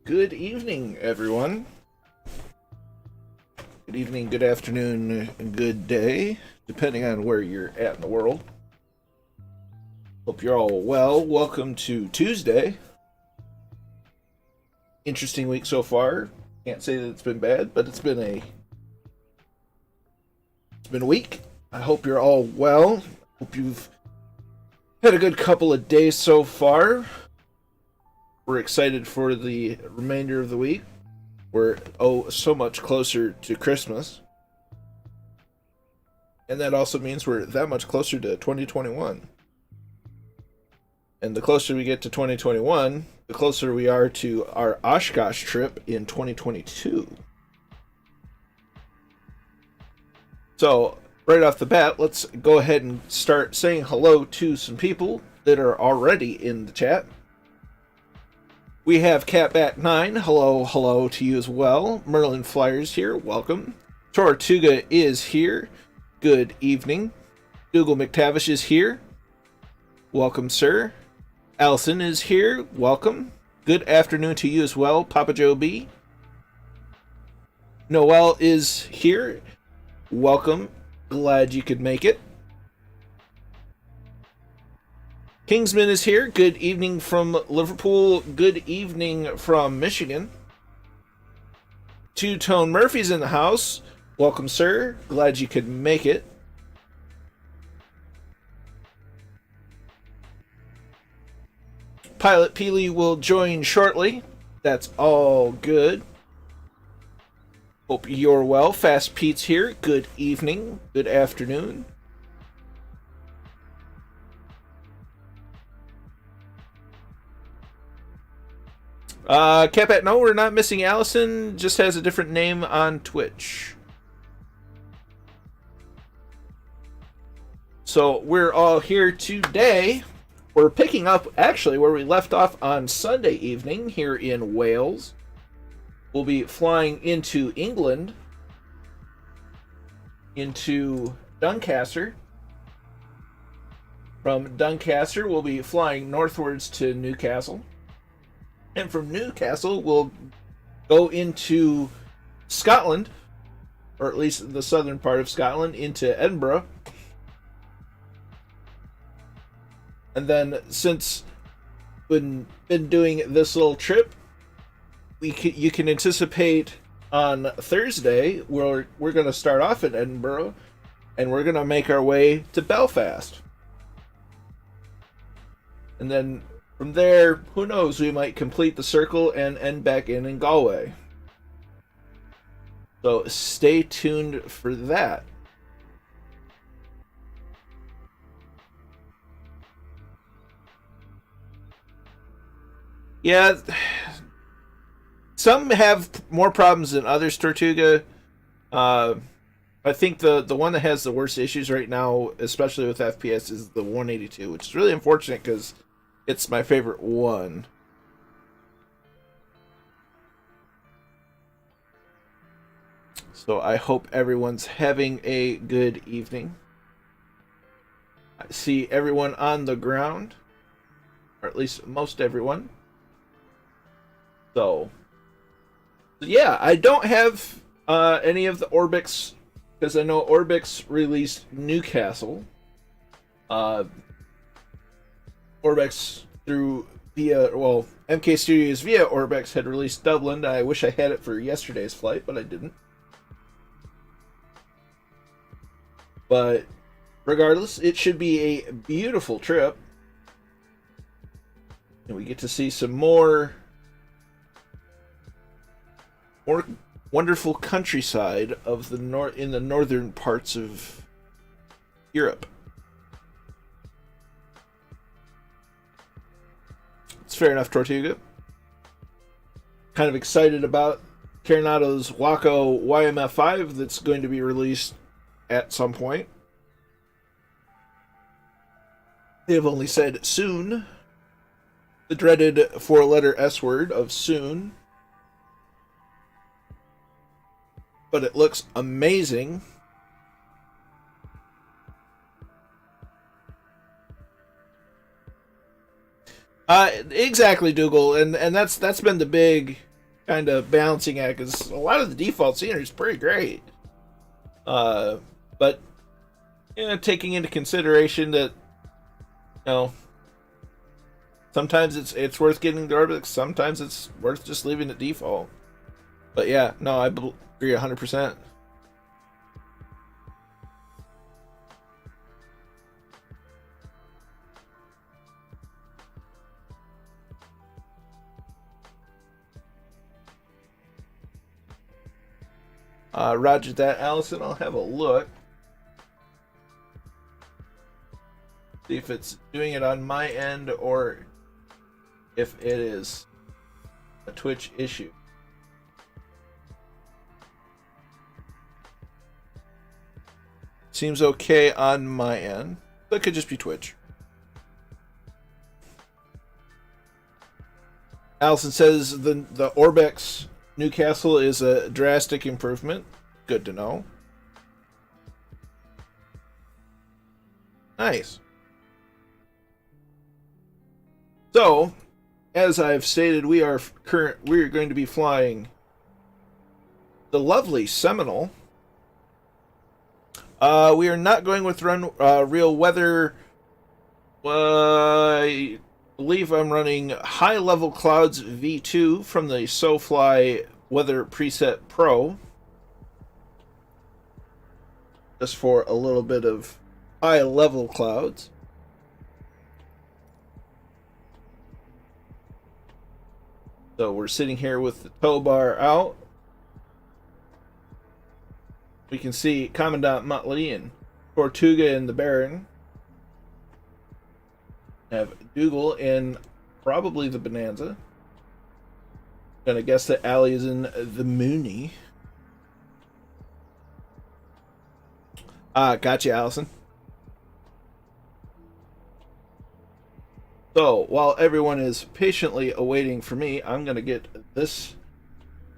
Good evening, everyone. Good evening, good afternoon, and good day, depending on where you're at in the world. Hope you're all well. Welcome to Tuesday. Interesting week so far. Can't say that it's been bad, but it's been a week. I hope you're all well. Hope you've had a good couple of days so far. We're excited for the remainder of the week. We're so much closer to Christmas. And that also means we're that much closer to 2021. And the closer we get to 2021, the closer we are to our Oshkosh trip in 2022. So, right off the bat, let's go ahead and start saying hello to some people that are already in the chat. We have Catbat9, hello to you as well. Merlin Flyers here, welcome. Tortuga is here, good evening. Dougal McTavish is here, welcome sir. Allison is here, welcome. Good afternoon to you as well, Papa Joe B. Noel is here, welcome. Glad you could make it. Kingsman is here. Good evening from Liverpool. Good evening from Michigan. Two-Tone Murphy's in the house. Welcome, sir. Glad you could make it. Pilot Peely will join shortly. That's all good. Hope you're well. Fast Pete's here. Good evening. Good afternoon. Capat, no, we're not missing Allison. Just has a different name on Twitch. So we're all here today. We're picking up actually where we left off on Sunday evening here in Wales. We'll be flying into England, into Doncaster. From Doncaster, we'll be flying northwards to Newcastle. And from Newcastle, we'll go into Scotland, or at least the southern part of Scotland, into Edinburgh. And then, since we've been doing this little trip, you can anticipate on Thursday, we're going to start off in Edinburgh, and we're going to make our way to Belfast. And then from there, who knows, we might complete the circle and end back in Galway. So stay tuned for that. Yeah, some have more problems than others, Tortuga. I think the one that has the worst issues right now, especially with FPS, is the 182, which is really unfortunate because it's my favorite one. So I hope everyone's having a good evening. I see everyone on the ground, or at least most everyone. So yeah, I don't have any of the Orbix, because I know Orbix released Newcastle. Orbix MK Studios via Orbix had released Dublin. I wish I had it for yesterday's flight, but I didn't. But regardless, it should be a beautiful trip. And we get to see some more wonderful countryside of in the northern parts of Europe. It's fair enough, Tortuga. Kind of excited about Carenado's Waco YMF5 that's going to be released at some point. They have only said soon. The dreaded four-letter S word of soon. But it looks amazing. Exactly, Dougal, and that's been the big kind of balancing act, because a lot of the default scenery is pretty great. But taking into consideration that sometimes it's worth getting the orbit, sometimes it's worth just leaving it default. But yeah, no, I agree 100%. Roger that, Allison. I'll have a look. See if it's doing it on my end or if it is a Twitch issue. Seems okay on my end. That could just be Twitch. Allison says the Orbex Newcastle is a drastic improvement. Good to know. Nice. So, as I've stated, we are going to be flying the lovely Seminole. We are not going with real weather. I believe I'm running High Level Clouds V2 from the SoFly Weather Preset Pro. Just for a little bit of high level clouds. So we're sitting here with the tow bar out. We can see Commandant Motley and Tortuga in the Baron. Have Dougal in probably the Bonanza. Gonna guess that Allie is in the Mooney. Gotcha, Allison. So, while everyone is patiently awaiting for me, I'm gonna get this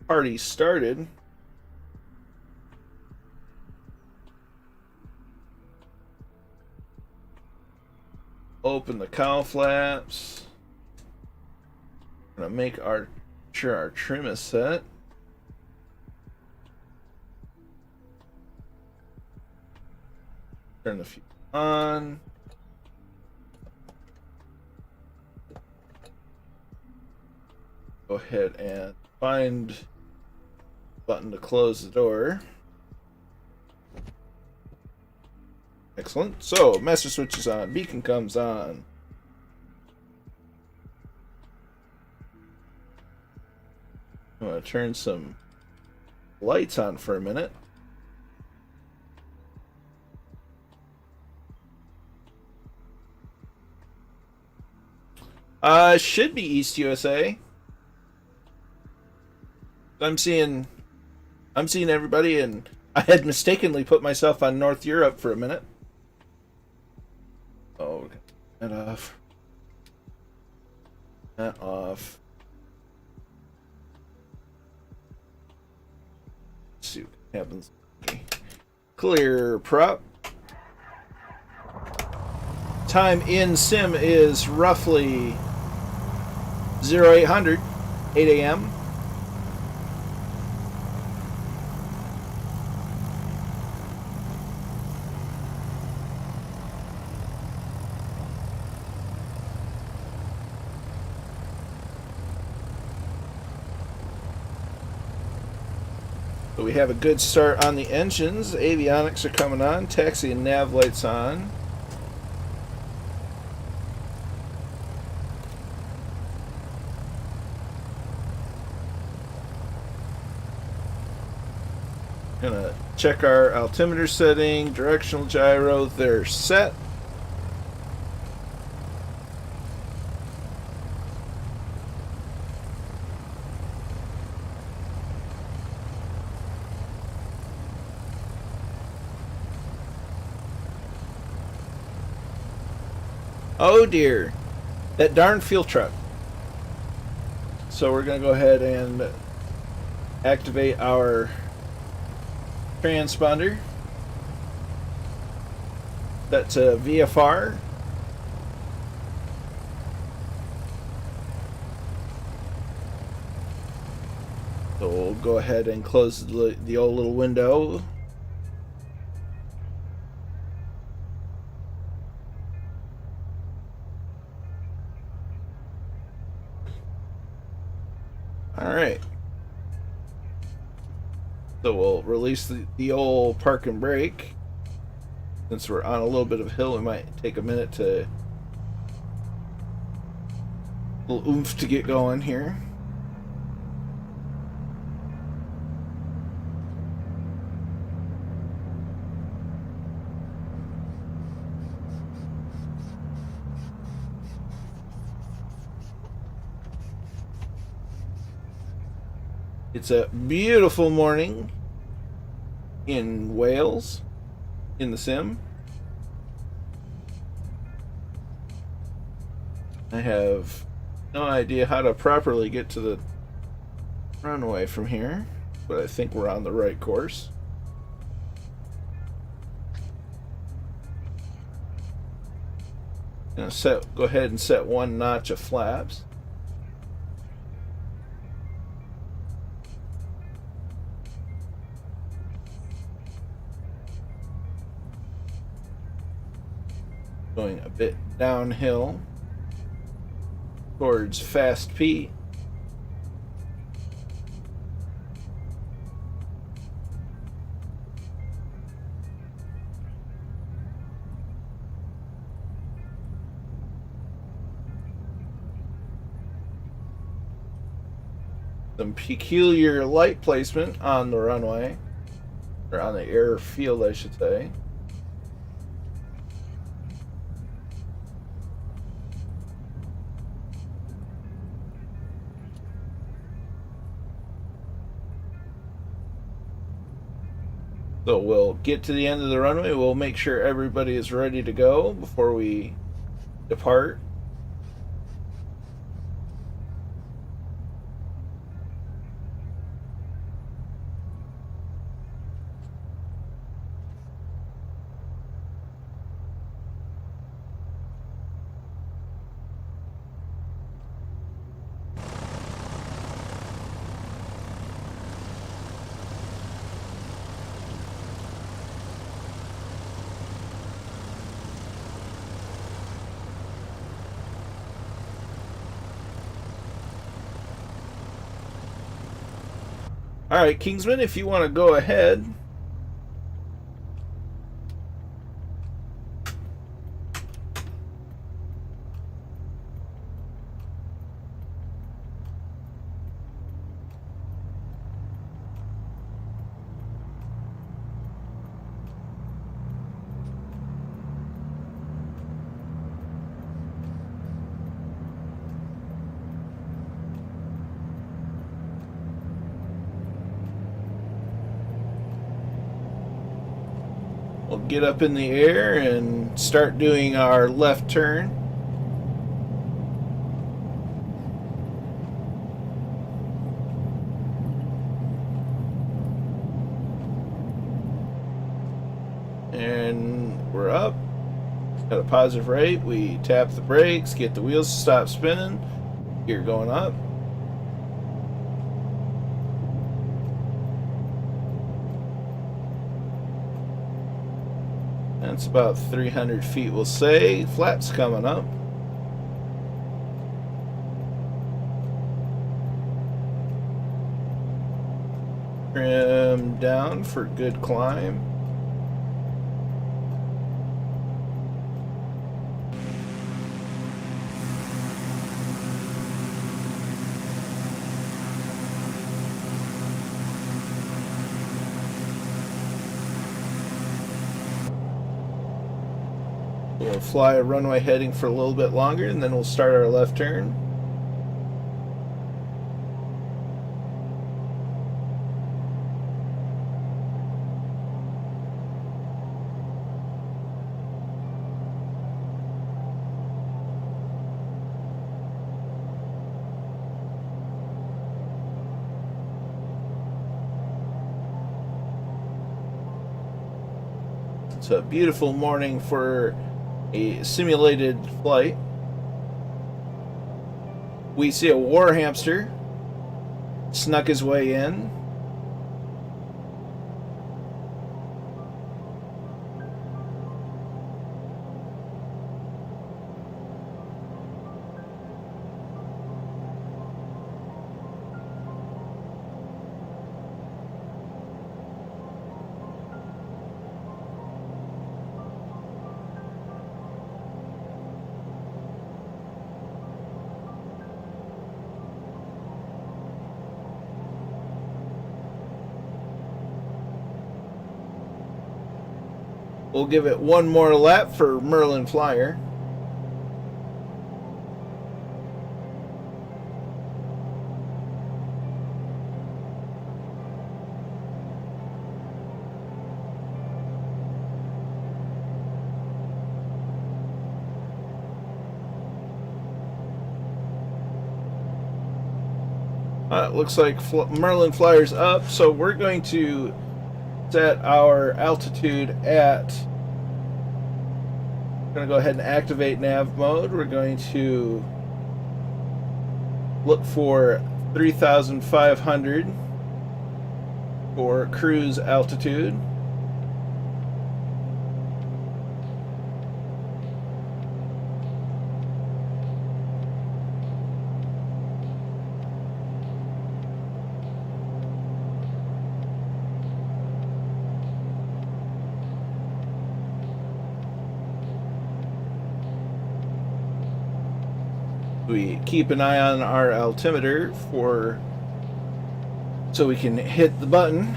party started. Open the cowl flaps. Gonna make sure our trim is set. Turn the fuel on. Go ahead and find the button to close the door. Excellent. So, master switch is on. Beacon comes on. I'm going to turn some lights on for a minute. Should be East USA. I'm seeing everybody, and I had mistakenly put myself on North Europe for a minute. Oh, that off. That off. Let's see what happens. Clear prop. Time in sim is roughly 0800, 8 a.m. So we have a good start on the engines. Avionics are coming on. Taxi and nav lights on. Gonna check our altimeter setting, directional gyro, they're set. Oh dear, that darn fuel truck. So we're gonna go ahead and activate our transponder. That's a VFR. So we'll go ahead and close the old little window. Alright. So we'll release the old park and brake. Since we're on a little bit of a hill, we might take a minute to... a little oomph to get going here. It's a beautiful morning in Wales, in the sim. I have no idea how to properly get to the runway from here, but I think we're on the right course. Go ahead and set one notch of flaps. Going a bit downhill towards Fast P. Some peculiar light placement on the runway, or on the airfield, I should say. So we'll get to the end of the runway. We'll make sure everybody is ready to go before we depart. Alright, Kingsman, if you want to go ahead. We'll get up in the air and start doing our left turn. And we're up at a positive rate. We tap the brakes, get the wheels to stop spinning. Gear going up. That's about 300 feet, we'll say. Flaps coming up. Trim down for good climb. We'll fly a runway heading for a little bit longer, and then we'll start our left turn. It's a beautiful morning for a simulated flight. We see a war hamster snuck his way in. We'll give it one more lap for Merlin Flyer. Looks like Merlin Flyer's up, so we're going to set our altitude at, we're going to go ahead and activate nav mode. We're going to look for 3,500 for cruise altitude. We keep an eye on our altimeter so we can hit the button.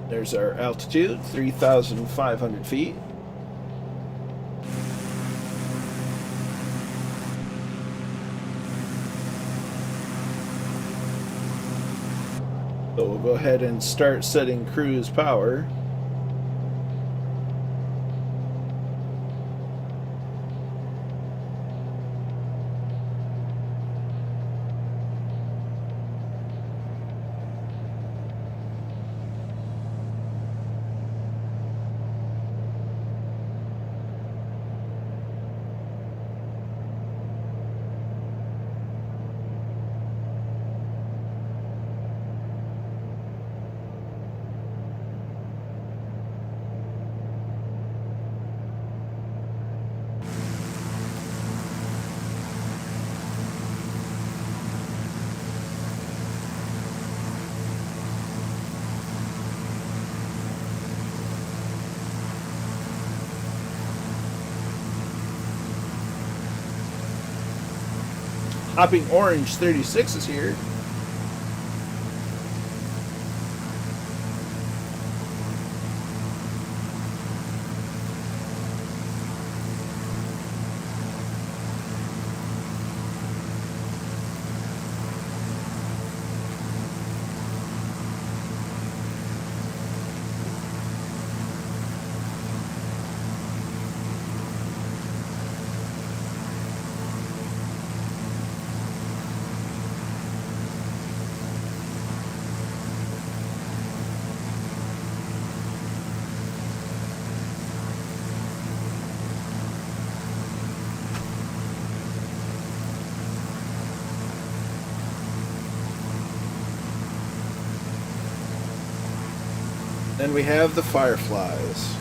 There's our altitude, 3,500 feet. So we'll go ahead and start setting cruise power. Hopping Orange 36 is here. Then we have the Fireflies.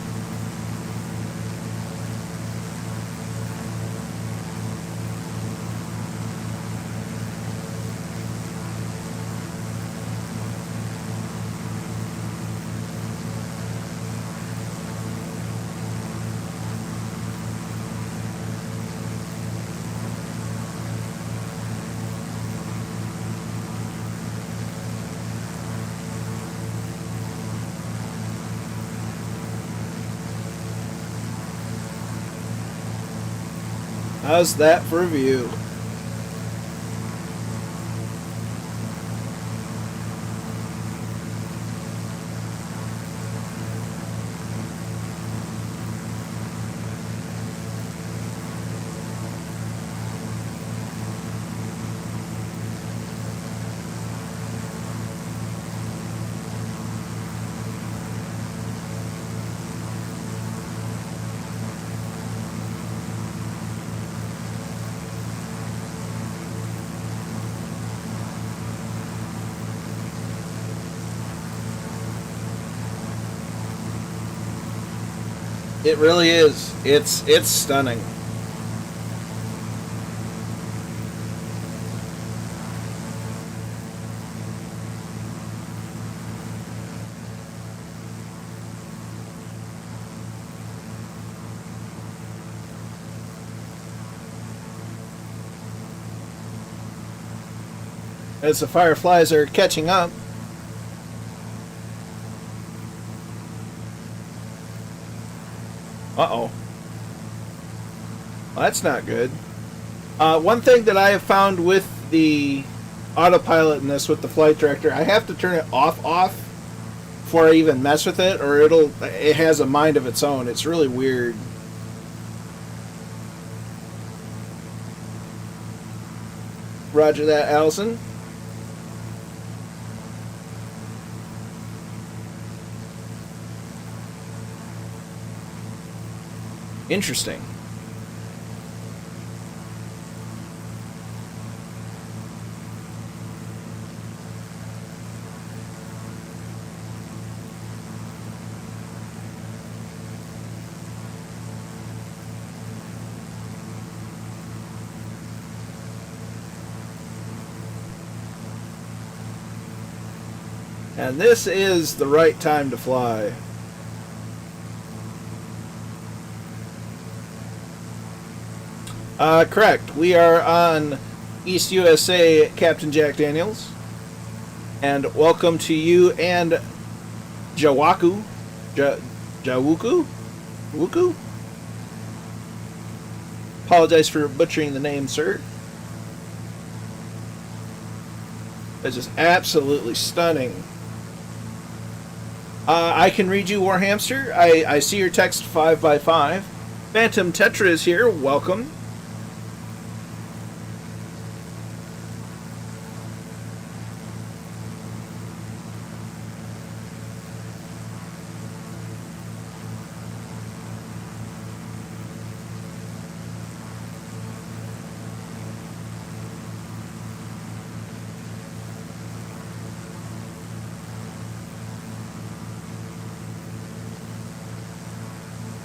How's that for a view? It really is. It's stunning. As the fireflies are catching up. Uh-oh. Well, that's not good. One thing that I have found with the autopilot in this, with the flight director, I have to turn it off before I even mess with it, or it has a mind of its own. It's really weird. Roger that, Allison. Interesting. And this is the right time to fly. Correct. We are on East USA, Captain Jack Daniels. And welcome to you and Jawaku. Jawuku? Wuku? Apologize for butchering the name, sir. That's just absolutely stunning. I can read you, Warhamster. I see your text 5x5. Phantom Tetra is here. Welcome.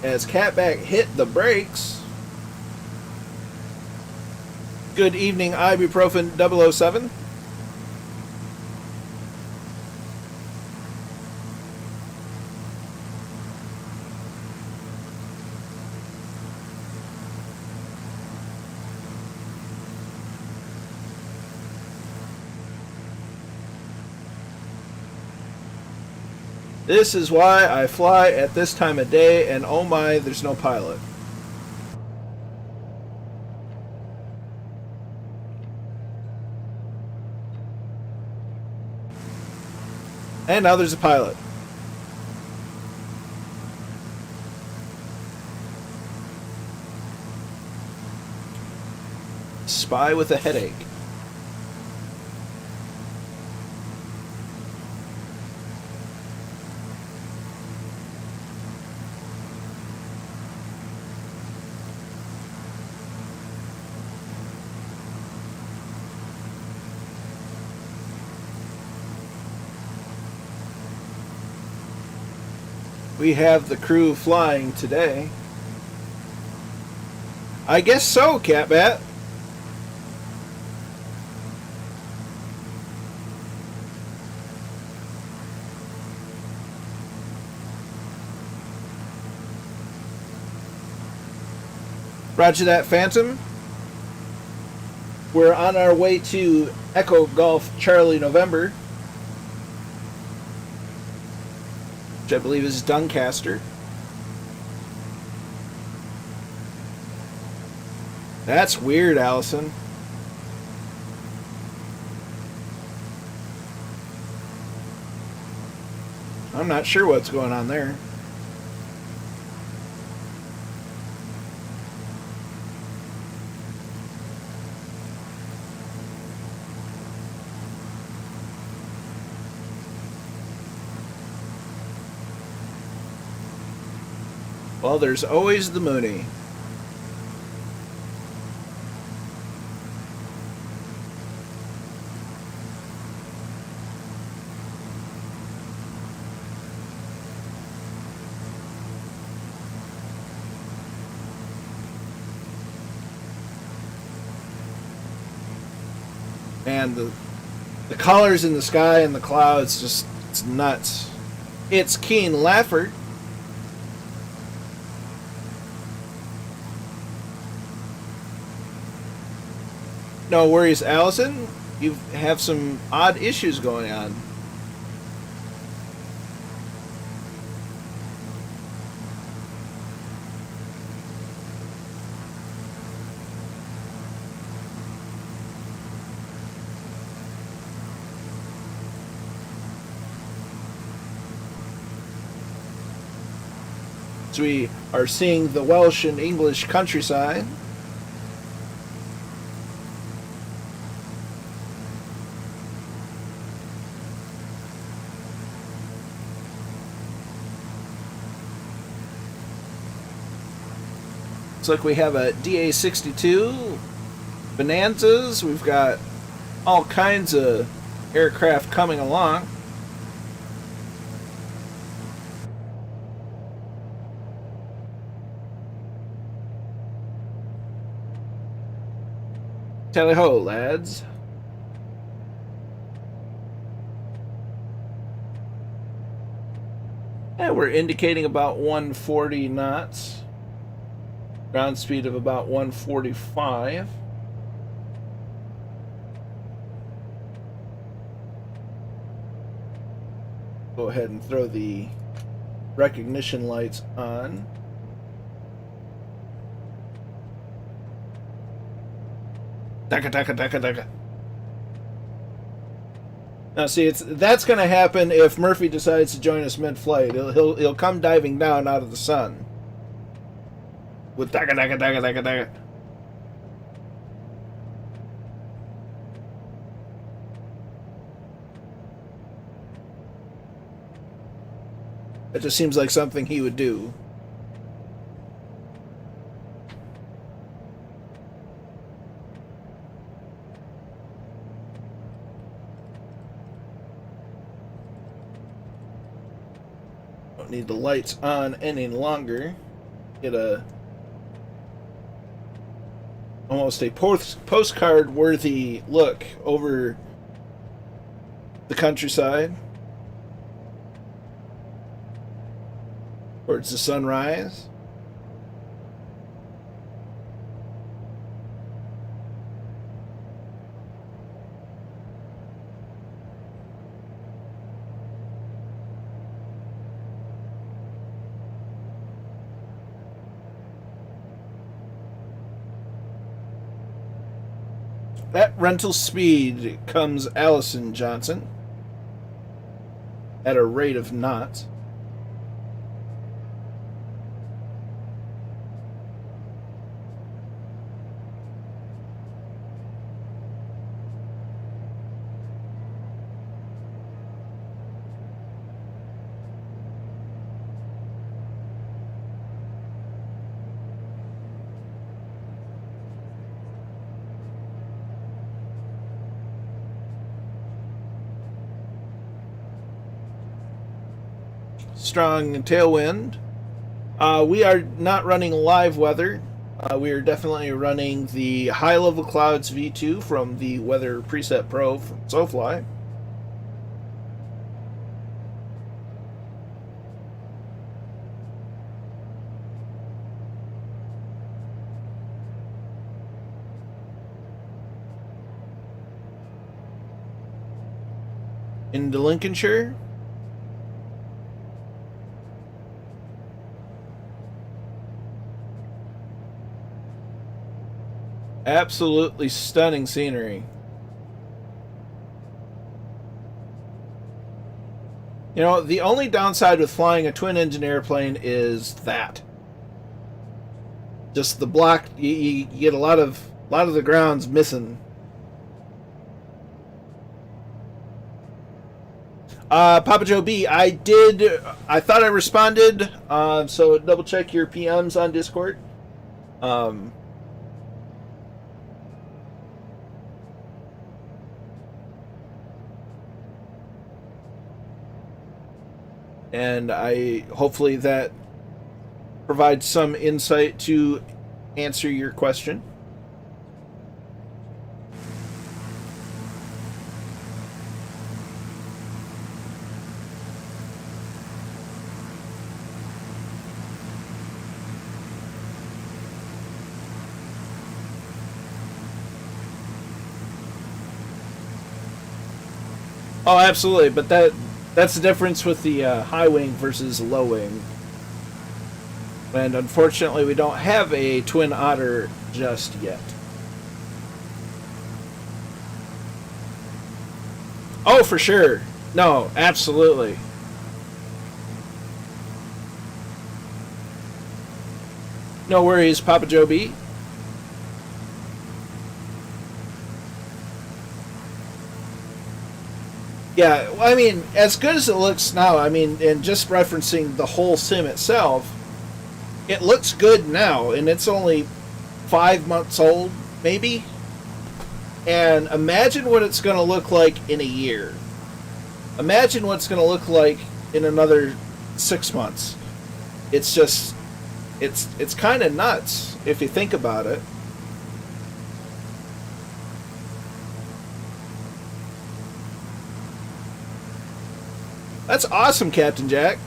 As Catback hit the brakes. Good evening, Ibuprofen 007. This is why I fly at this time of day, and oh my, there's no pilot. And now there's a pilot. Spy with a headache. We have the crew flying today. I guess so, Catbat. Roger that, Phantom. We're on our way to Echo Golf Charlie November, which I believe is Doncaster. That's weird, Allison. I'm not sure what's going on there. Well, there's always the Mooney. And the colors in the sky and the clouds, just, it's nuts. It's Keen Lafford. No worries, Allison. You have some odd issues going on. So we are seeing the Welsh and English countryside. Looks like we have a DA-62, Bonanzas. We've got all kinds of aircraft coming along. Tally ho, lads. And we're indicating about 140 knots. Ground speed of about 145. Go ahead and throw the recognition lights on. Daka, daka, daka, daka. Now, see, that's going to happen if Murphy decides to join us mid-flight. He'll come diving down out of the sun with daka, daka, daka, daka, daka. It just seems like something he would do. Don't need the lights on any longer. Get almost a postcard worthy look over the countryside towards the sunrise. At rental speed comes Allison Johnson at a rate of knots. Strong tailwind. We are not running live weather. We are definitely running the high level clouds V2 from the Weather Preset Pro from SoFly. Into Lincolnshire. Absolutely stunning scenery. You know, the only downside with flying a twin-engine airplane is that. Just the block, you get a lot of the ground's missing. Papa Joe B, I thought I responded, so double check your PMs on Discord. And hopefully that provides some insight to answer your question. Oh, absolutely. But that's the difference with the high wing versus low wing. And unfortunately, we don't have a Twin Otter just yet. Oh, for sure. No, absolutely. No worries, Papa Joe B. Yeah, well, I mean, as good as it looks now, I mean, and just referencing the whole sim itself, it looks good now, and it's only 5 months old, maybe. And imagine what it's going to look like in a year. Imagine what it's going to look like in another 6 months. It's just, it's kind of nuts if you think about it. That's awesome, Captain Jack.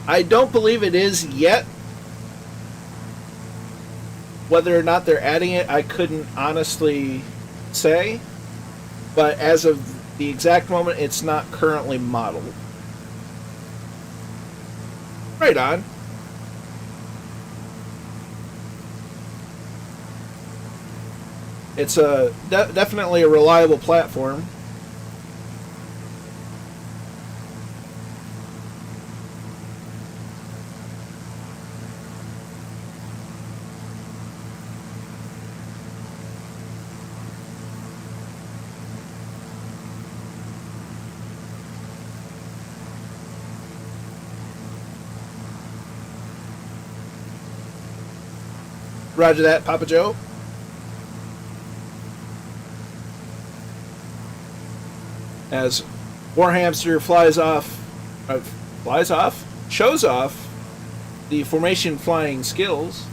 I don't believe it is yet. Whether or not they're adding it, I couldn't honestly say. But as of the exact moment, it's not currently modeled. Right on. It's definitely a reliable platform. Roger that, Papa Joe. As Warhamster shows off the formation flying skills.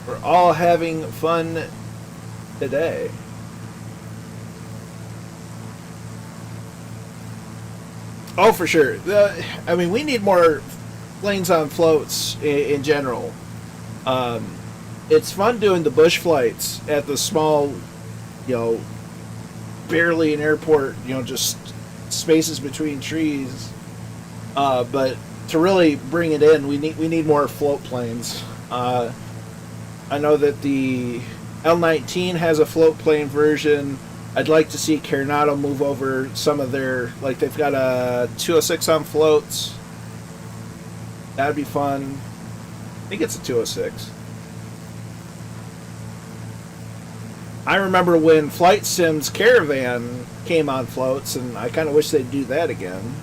We're all having fun today. Oh, for sure. I mean, we need more planes on floats in general. It's fun doing the bush flights at the small, you know, barely an airport, you know, just spaces between trees. But to really bring it in, we need more float planes. I know that the L-19 has a float plane version. I'd like to see Coronado move over some of their, like they've got a 206 on floats. That'd be fun. I think it's a 206. I remember when Flight Sim's Caravan came on floats, and I kind of wish they'd do that again.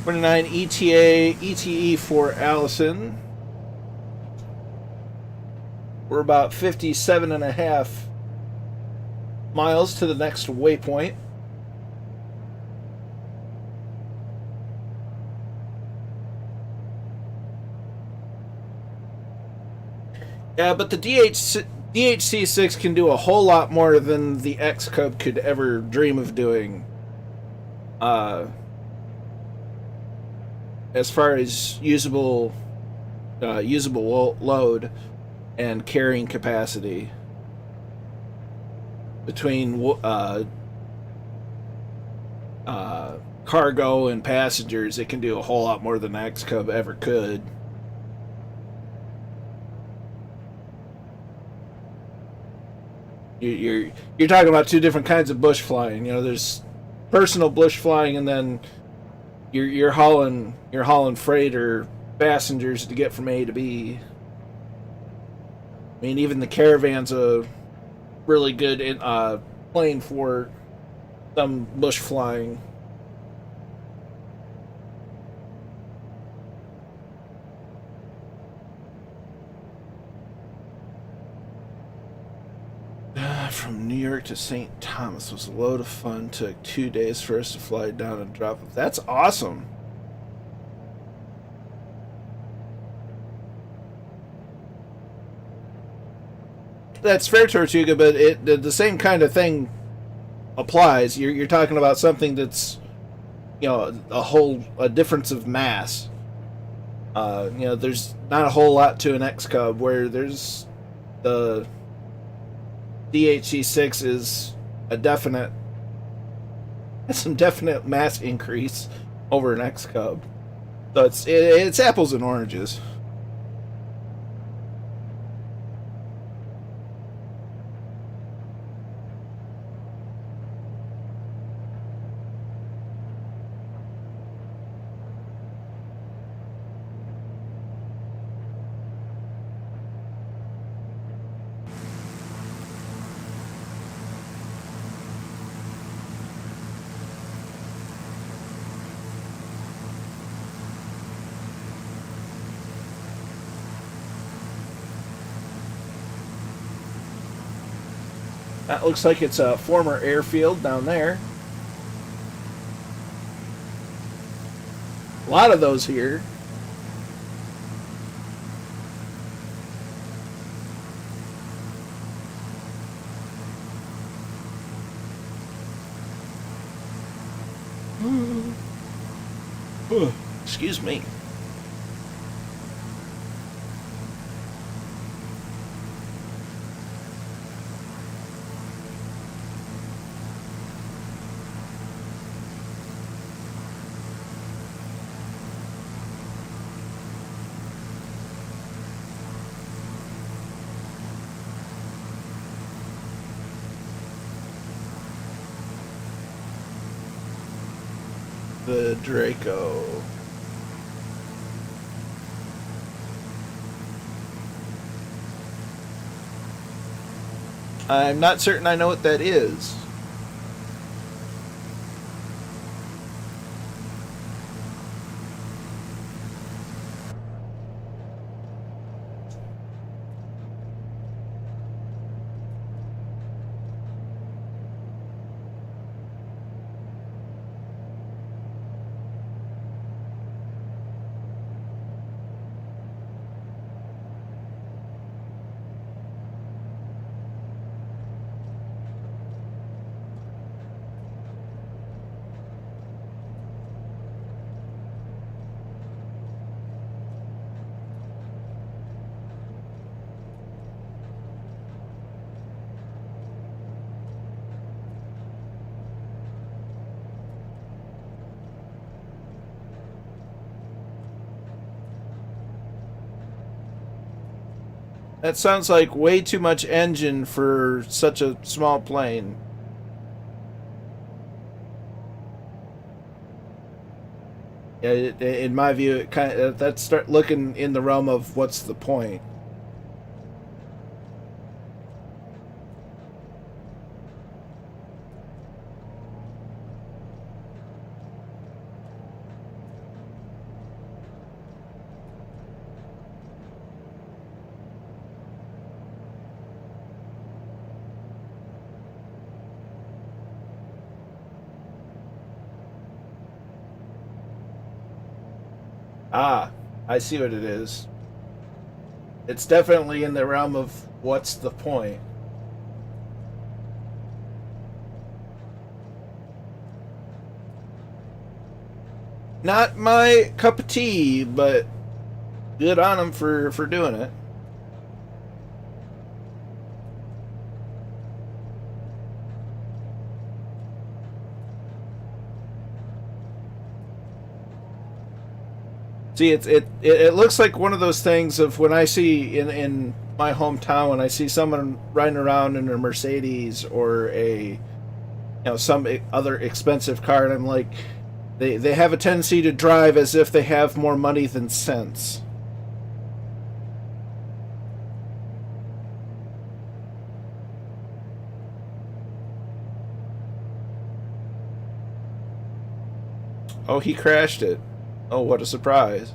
'29 ETE for Allison. We're about 57.5 miles to the next waypoint. Yeah, but the DHC-6 can do a whole lot more than the X-Cub could ever dream of doing. As far as usable load and carrying capacity between cargo and passengers, it can do a whole lot more than X-Cub ever could. You're talking about two different kinds of bush flying. You know, there's personal bush flying, and then you're hauling freight or passengers to get from A to B. I mean, even the Caravan's a really good plane for some bush flying. from New York to St. Thomas was a load of fun. Took 2 days for us to fly down and drop. That's awesome. That's fair, Tortuga, but the same kind of thing applies. You're talking about something that's, you know, a difference of mass. You know, there's not a whole lot to an X Cub, where there's the DHC6 is some definite mass increase over an X Cub. So it's apples and oranges. That looks like it's a former airfield down there. A lot of those here. Excuse me. The Draco. I'm not certain I know what that is. That sounds like way too much engine for such a small plane. Yeah, in my view, it kind of that's start looking in the realm of what's the point. Ah, I see what it is. It's definitely in the realm of what's the point. Not my cup of tea, but good on them for doing it. See, it looks like one of those things of when I see in my hometown, when I see someone riding around in a Mercedes or some other expensive car, and I'm like, they have a tendency to drive as if they have more money than sense. Oh, he crashed it. Oh, what a surprise.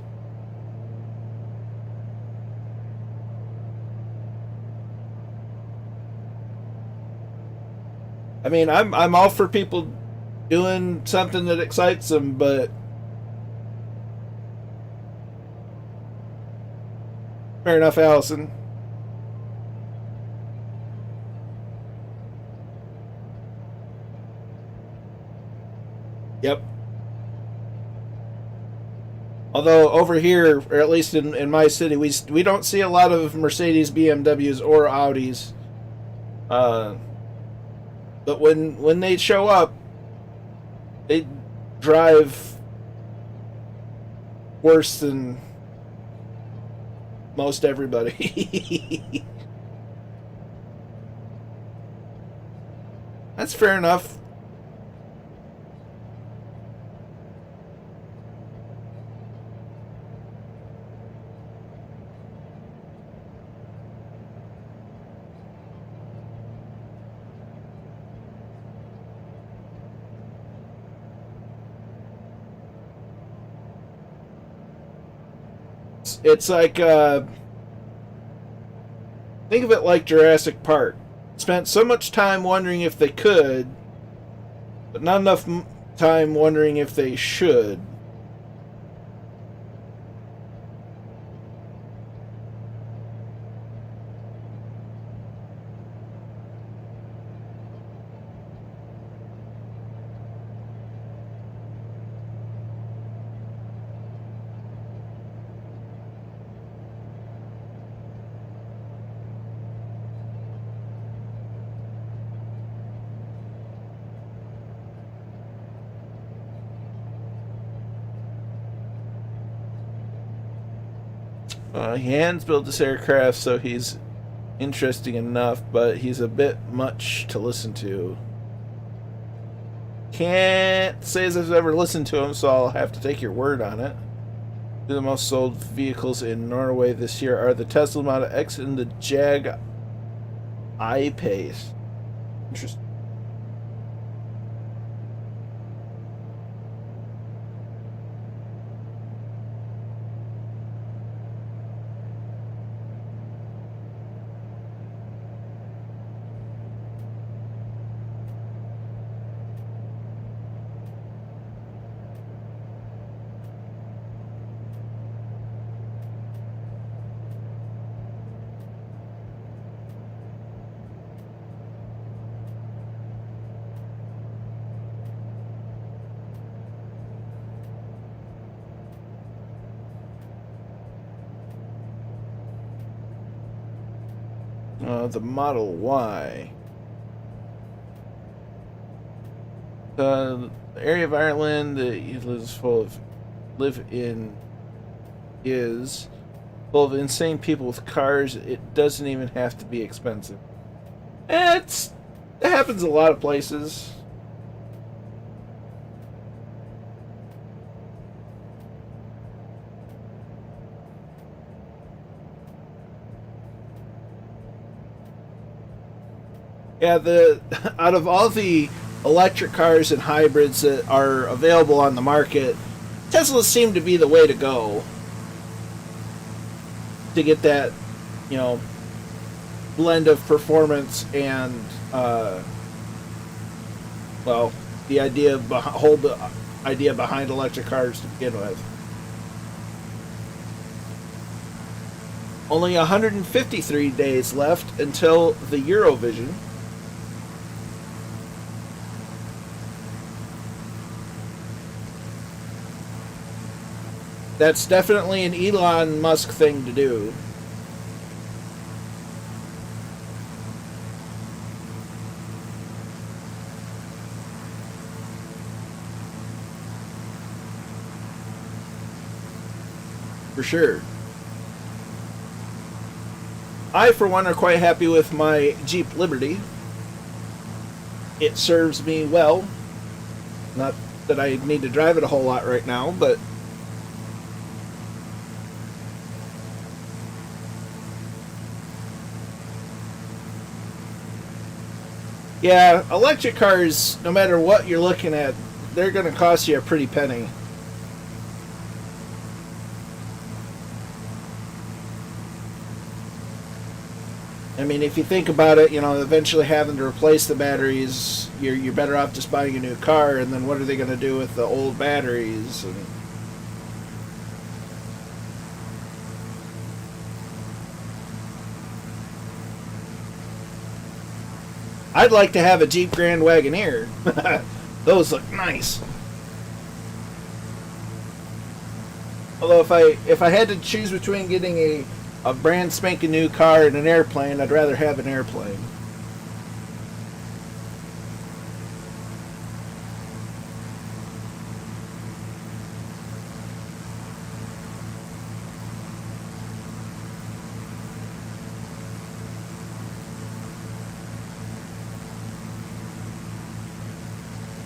I mean, I'm all for people doing something that excites them, but fair enough, Allison. Yep. Although over here, or at least in my city, we don't see a lot of Mercedes, BMWs, or Audis. But when they show up, they drive worse than most everybody. That's fair enough. It's like, think of it like Jurassic Park. Spent so much time wondering if they could, but not enough time wondering if they should. He hands built this aircraft, so he's interesting enough, but he's a bit much to listen to. Can't say as I've ever listened to him, so I'll have to take your word on it. Two of the most sold vehicles in Norway this year are the Tesla Model X and the Jag I-Pace. Interesting. The Model Y. The area of Ireland that he lives live in is full of insane people with cars. It doesn't even have to be expensive. It happens a lot of places. Yeah, out of all the electric cars and hybrids that are available on the market, Teslas seem to be the way to go to get that, blend of performance and well, the idea behind electric cars to begin with. Only 153 days left until the Eurovision. That's definitely an Elon Musk thing to do. For sure. I, for one, are quite happy with my Jeep Liberty. It serves me well. Not that I need to drive it a whole lot right now, but yeah, electric cars, no matter what you're looking at, they're going to cost you a pretty penny. I mean, if you think about it, you know, eventually having to replace the batteries, you're better off just buying a new car, and then what are they going to do with the old batteries? And I'd like to have a Jeep Grand Wagoneer. Those look nice. Although if I had to choose between getting a brand spanking new car and an airplane, I'd rather have an airplane.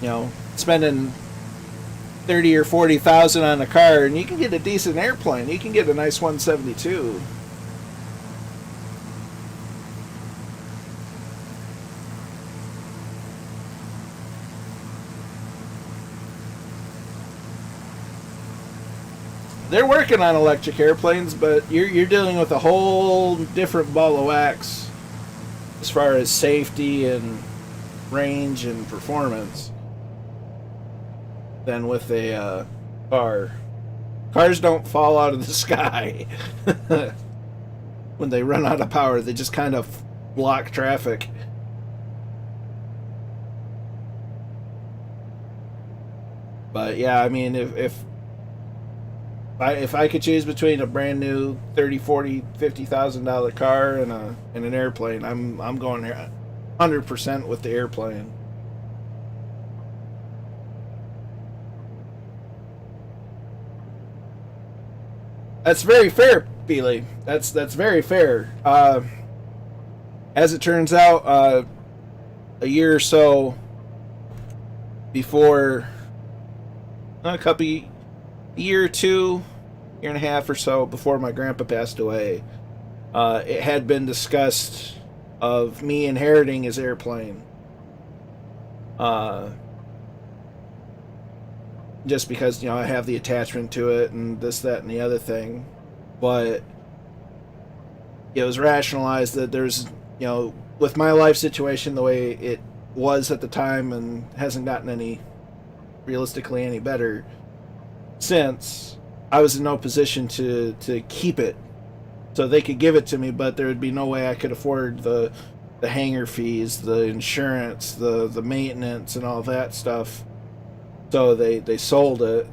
You know, spending 30 or 40,000 on a car, and you can get a decent airplane. You can get a nice 172. They're working on electric airplanes, but you're dealing with a whole different ball of wax as far as safety and range and performance than with a car. Cars don't fall out of the sky. When they run out of power, they just kind of block traffic. But yeah, I mean, if I could choose between a brand new 30, 40, 50,000 dollar car and an airplane, I'm going 100% with the airplane. That's very fair, Beely. That's very fair. As it turns out, a year or so before, a year or two, year and a half or so before my grandpa passed away, it had been discussed of me inheriting his airplane. Just because, you know, I have the attachment to it and this, that, and the other thing. But it was rationalized that there's, you know, with my life situation the way it was at the time and hasn't gotten any, realistically, any better since, I was in no position to keep it. So they could give it to me, but there would be no way I could afford the hangar fees, the insurance, the maintenance, and all that stuff. So they sold it,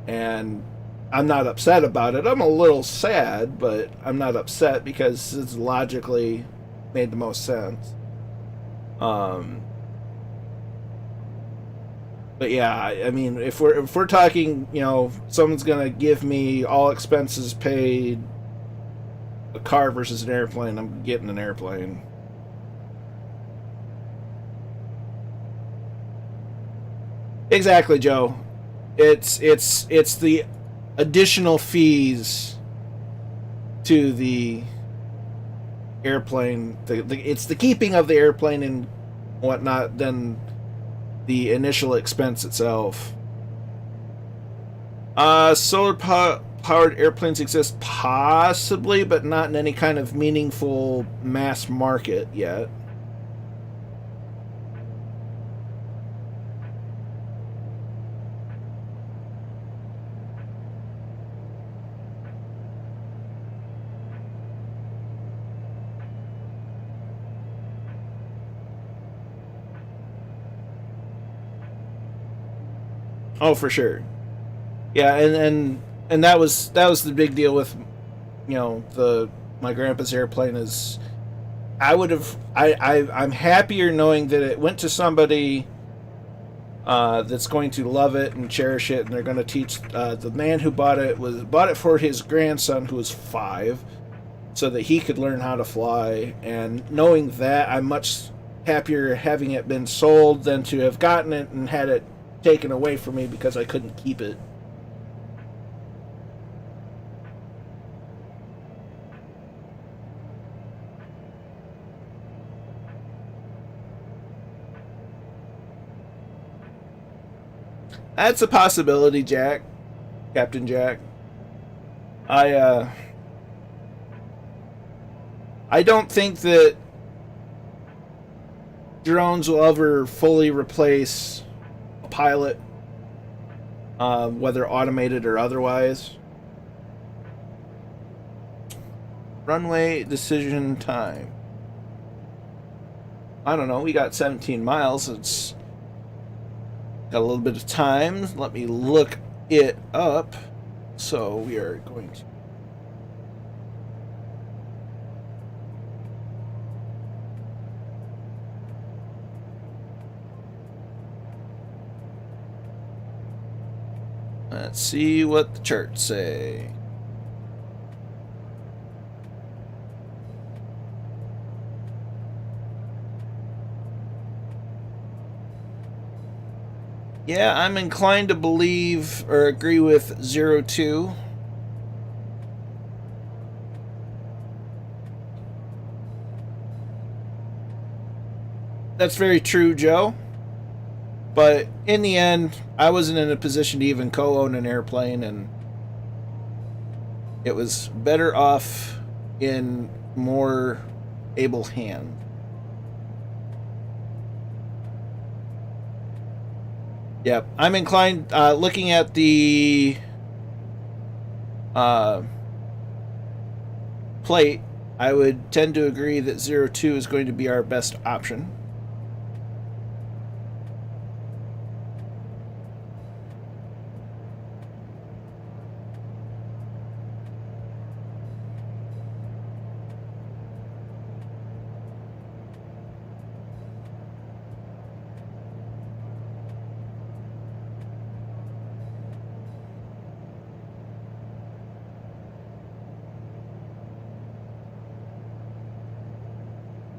and I'm not upset about it. I'm a little sad, but I'm not upset because it's logically made the most sense. But yeah, I mean, if we're talking, you know, someone's gonna give me all expenses paid, a car versus an airplane, I'm getting an airplane. Exactly, Joe. It's the additional fees to the airplane. It's the keeping of the airplane and whatnot than the initial expense itself. Solar powered airplanes exist possibly, but not in any kind of meaningful mass market yet. Oh, for sure. Yeah, and that was the big deal with, you know, the my grandpa's airplane is I'm happier knowing that it went to somebody that's going to love it and cherish it, and they're going to teach. The man who bought it for his grandson who was 5, so that he could learn how to fly. And knowing that, I'm much happier having it been sold than to have gotten it and had it taken away from me because I couldn't keep it. That's a possibility, Jack. Captain Jack. I I don't think that drones will ever fully replace a pilot, whether automated or otherwise. Runway decision time. I don't know. We got 17 miles. It's got a little bit of time. Let me look it up. So we are going to. Let's see what the charts say. Yeah, I'm inclined to believe or agree with 02. That's very true, Joe. But in the end, I wasn't in a position to even co-own an airplane, and it was better off in more able hands. Yep, I'm inclined, looking at the plate, I would tend to agree that 02 is going to be our best option.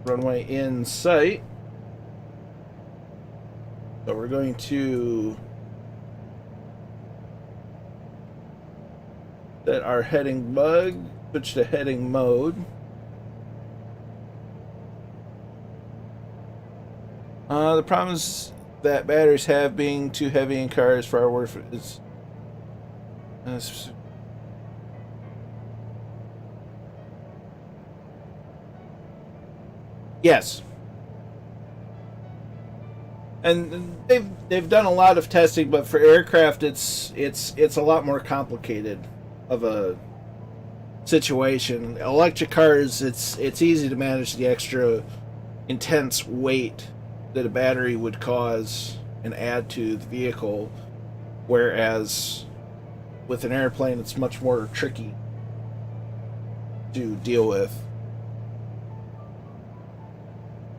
Runway in sight. So we're going to set our heading bug, switch to heading mode. The problems that batteries have being too heavy in cars for our work is yes. And they've done a lot of testing, but for aircraft it's a lot more complicated of a situation. Electric cars, it's easy to manage the extra intense weight that a battery would cause and add to the vehicle, whereas with an airplane it's much more tricky to deal with.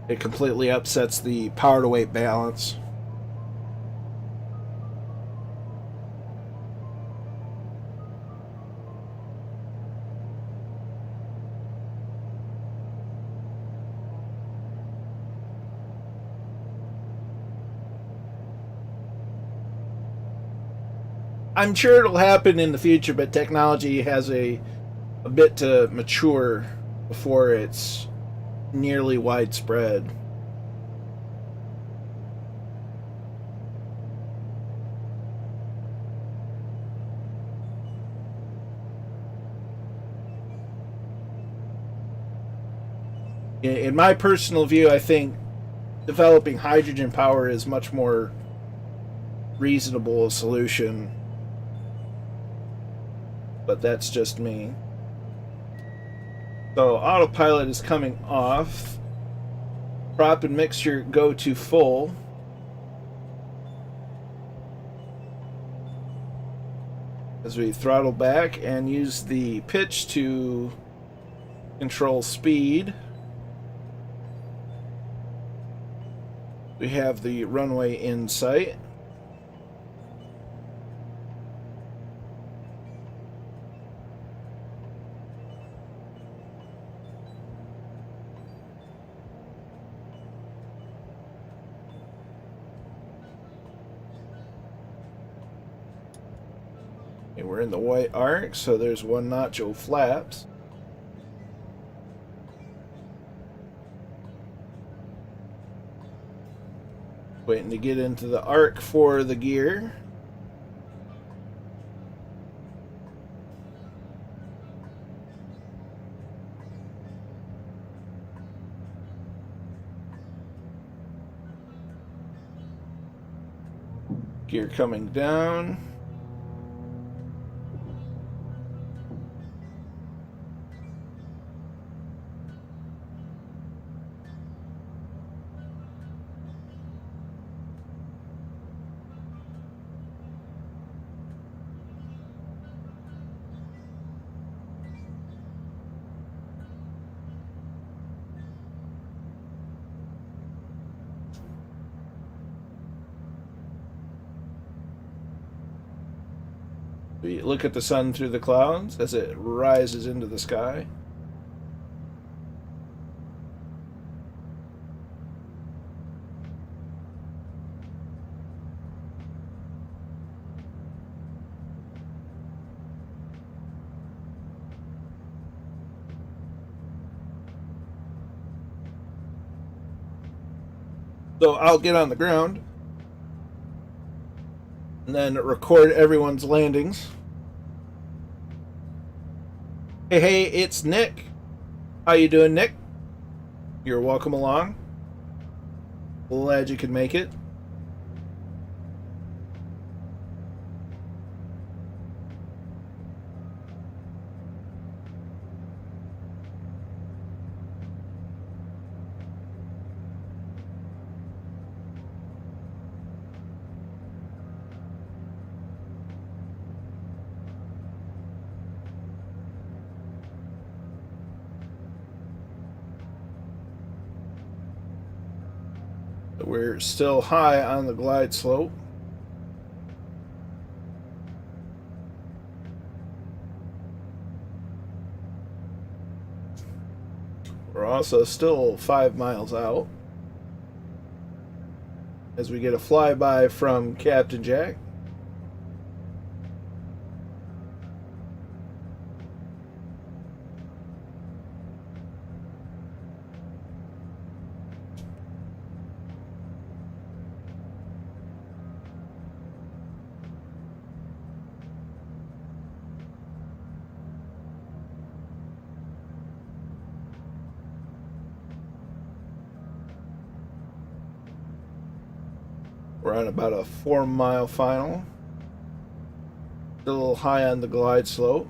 It completely upsets the power to weight balance. I'm sure it'll happen in the future, but technology has a bit to mature before it's nearly widespread. In my personal view, I think developing hydrogen power is much more reasonable a solution, but that's just me. So autopilot is coming off. Prop and mixture go to full. As we throttle back and use the pitch to control speed. We have the runway in sight. Okay, we're in the white arc, so there's one notch of flaps. Waiting to get into the arc for the gear. Gear coming down. We look at the sun through the clouds as it rises into the sky. So I'll get on the ground and then record everyone's landings. Hey, it's Nick. How you doing, Nick? You're welcome along. Glad you could make it. We're still high on the glide slope. We're also still 5 miles out as we get a flyby from Captain Jack. We're on about a 4-mile final. Still a little high on the glide slope.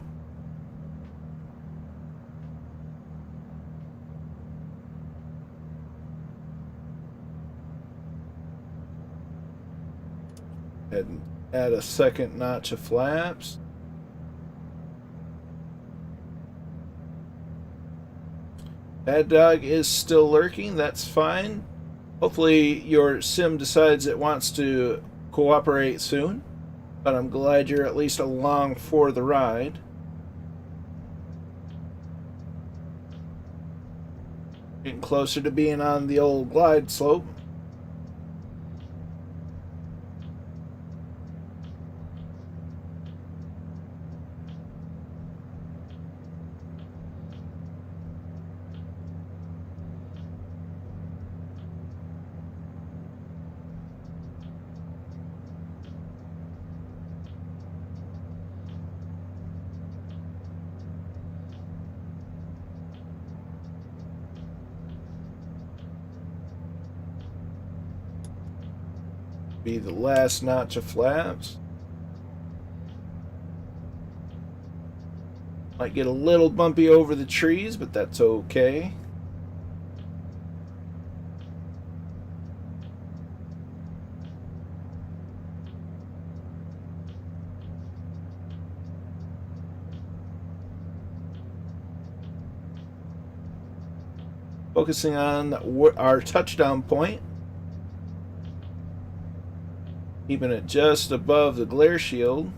And add a second notch of flaps. Bad Dog is still lurking. That's fine. Hopefully your sim decides it wants to cooperate soon, but I'm glad you're at least along for the ride. Getting closer to being on the old glide slope. Be the last notch of flaps. Might get a little bumpy over the trees, but that's okay. Focusing on our touchdown point. Keeping it just above the glare shield.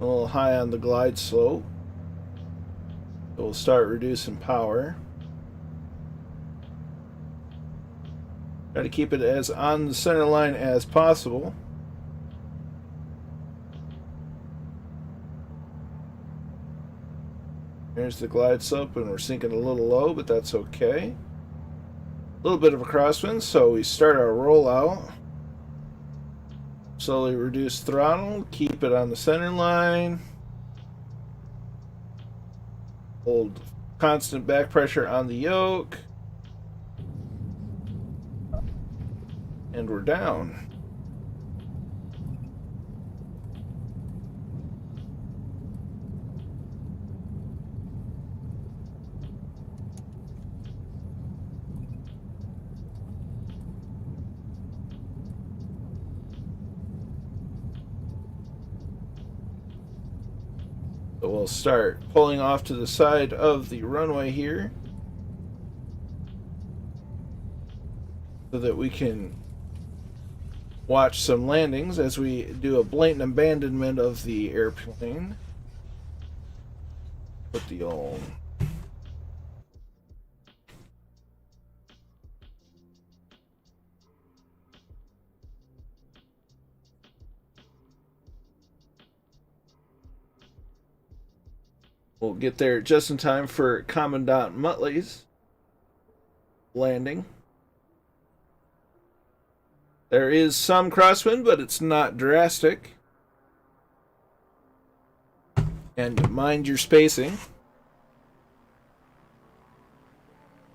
A little high on the glide slope. So we'll start reducing power. Try to keep it as on the center line as possible. Here's the glide slope, and we're sinking a little low, but that's okay. A little bit of a crosswind, so we start our rollout. Slowly reduce throttle, keep it on the center line. Hold constant back pressure on the yoke. And we're down. So we'll start pulling off to the side of the runway here so that we can watch some landings as we do a blatant abandonment of the airplane. Put the old we'll get there just in time for Commandant Muttley's landing. There is some crosswind, but it's not drastic. And mind your spacing.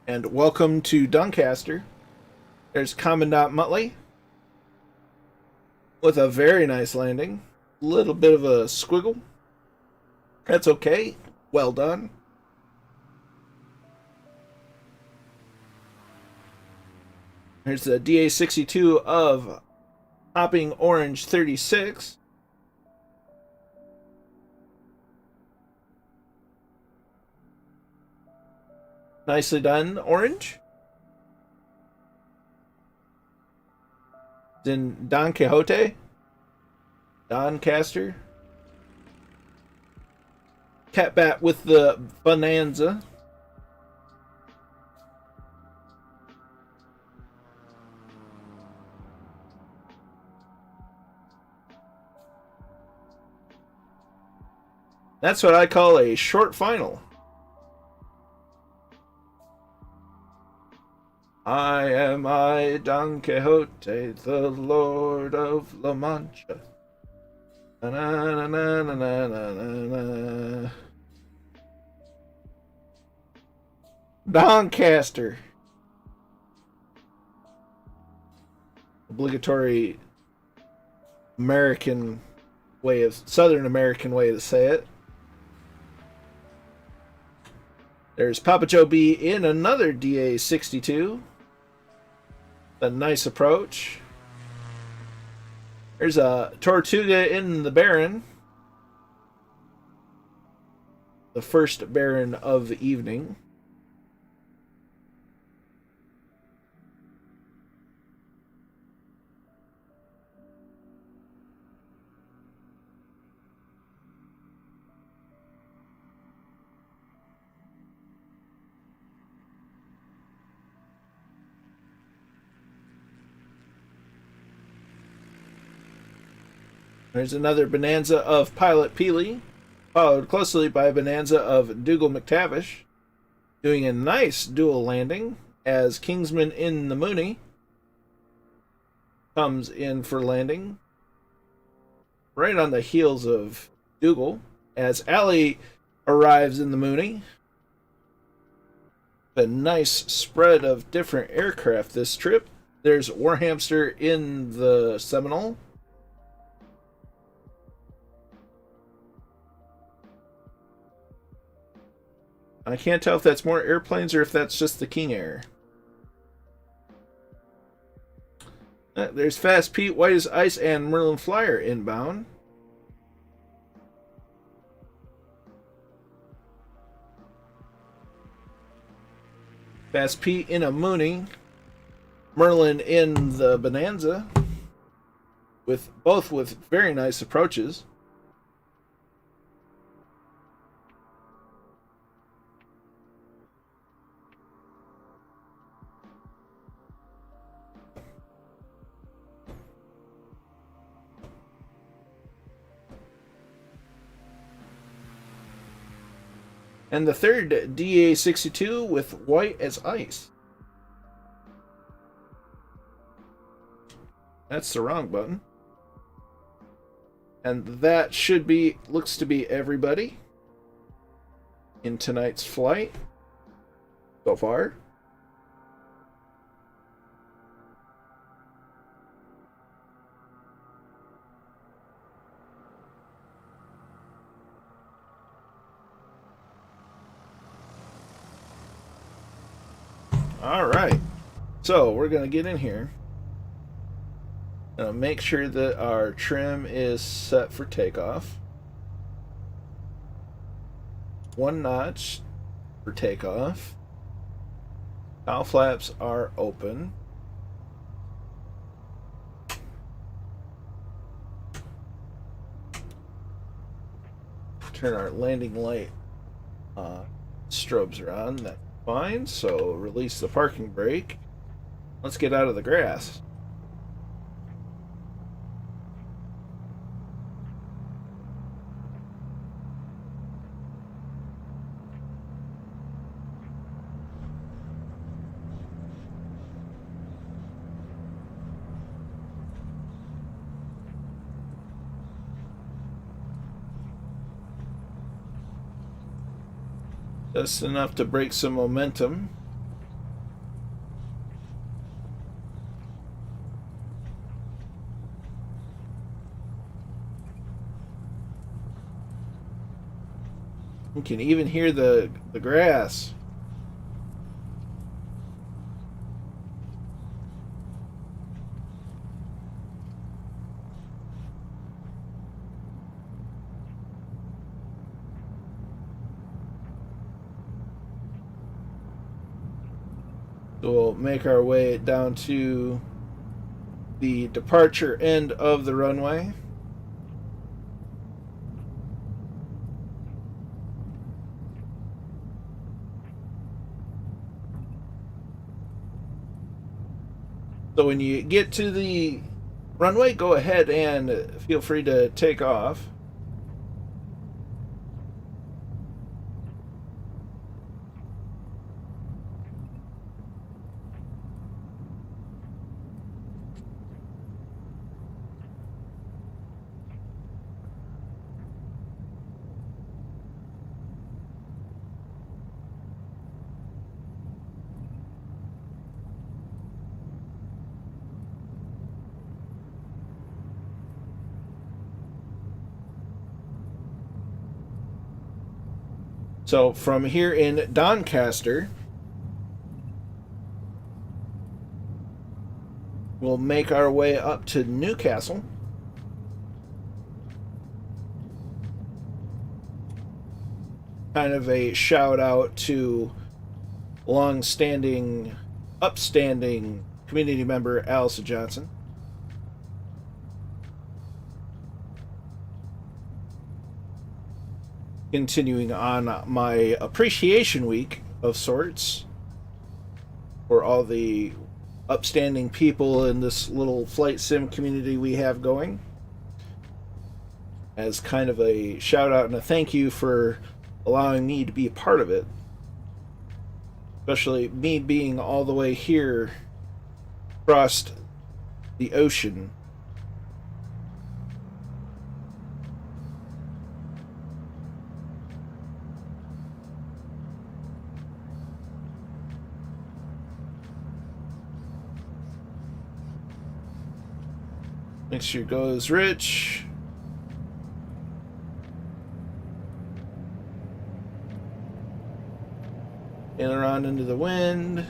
And welcome to Doncaster. There's Commandant Muttley with a very nice landing. A little bit of a squiggle. That's okay. Well done. Here's the DA62 of Hopping Orange 36. Nicely done, Orange. Then Don Quixote. Doncaster. Catbat with the Bonanza. That's what I call a short final. I am I, Don Quixote, the Lord of La Mancha. Na, na, na, na, na, na, na. Doncaster. Obligatory American way of, Southern American way to say it. There's Papa Joe B in another DA62. A nice approach. There's a Tortuga in the Baron. The first Baron of the evening. There's another Bonanza of Pilot Peely, followed closely by a Bonanza of Dougal McTavish, doing a nice dual landing as Kingsman in the Mooney comes in for landing right on the heels of Dougal as Alley arrives in the Mooney. A nice spread of different aircraft this trip. There's Warhamster in the Seminole. I can't tell if that's more airplanes or if that's just the King Air. There's Fast Pete, White as Ice, and Merlin Flyer inbound. Fast Pete in a Mooney. Merlin in the Bonanza. Both with very nice approaches. And the third DA62 with White as Ice. That's the wrong button. And that looks to be everybody in tonight's flight so far. All right. So we're going to get in here. Make sure that our trim is set for takeoff. 1 notch for takeoff. Bow flaps are open. Turn our landing light strobes are on. That's fine. So release the parking brake. Let's get out of the grass. Just enough to break some momentum. You can even hear the grass. So we'll make our way down to the departure end of the runway. So when you get to the runway, go ahead and feel free to take off. So from here in Doncaster, we'll make our way up to Newcastle. Kind of a shout out to long-standing, upstanding community member Allison Johnson. Continuing on my appreciation week of sorts for all the upstanding people in this little flight sim community we have going, as kind of a shout out and a thank you for allowing me to be a part of it, especially me being all the way here across the ocean. Mixture goes rich. Aileron into the wind.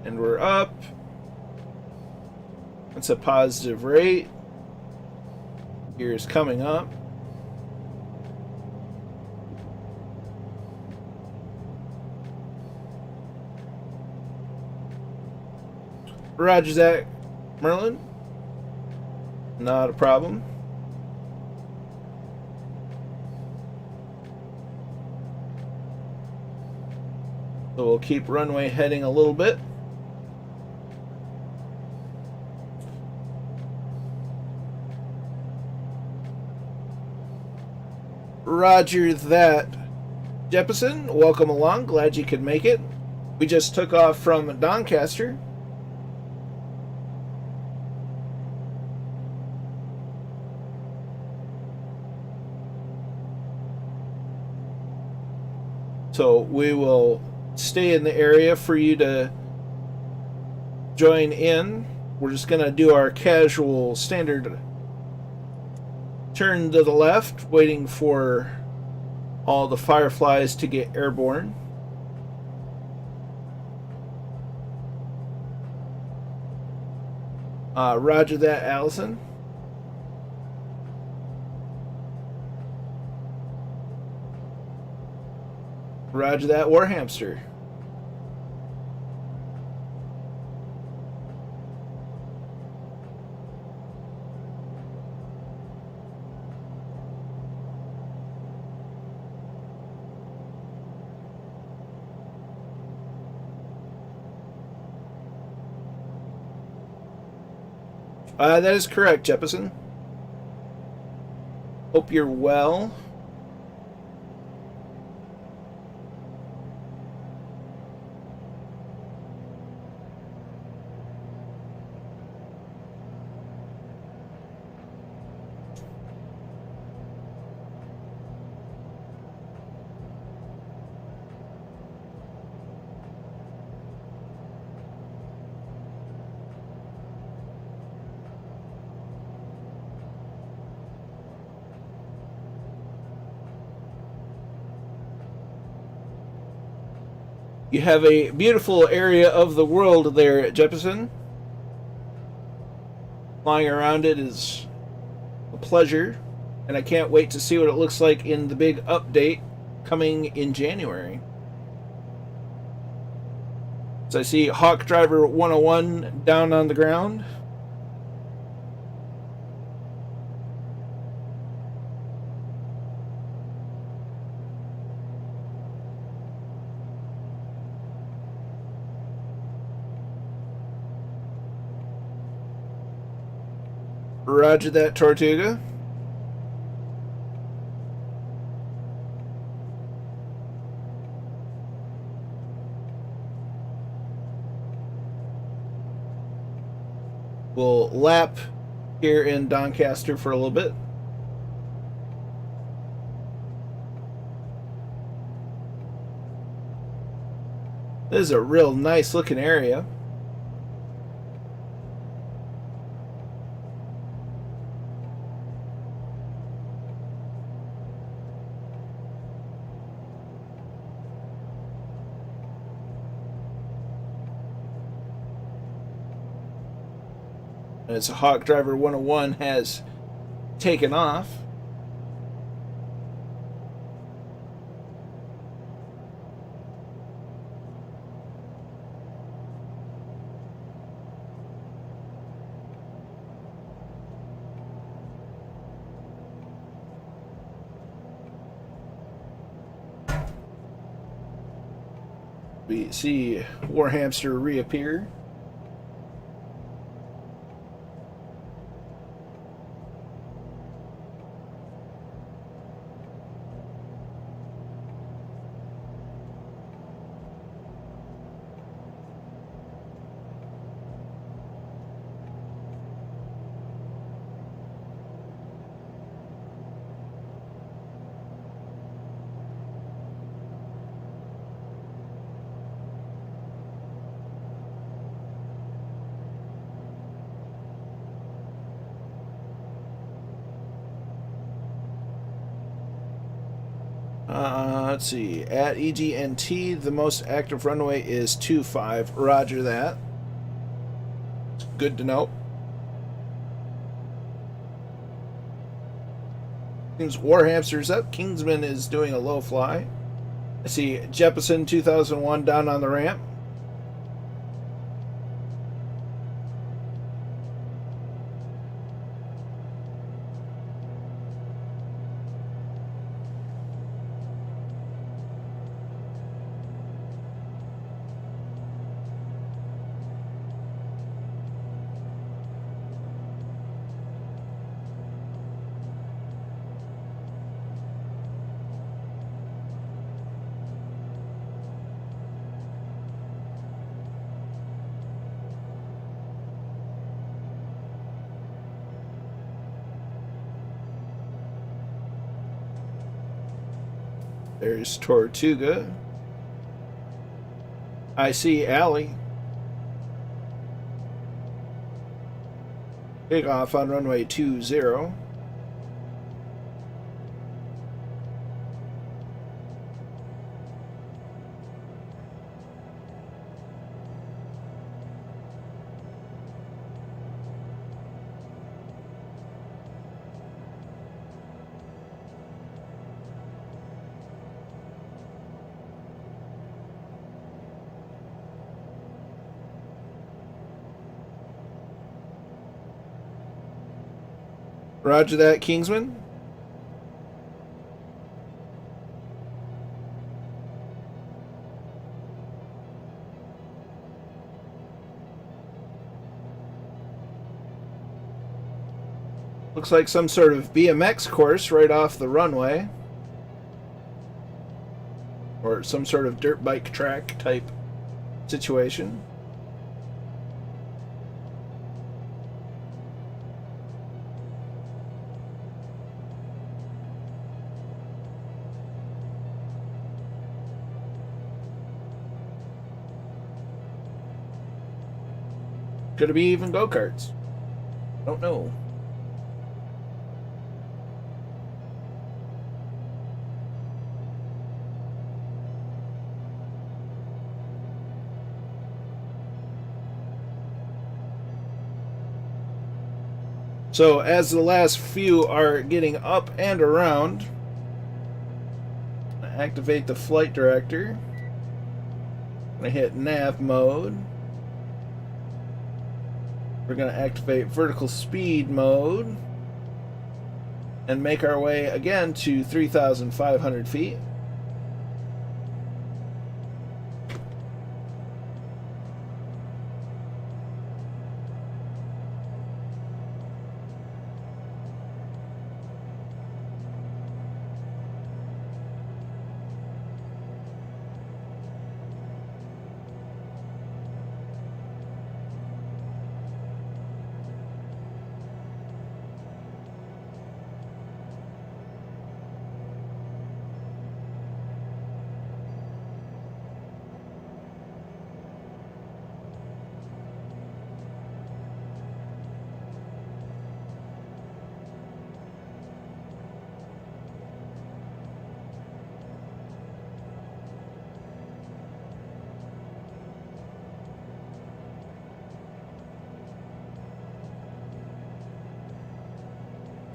And we're up. That's a positive rate. Gears coming up. Roger that, Merlin. Not a problem. So we'll keep runway heading a little bit. Roger that, Jeppesen. Welcome along. Glad you could make it. We just took off from Doncaster. So we will stay in the area for you to join in. we're just going to do our casual standard turn to the left, waiting for all the Fireflies to get airborne. Roger that, Allison. Roger that, Warhamster. That is correct, Jefferson. Hope you're well. You have a beautiful area of the world there, Jefferson. Flying around it is a pleasure, and I can't wait to see what it looks like in the big update coming in January. So I see Hawk Driver 101 down on the ground. Roger that, Tortuga. We'll lap here in Doncaster for a little bit. This is a real nice looking area. As Hawk Driver 101 has taken off. We see Warhamster reappear. Let's see. At EGNT, the most active runway is 25. Roger that. Good to know. Seems Warhamster's up. Kingsman is doing a low fly. I see Jeppesen 2001 down on the ramp. There's Tortuga. I see Allie. Takeoff on runway 20. Roger that, Kingsman. Looks like some sort of BMX course right off the runway. Or some sort of dirt bike track type situation. Could it be even go-karts? Don't know. So as the last few are getting up and around, activate the flight director. I'm going to hit nav mode. We're going to activate vertical speed mode and make our way again to 3,500 feet.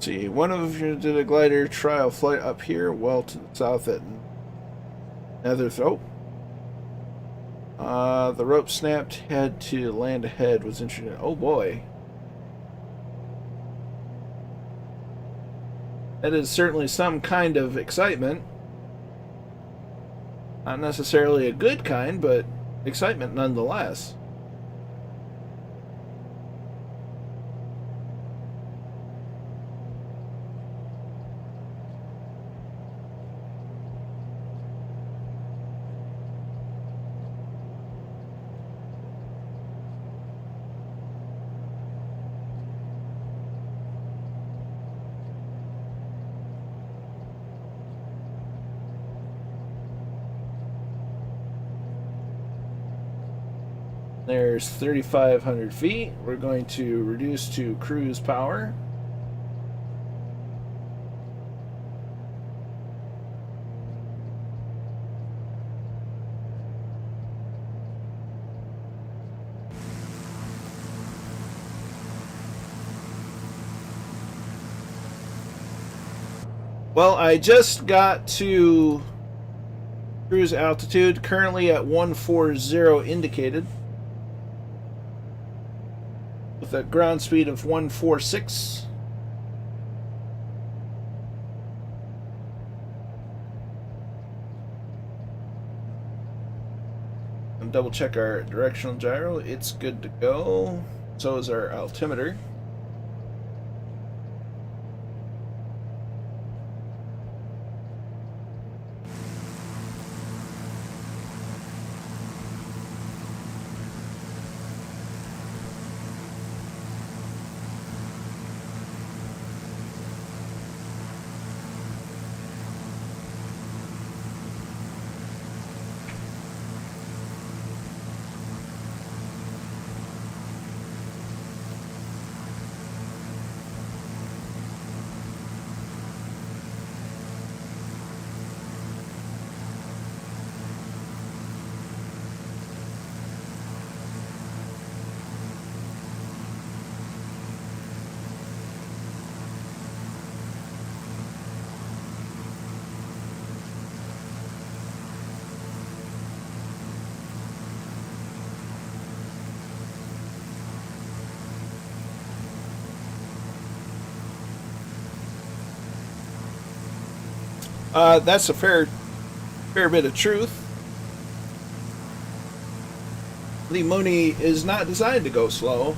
See, one of you did a glider trial flight up here, well to the south at Netherthrope. The rope snapped, head to land ahead was interesting. Oh boy. That is certainly some kind of excitement. Not necessarily a good kind, but excitement nonetheless. There's 3,500 feet. We're going to reduce to cruise power. Well, I just got to cruise altitude, currently at 140 indicated, with a ground speed of 146. And double check our directional gyro. It's good to go. So is our altimeter. That's a fair bit of truth. The Mooney is not designed to go slow.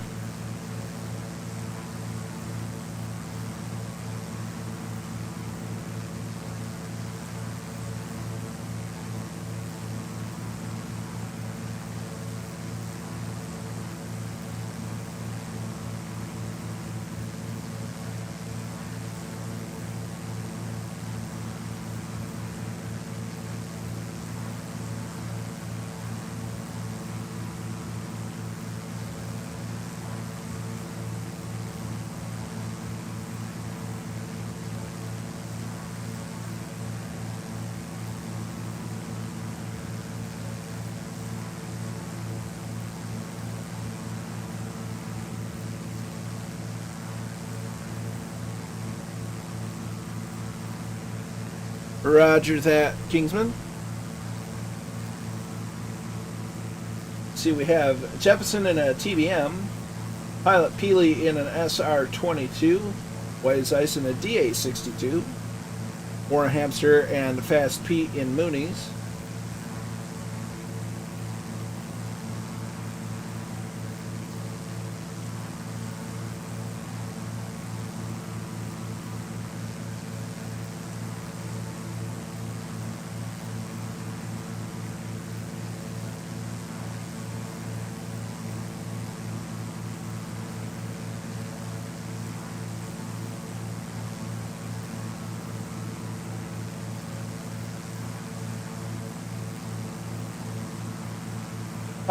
Roger that, Kingsman. See, we have Jefferson in a TBM, Pilot Peely in an SR-22, White as Ice in a DA-62, Warren Hamster and Fast Pete in Moonies.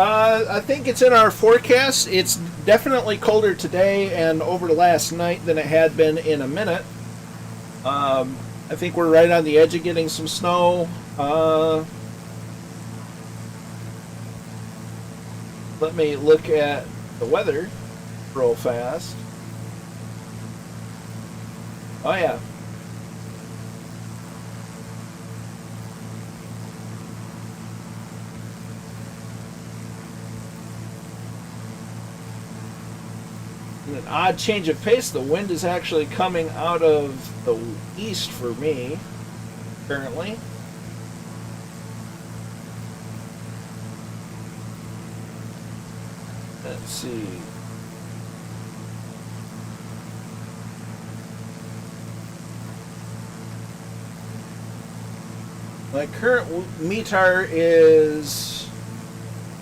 I think it's in our forecast. It's definitely colder today and over the last night than it had been in a minute. I think we're right on the edge of getting some snow. Let me look at the weather real fast. Oh yeah. An odd change of pace. The wind is actually coming out of the east for me currently. Let's see. My current METAR is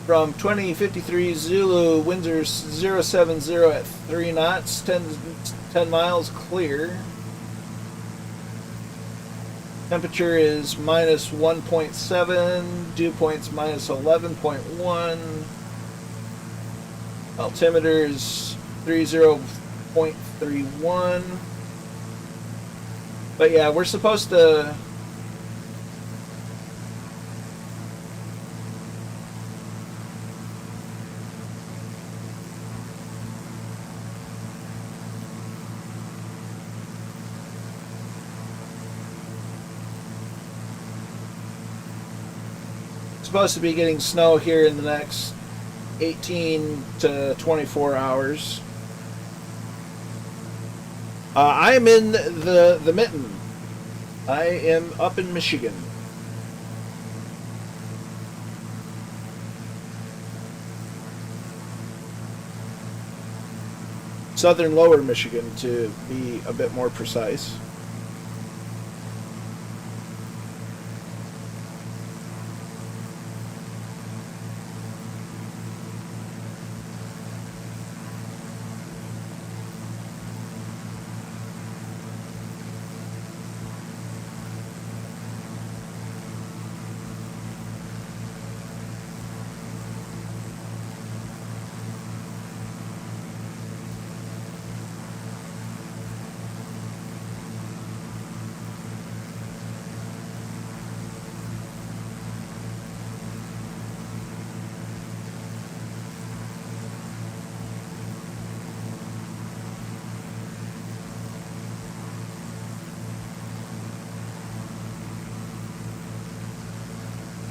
from 2053 Zulu, Windsor 070 at 3 knots, 10 miles clear. Temperature is minus 1.7, dew point's minus 11.1. Altimeter is 30.31. But yeah, we're supposed to... supposed to be getting snow here in the next 18 to 24 hours. I am in the mitten. I am up in Michigan. Southern Lower Michigan, to be a bit more precise.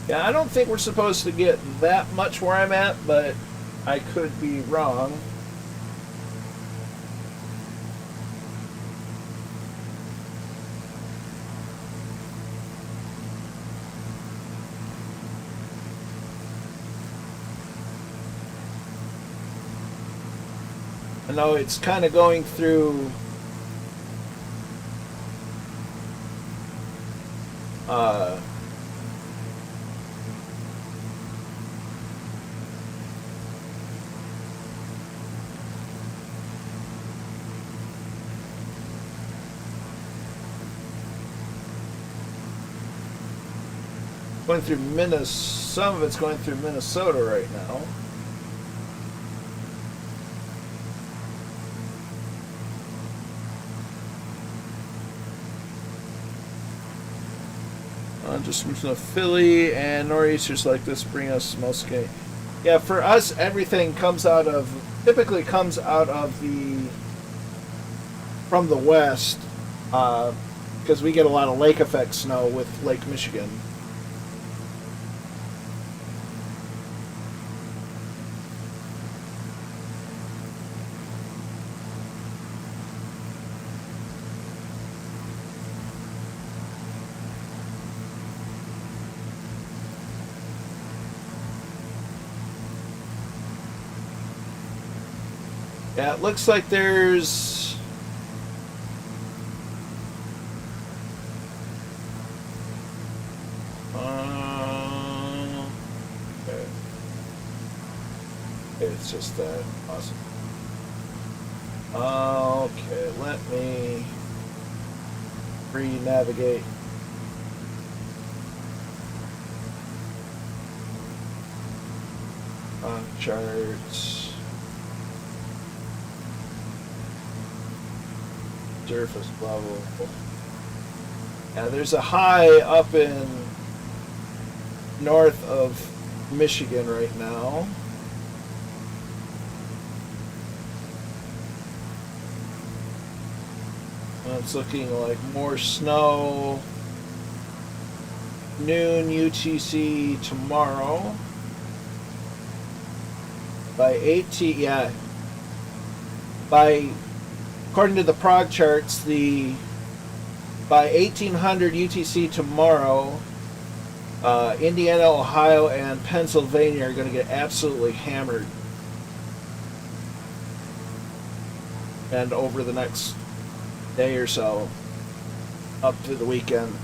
Yeah, I don't think we're supposed to get that much where I'm at, but I could be wrong. I know it's kind of going through going through Minnesota. Some of it's going through Minnesota right now. Just from Philly and nor'easters like this bring us most gay. Yeah, for us, everything typically comes out of from the west, because we get a lot of lake effect snow with Lake Michigan. Yeah, it looks like there's okay. It's just that awesome. Okay, let me re-navigate. On charts. Surface level. Yeah, there's a high up in north of Michigan right now. It's looking like more snow. Noon UTC tomorrow. By 18, yeah. According to the prog charts, by 1800 UTC tomorrow, Indiana, Ohio, and Pennsylvania are going to get absolutely hammered. And over the next day or so, up to the weekend.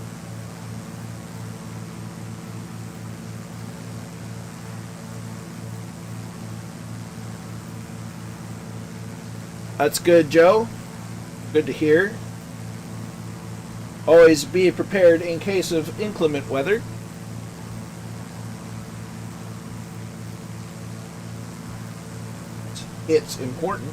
That's good, Joe. Good to hear. Always be prepared in case of inclement weather. It's important.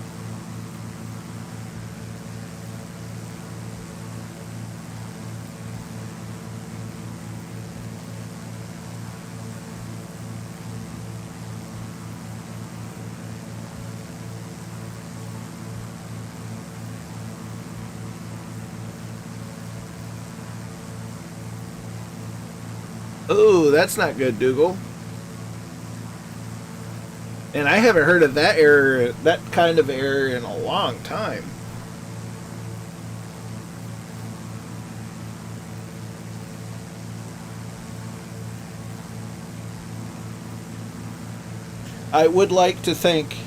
Oh, that's not good, Dougal. And I haven't heard of that error, that kind of error, in a long time. I would like to thank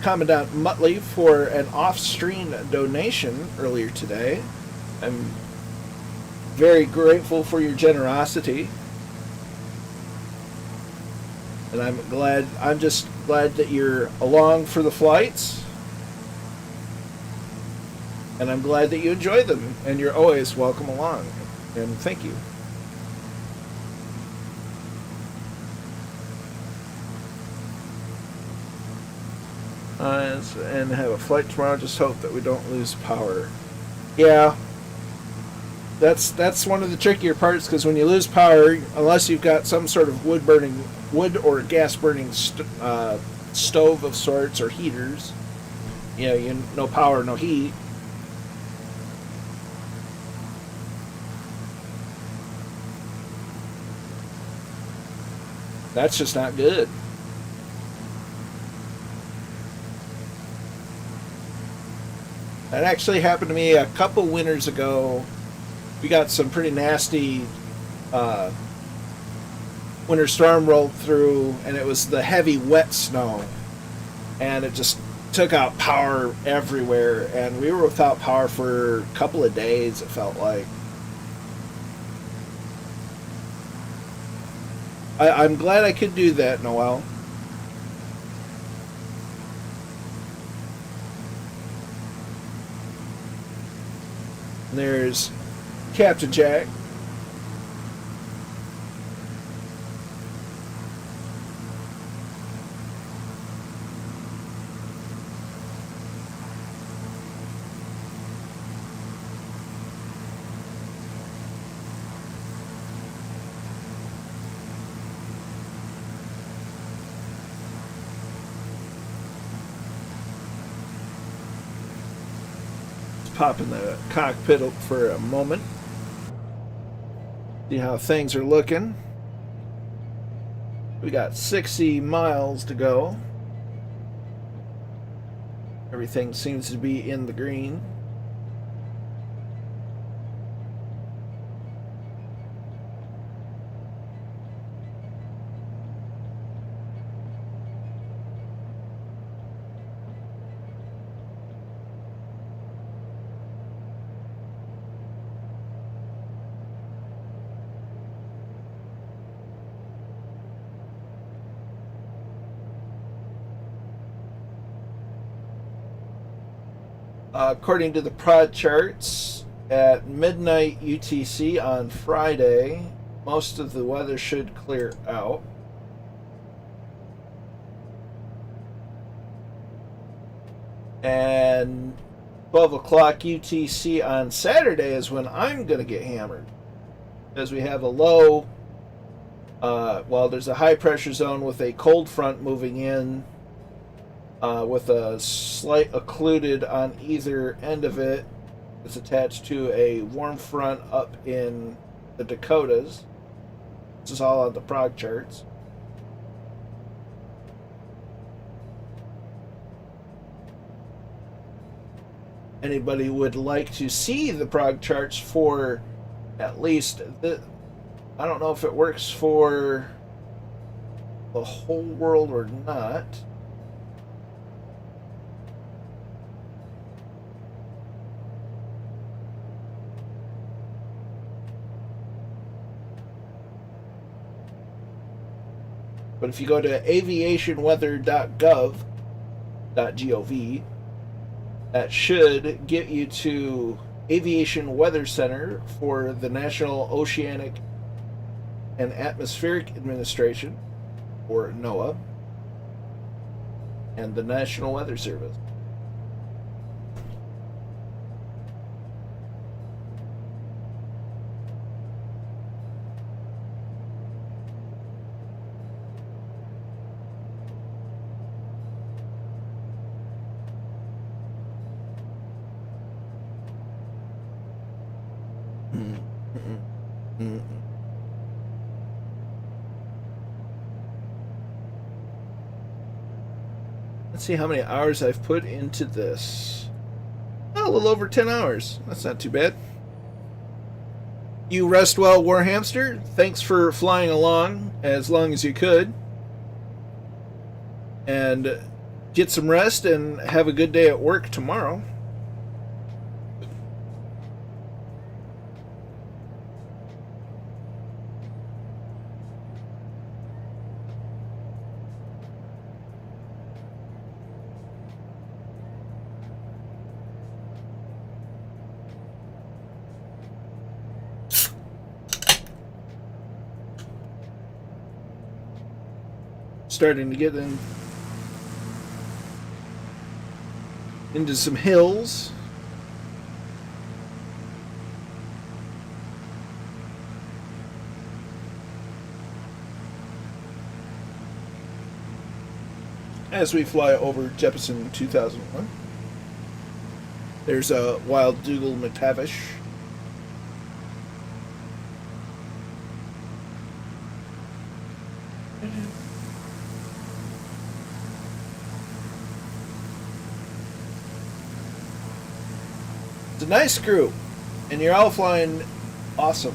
Commandant Muttley for an off-stream donation earlier today. I'm very grateful for your generosity. And I'm just glad that you're along for the flights. And I'm glad that you enjoy them. And you're always welcome along. And thank you. And have a flight tomorrow. Just hope that we don't lose power. Yeah. That's one of the trickier parts, because when you lose power, unless you've got some sort of wood or gas burning stove of sorts, or heaters, no power, no heat. That's just not good. That actually happened to me a couple winters ago. We got some pretty nasty winter storm rolled through, and it was the heavy wet snow, and it just took out power everywhere, and we were without power for a couple of days, it felt like. I'm glad I could do that, Noel. And there's Captain Jack. Pop in the cockpit for a moment. See how things are looking. We got 60 miles to go. Everything seems to be in the green. According to the prod charts, at midnight UTC on Friday, most of the weather should clear out. And 12 o'clock UTC on Saturday is when I'm going to get hammered. Because we have a low, there's a high pressure zone with a cold front moving in. With a slight occluded on either end of it. It's attached to a warm front up in the Dakotas. This is all on the prog charts. Anybody would like to see the prog charts for at least I don't know if it works for the whole world or not. But if you go to aviationweather.gov, that should get you to Aviation Weather Center for the National Oceanic and Atmospheric Administration, or NOAA, and the National Weather Service. Let's see how many hours I've put into this. Oh, a little over 10 hours. That's not too bad. You rest well, Warhamster. Thanks for flying along as long as you could. And get some rest and have a good day at work tomorrow. Starting to get into some hills. As we fly over Jeppesen 2001. There's a Wild Dougal McTavish. It's a nice group, and you're all flying awesome.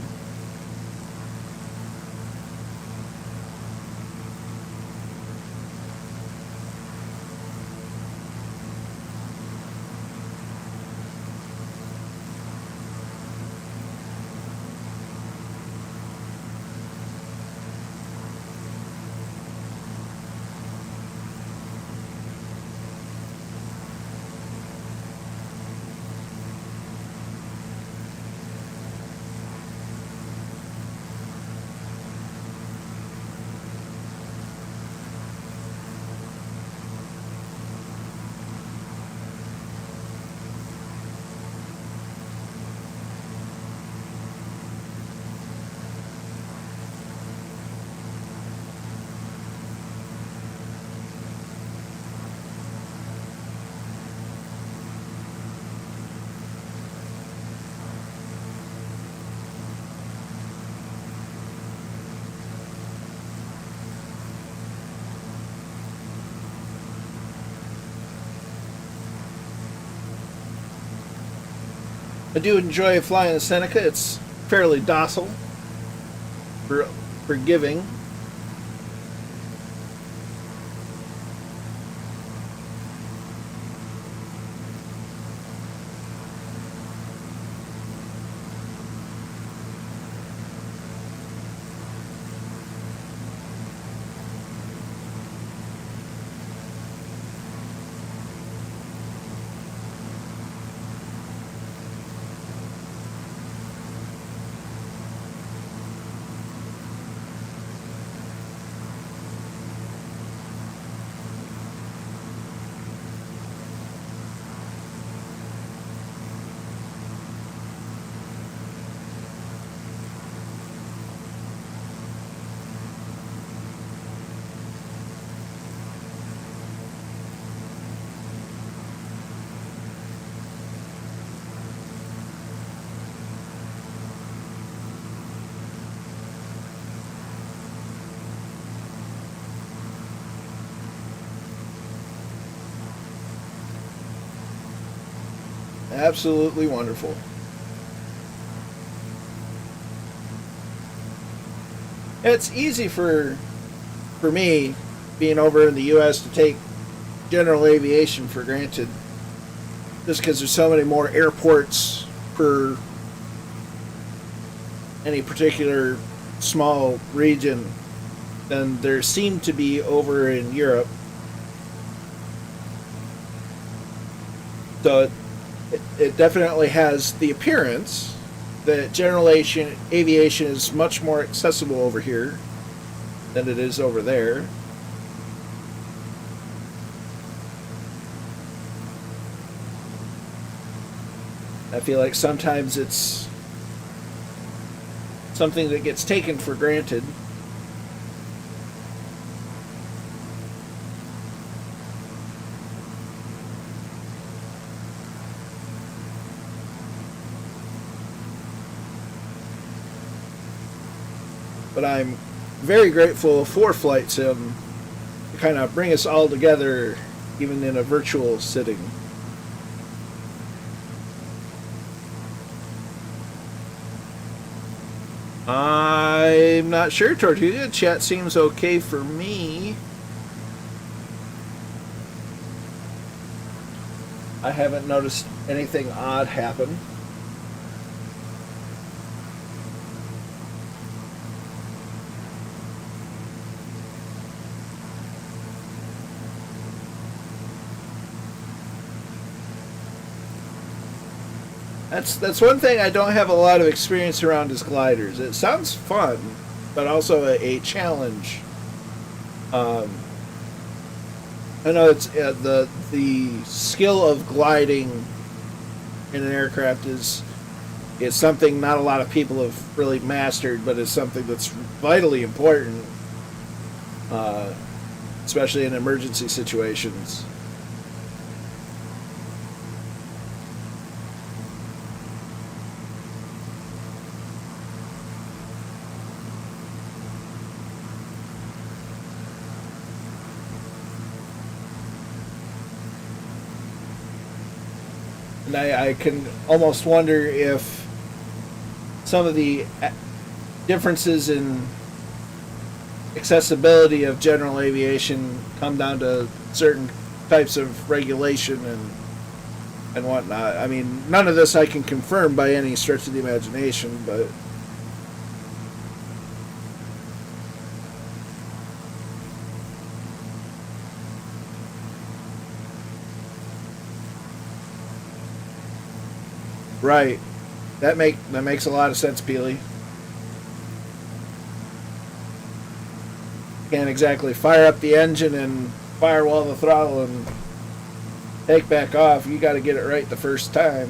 I do enjoy flying the Seneca. It's fairly docile, forgiving. Absolutely wonderful. It's easy for me, being over in the U.S., to take general aviation for granted, just because there's so many more airports per any particular small region than there seem to be over in Europe. So it definitely has the appearance that general aviation is much more accessible over here than it is over there. I feel like sometimes it's something that gets taken for granted. But I'm very grateful for Flight Sim to kind of bring us all together, even in a virtual sitting. I'm not sure, Tortuga. Chat seems okay for me. I haven't noticed anything odd happen. That's one thing I don't have a lot of experience around is gliders. It sounds fun, but also a challenge. I know it's the skill of gliding in an aircraft is something not a lot of people have really mastered, but it's something that's vitally important, especially in emergency situations. And I can almost wonder if some of the differences in accessibility of general aviation come down to certain types of regulation and whatnot. I mean, none of this I can confirm by any stretch of the imagination, but right. That makes a lot of sense, Peely. Can't exactly fire up the engine and firewall the throttle and take back off. You got to get it right the first time.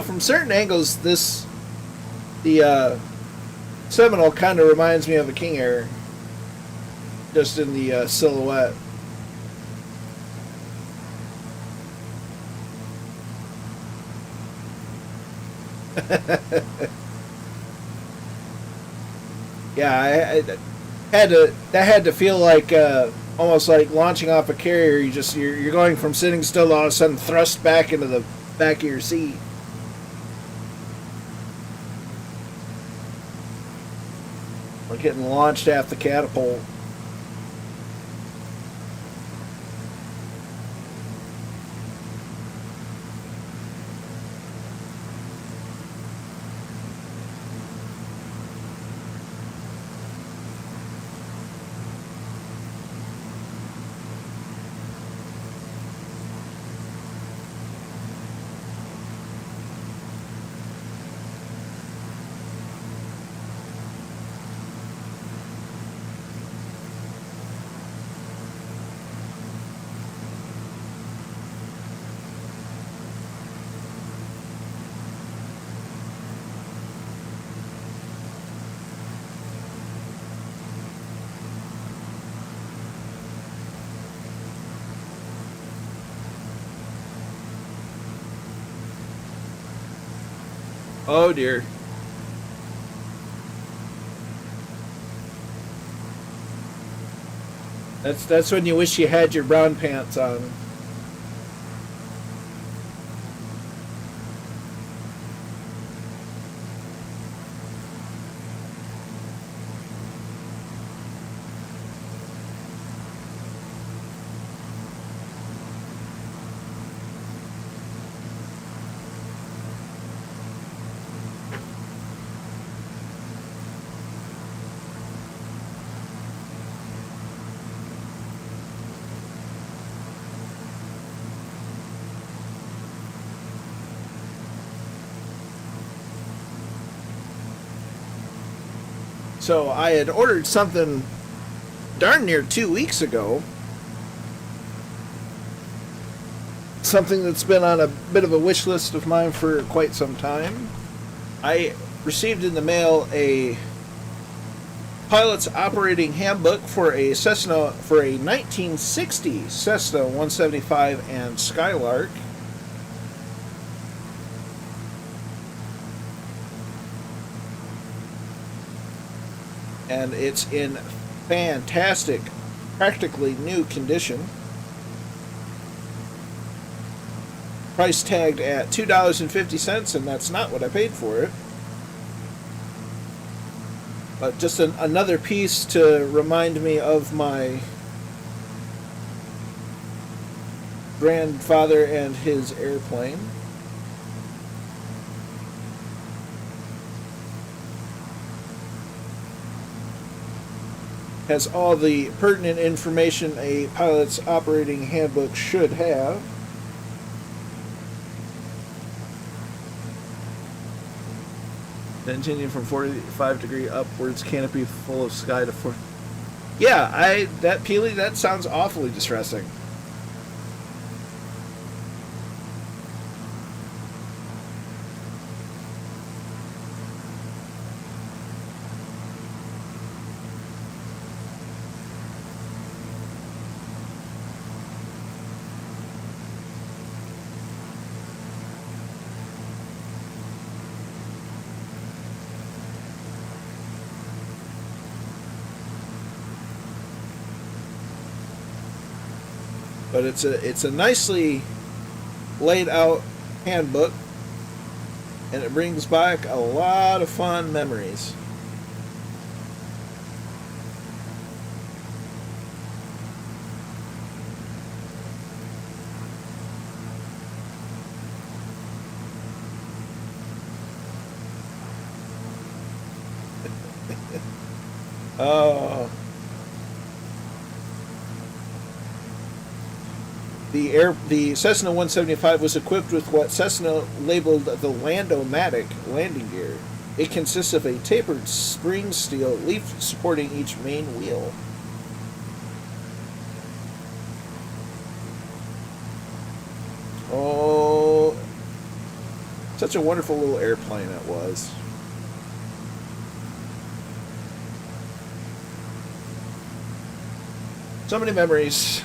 from certain angles, the Seminole kind of reminds me of a King Air, just in the silhouette. Yeah, that had to feel like almost like launching off a carrier. You're going from sitting still to all of a sudden thrust back into the back of your seat. Or getting launched at the catapult. Oh dear. That's when you wish you had your brown pants on. So I had ordered something darn near 2 weeks ago. Something that's been on a bit of a wish list of mine for quite some time. I received in the mail a pilot's operating handbook for a 1960 Cessna 175 and Skylark. And it's in fantastic, practically new condition. Price tagged at $2.50, and that's not what I paid for it. But just another piece to remind me of my grandfather and his airplane. Has all the pertinent information a pilot's operating handbook should have. Continue from 45-degree upwards, canopy full of sky to 4. Yeah, that Peely, that sounds awfully distressing. But it's a nicely laid out handbook, and it brings back a lot of fond memories. Oh. The Cessna 175 was equipped with what Cessna labeled the Land-O-Matic landing gear. It consists of a tapered spring steel leaf supporting each main wheel. Oh, Such a wonderful little airplane it was. So many memories.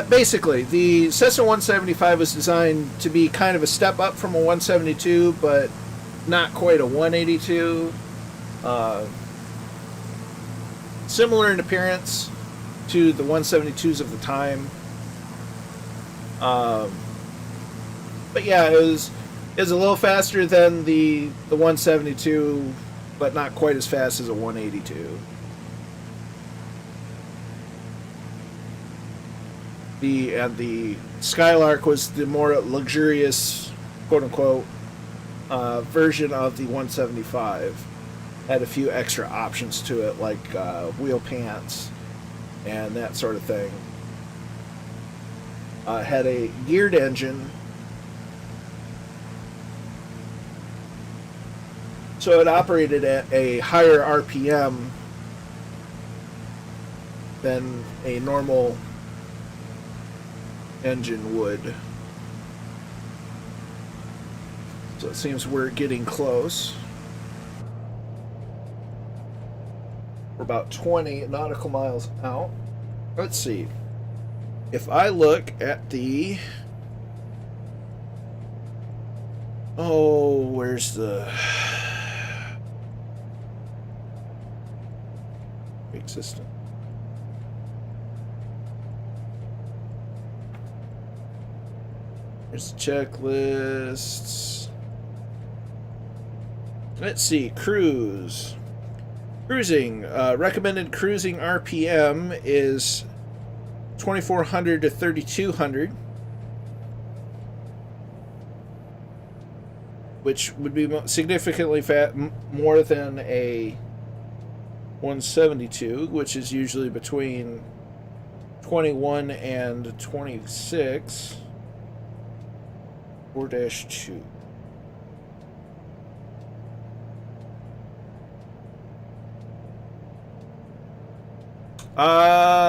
Basically, the Cessna 175 was designed to be kind of a step up from a 172, but not quite a 182. Similar in appearance to the 172s of the time. But yeah, it was a little faster than the 172, but not quite as fast as a 182. The Skylark was the more luxurious, quote unquote, version of the 175. Had a few extra options to it, like wheel pants and that sort of thing. Had a geared engine, so it operated at a higher RPM than a normal engine would. So it seems we're getting close. We're about 20 nautical miles out. Let's see. If I look at the... Oh, where's the... Big system. Here's the checklists. Let's see. Cruising. Recommended cruising RPM is 2,400 to 3,200, which would be significantly more than a 172, which is usually between 21 and 26. 4-2.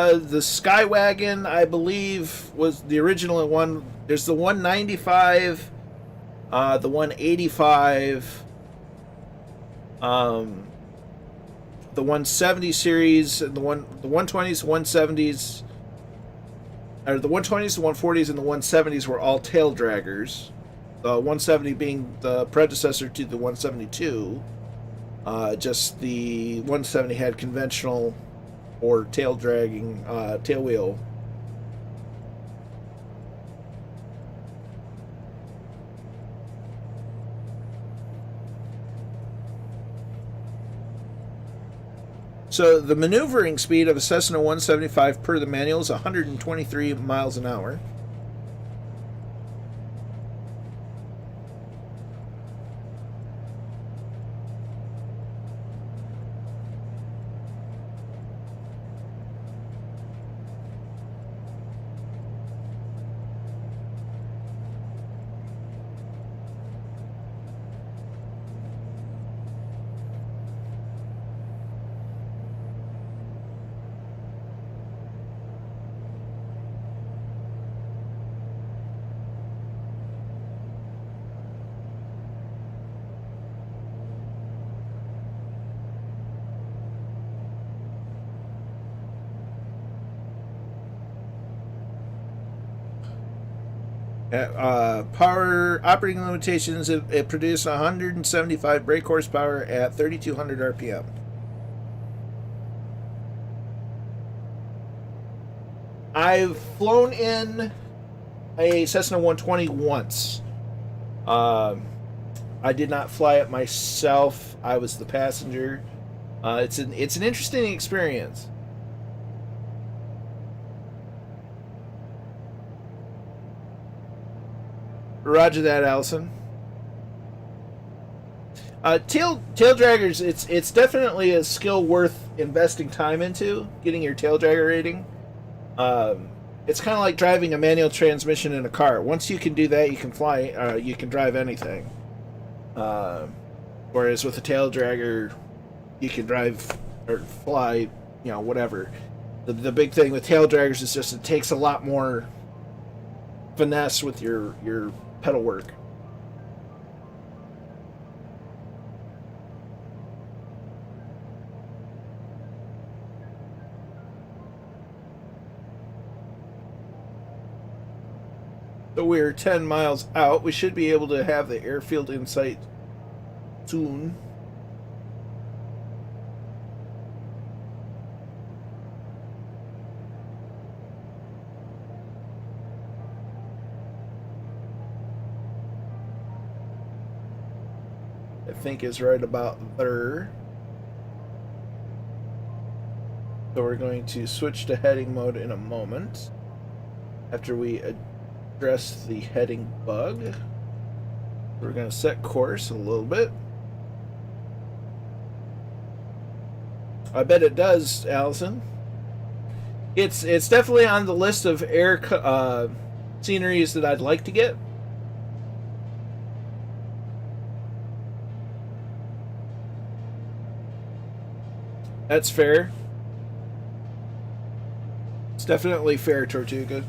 The Skywagon, I believe, was the original one. There's the 195, the 185, the 170 series, and the 120s, 170s, or the 120s, the 140s, and the 170s were all tail draggers. The 170 being the predecessor to the 172. Just the 170 had conventional or tail dragging tail wheel. So the maneuvering speed of a Cessna 175 per the manual is 123 miles an hour. Power operating limitations, it produced 175 brake horsepower at 3,200 RPM. I've flown in a Cessna 120 once. I did not fly it myself. I was the passenger. It's an interesting experience. Roger that, Allison. Tail draggers, it's definitely a skill worth investing time into, getting your tail dragger rating. It's kind of like driving a manual transmission in a car. Once you can do that, you can fly. You can drive anything. Whereas with a tail dragger, you can drive or fly, whatever. The big thing with tail draggers is just it takes a lot more finesse with your pedal work. So we're 10 miles out. We should be able to have the airfield in sight soon. I think is right about there. So we're going to switch to heading mode in a moment after we address the heading bug. We're going to set course a little bit. I bet it does, Allison. It's definitely on the list of air sceneries that I'd like to get. That's fair. It's definitely fair, Tortuga.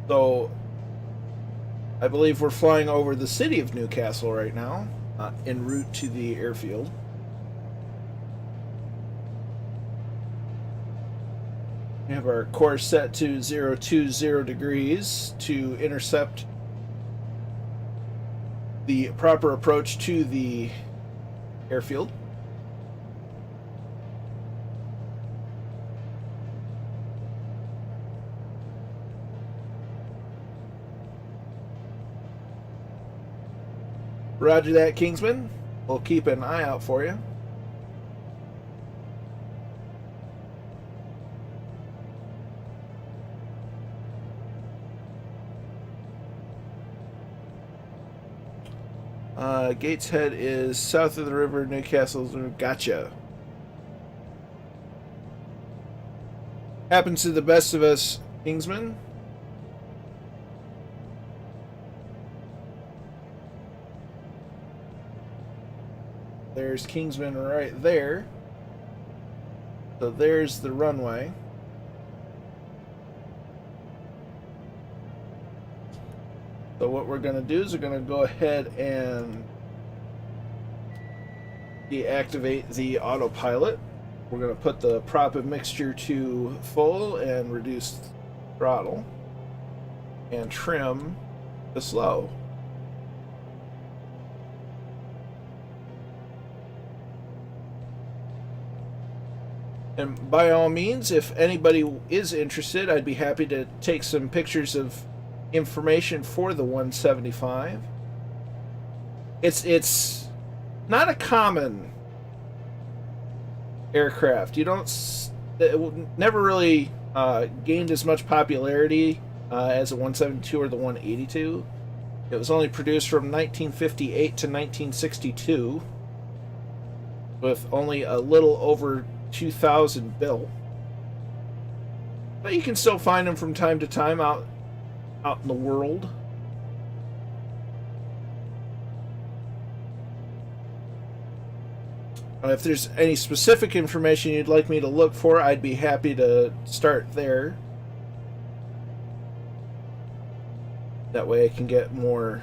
So, I believe we're flying over the city of Newcastle right now, en route to the airfield. We have our course set to 020 degrees to intercept the proper approach to the airfield. Roger that, Kingsman. We'll keep an eye out for you. Gateshead is south of the river, Newcastle. Gotcha. Happens to the best of us, Kingsman. There's Kingsman right there. So there's the runway. So what we're going to do is we're going to go ahead and deactivate the autopilot. We're going to put the prop and mixture to full and reduce throttle and trim to slow. And by all means, if anybody is interested, I'd be happy to take some pictures of information for the 175. It's not a common aircraft. It never really gained as much popularity as the 172 or the 182. It was only produced from 1958 to 1962, with only a little over 2,000 built. But you can still find them from time to time out in the world. If there's any specific information you'd like me to look for, I'd be happy to start there. That way I can get more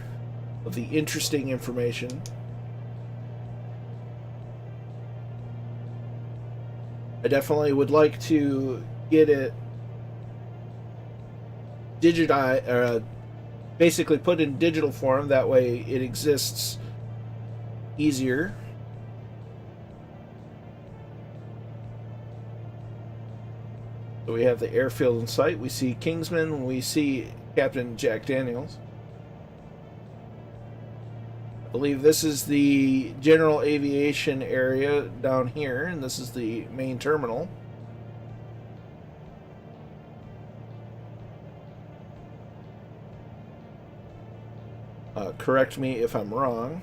of the interesting information. I definitely would like to get it digitized, basically put in digital form. That way it exists easier. So we have the airfield in sight. We see Kingsman. We see Captain Jack Daniels. I believe this is the general aviation area down here, and this is the main terminal. Correct me if I'm wrong.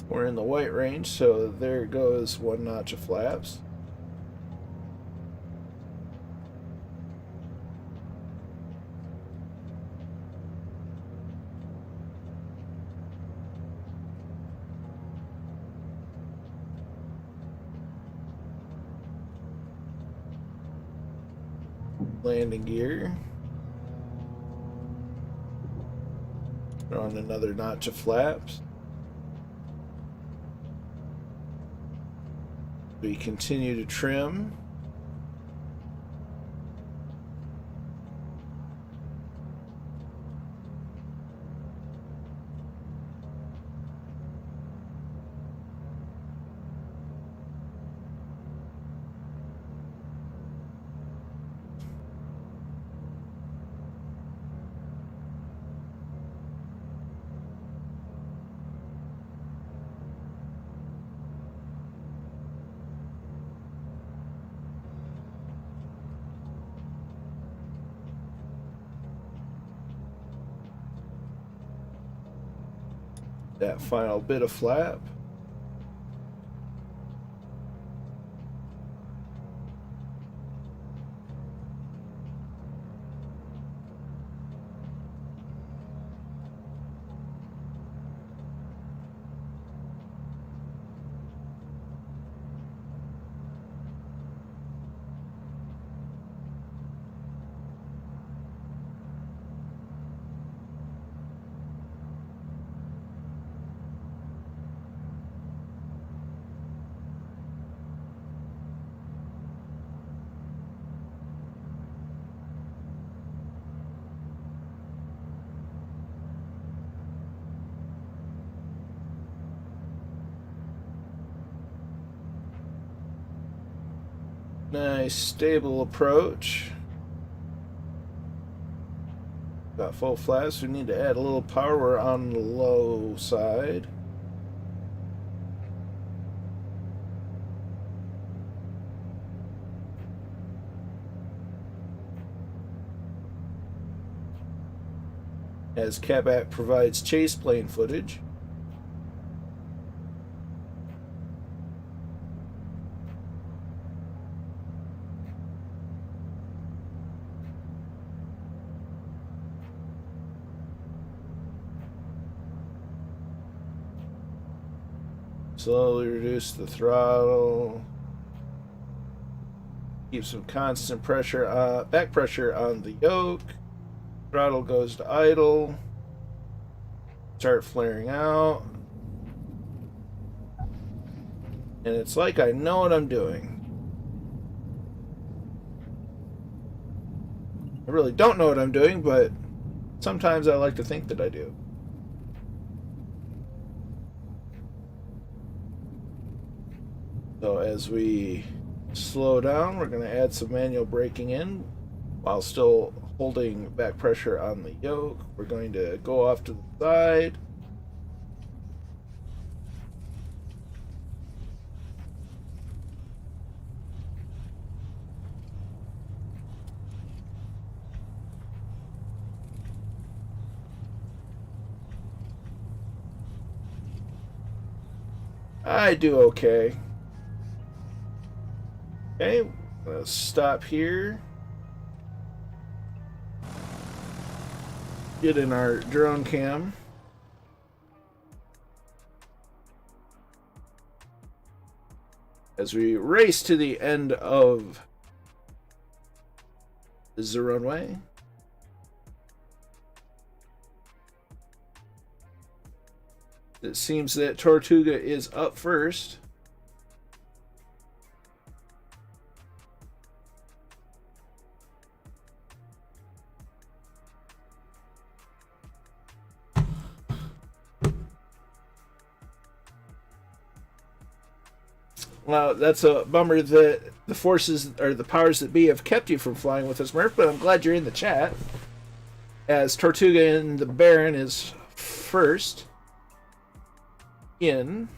We're in the white range, so there goes 1 notch of flaps. Landing gear. Throw on another notch of flaps. We continue to trim. That final bit of flap. Nice stable approach. Got full flaps. We need to add a little power. We're on the low side. As CATBAT provides chase plane footage. Slowly reduce the throttle. Keep some constant pressure, back pressure on the yoke. Throttle goes to idle. Start flaring out. And it's like I know what I'm doing. I really don't know what I'm doing, but sometimes I like to think that I do. So as we slow down, we're going to add some manual braking in while still holding back pressure on the yoke. We're going to go off to the side. I do okay. Okay, let's stop here. Get in our drone cam. As we race to the end of the runway. It seems that Tortuga is up first. Well, that's a bummer that the forces or the powers that be have kept you from flying with us, Murph, but I'm glad you're in the chat. As Tortuga and the Baron is first in.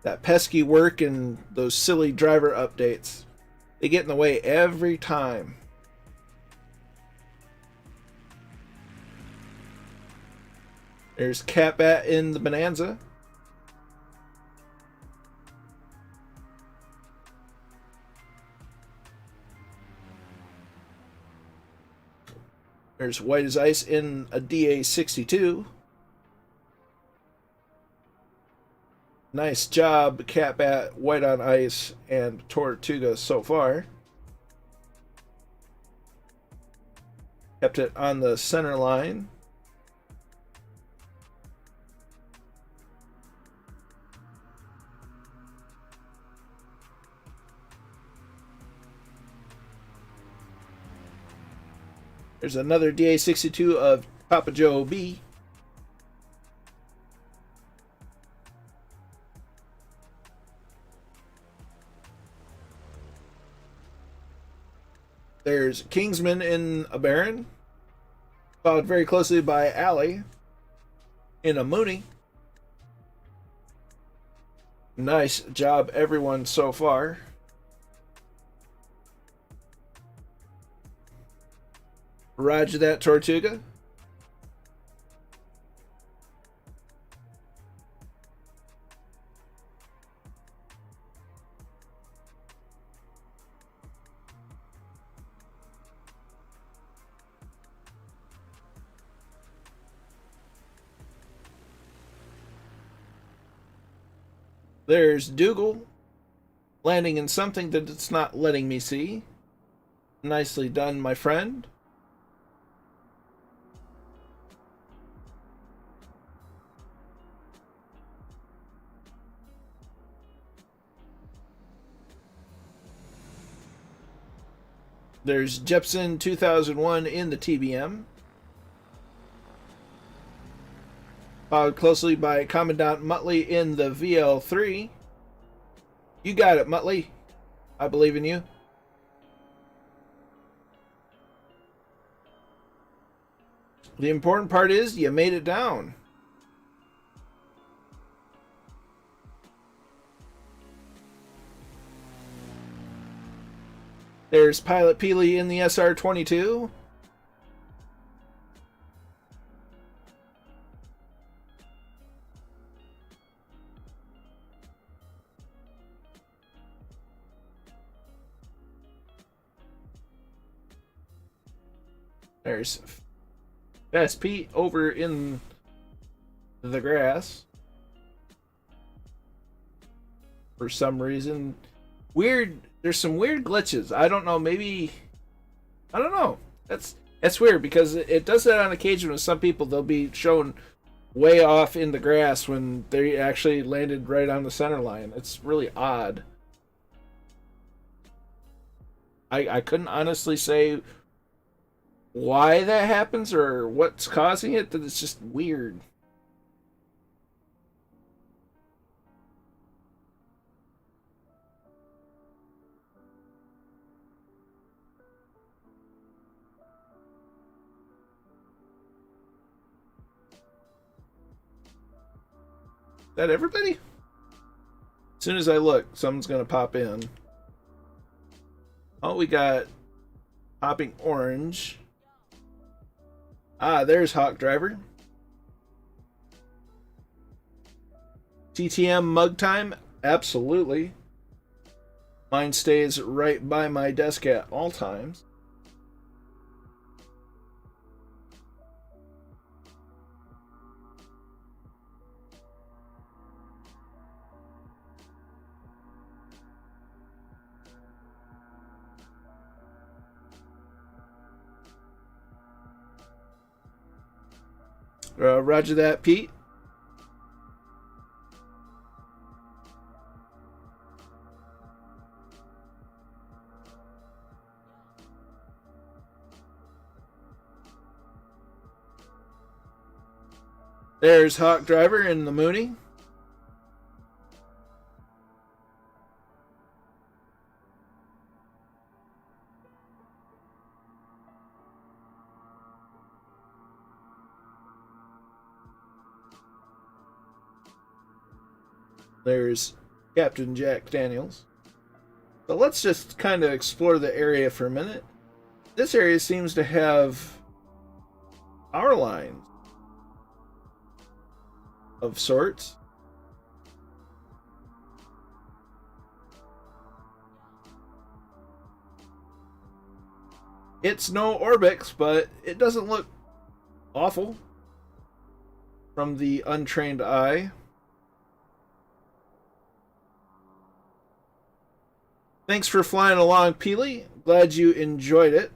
That pesky work and those silly driver updates. They get in the way every time. There's Catbat in the Bonanza. There's White as Ice in a DA62. Nice job, Catbat, White on Ice, and Tortuga so far. Kept it on the center line. There's another DA62 of Papa Joe B. There's Kingsman in a Baron, followed very closely by Alley in a Mooney. Nice job, everyone, so far. Roger that, Tortuga. There's Dougal landing in something that it's not letting me see. Nicely done, my friend. There's Jepson 2001 in the TBM. Followed closely by Commandant Muttley in the VL3. You got it, Muttley. I believe in you. The important part is you made it down. There's Pilot Peely in the SR-22. There's Fast Pete over in the grass. For some reason. Weird. There's some weird glitches. I don't know. Maybe. I don't know. That's weird because it does that on occasion with some people. They'll be shown way off in the grass when they actually landed right on the center line. It's really odd. I couldn't honestly say why that happens or what's causing it, that it's just weird. Is that everybody? As soon as I look, someone's gonna pop in. Oh, we got Hopping Orange. Ah, there's Hawk Driver. TTM mug time? Absolutely. Mine stays right by my desk at all times. Roger that, Pete. There's Hawk Driver in the Mooney. There's Captain Jack Daniels. So let's just kind of explore the area for a minute. This area seems to have power lines. of sorts. It's no Orbix, but it doesn't look awful from the untrained eye. Thanks for flying along, Peely. Glad you enjoyed it.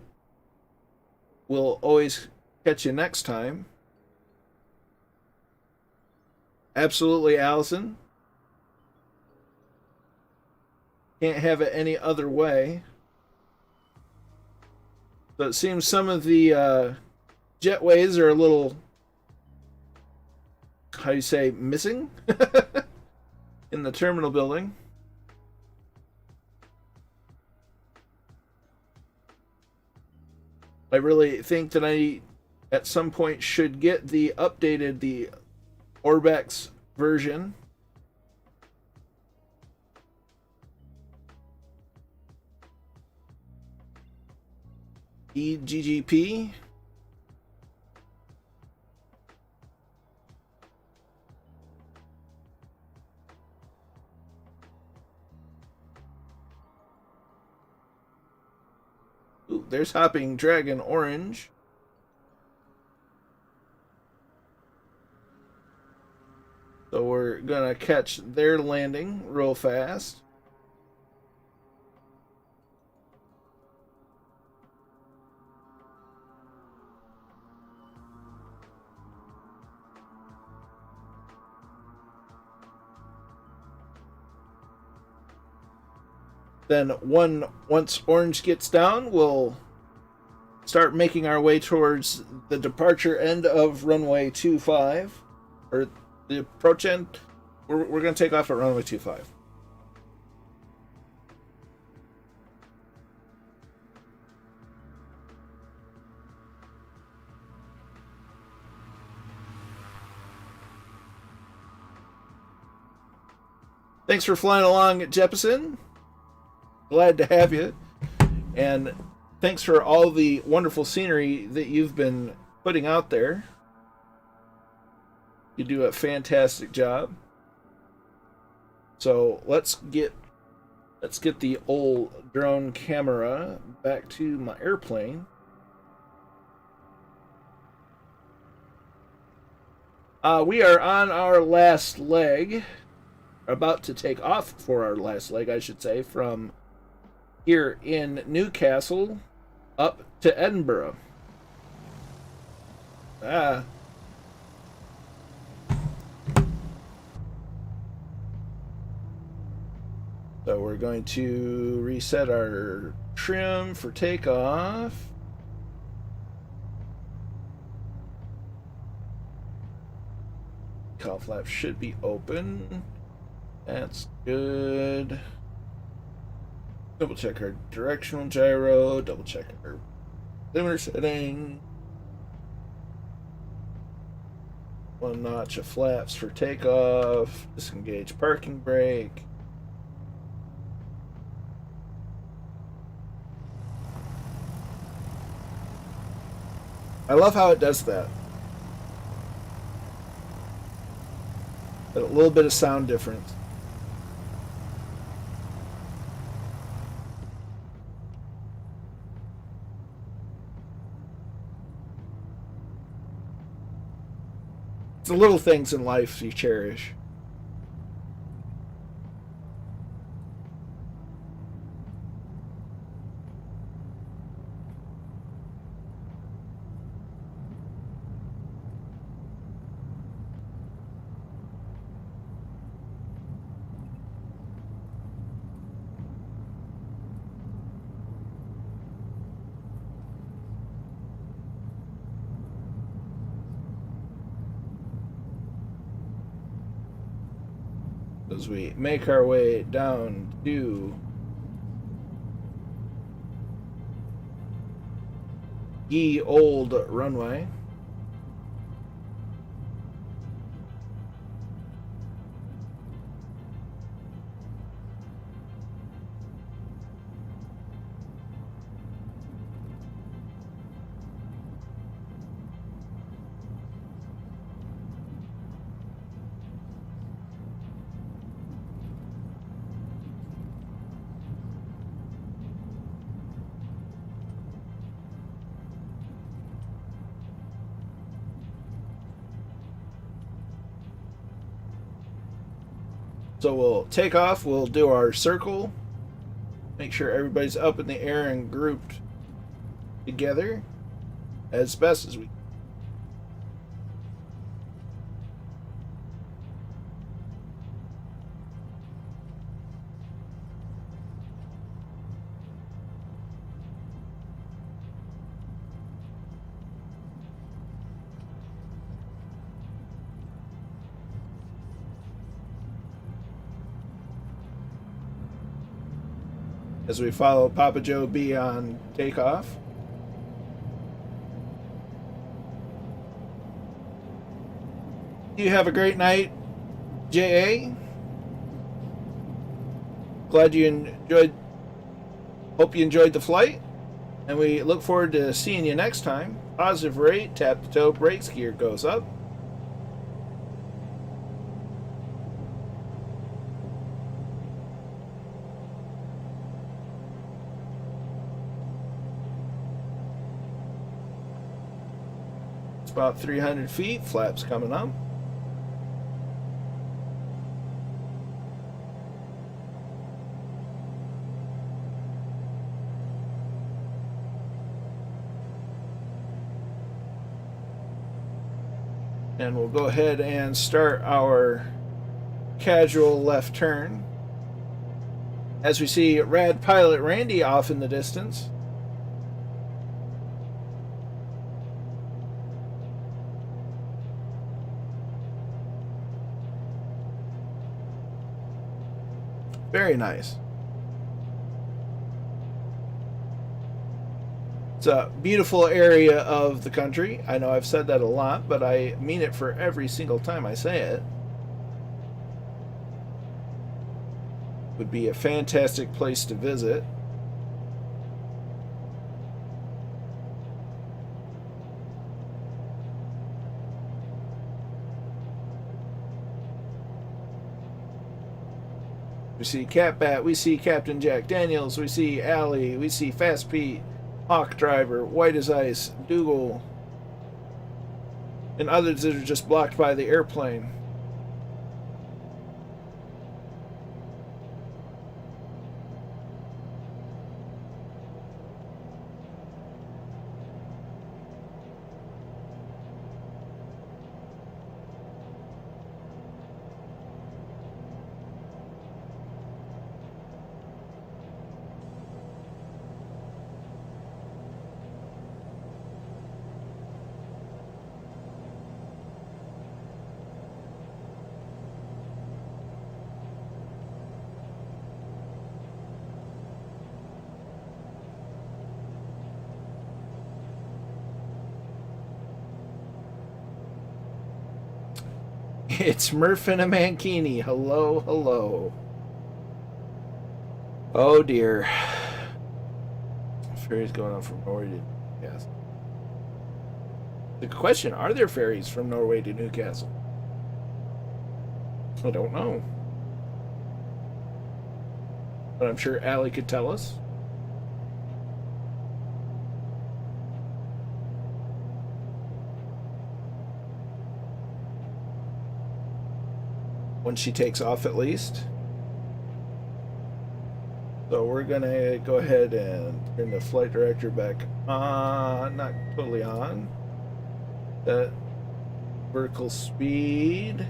We'll always catch you next time. Absolutely, Allison. Can't have it any other way. So it seems some of the jetways are a little, how do you say, missing in the terminal building. I really think that I, at some point, should get the Orbix version. EGGP. Ooh, there's Hopping Dragon Orange. So we're gonna catch their landing real fast. Then once Orange gets down, we'll start making our way towards the departure end of runway 25, or the approach end. We're going to take off at runway 25. Thanks for flying along, Jepson. Glad to have you, and thanks for all the wonderful scenery that you've been putting out there. You do a fantastic job. So let's get the old drone camera back to my airplane. We are on our last leg, about to take off for our last leg, I should say, from here in Newcastle up to Edinburgh. So we're going to reset our trim for takeoff. Takeoff flap should be open. That's good. Double check our directional gyro, double check our limiter setting. One notch of flaps for takeoff. Disengage parking brake. I love how it does that. A little bit of sound difference. It's the little things in life you cherish. As we make our way down to ye old runway. So we'll take off, we'll do our circle, make sure everybody's up in the air and grouped together as best as we can. As we follow Papa Joe B on takeoff. You have a great night, JA. Glad you enjoyed. Hope you enjoyed the flight, and we look forward to seeing you next time. Positive rate, tap to toe, brakes, gear goes up. It's about 300 feet, flaps coming up. And we'll go ahead and start our casual left turn. As we see Rad Pilot Randy off in the distance. Very nice. It's a beautiful area of the country. I know I've said that a lot, but I mean it for every single time I say it. Would be a fantastic place to visit. We see Catbat, we see Captain Jack Daniels, we see Allie, we see Fast Pete, Hawk Driver, White as Ice, Dougal, and others that are just blocked by the airplane. It's Murph and a Mankini. Hello, hello. Oh dear. Ferries going on from Norway to Newcastle. The question, are there ferries from Norway to Newcastle? I don't know. But I'm sure Allie could tell us. When she takes off, at least. So we're gonna go ahead and turn the flight director back on, not totally on. That vertical speed.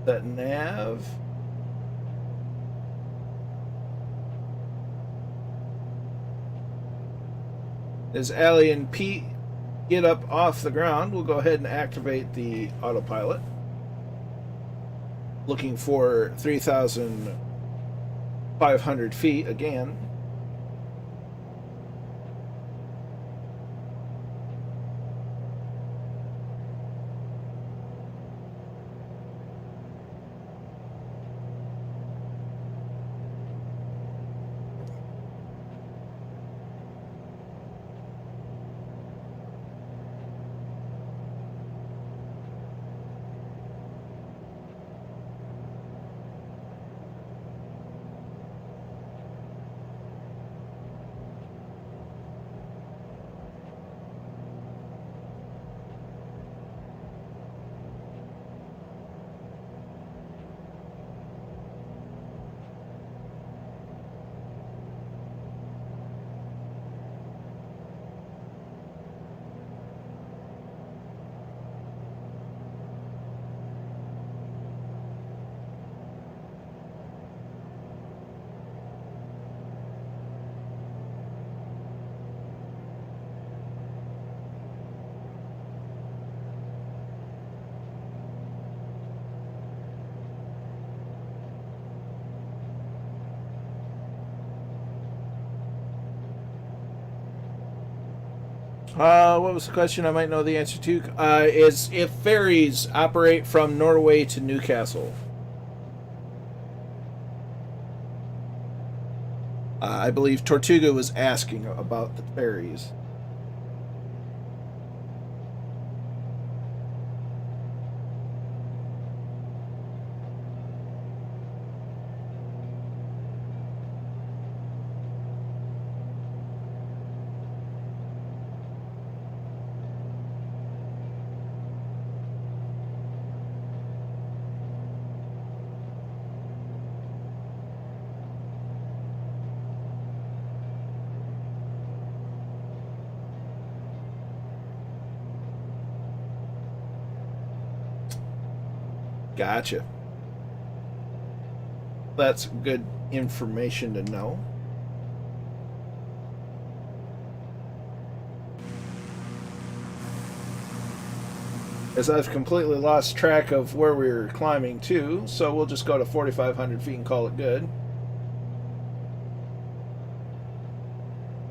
That nav. As Allie and Pete get up off the ground, we'll go ahead and activate the autopilot. Looking for 3,500 feet again. What was the question? I might know the answer to. Is if ferries operate from Norway to Newcastle. I believe Tortuga was asking about the ferries. Gotcha. That's good information to know. As I've completely lost track of where we were climbing to, so we'll just go to 4,500 feet and call it good.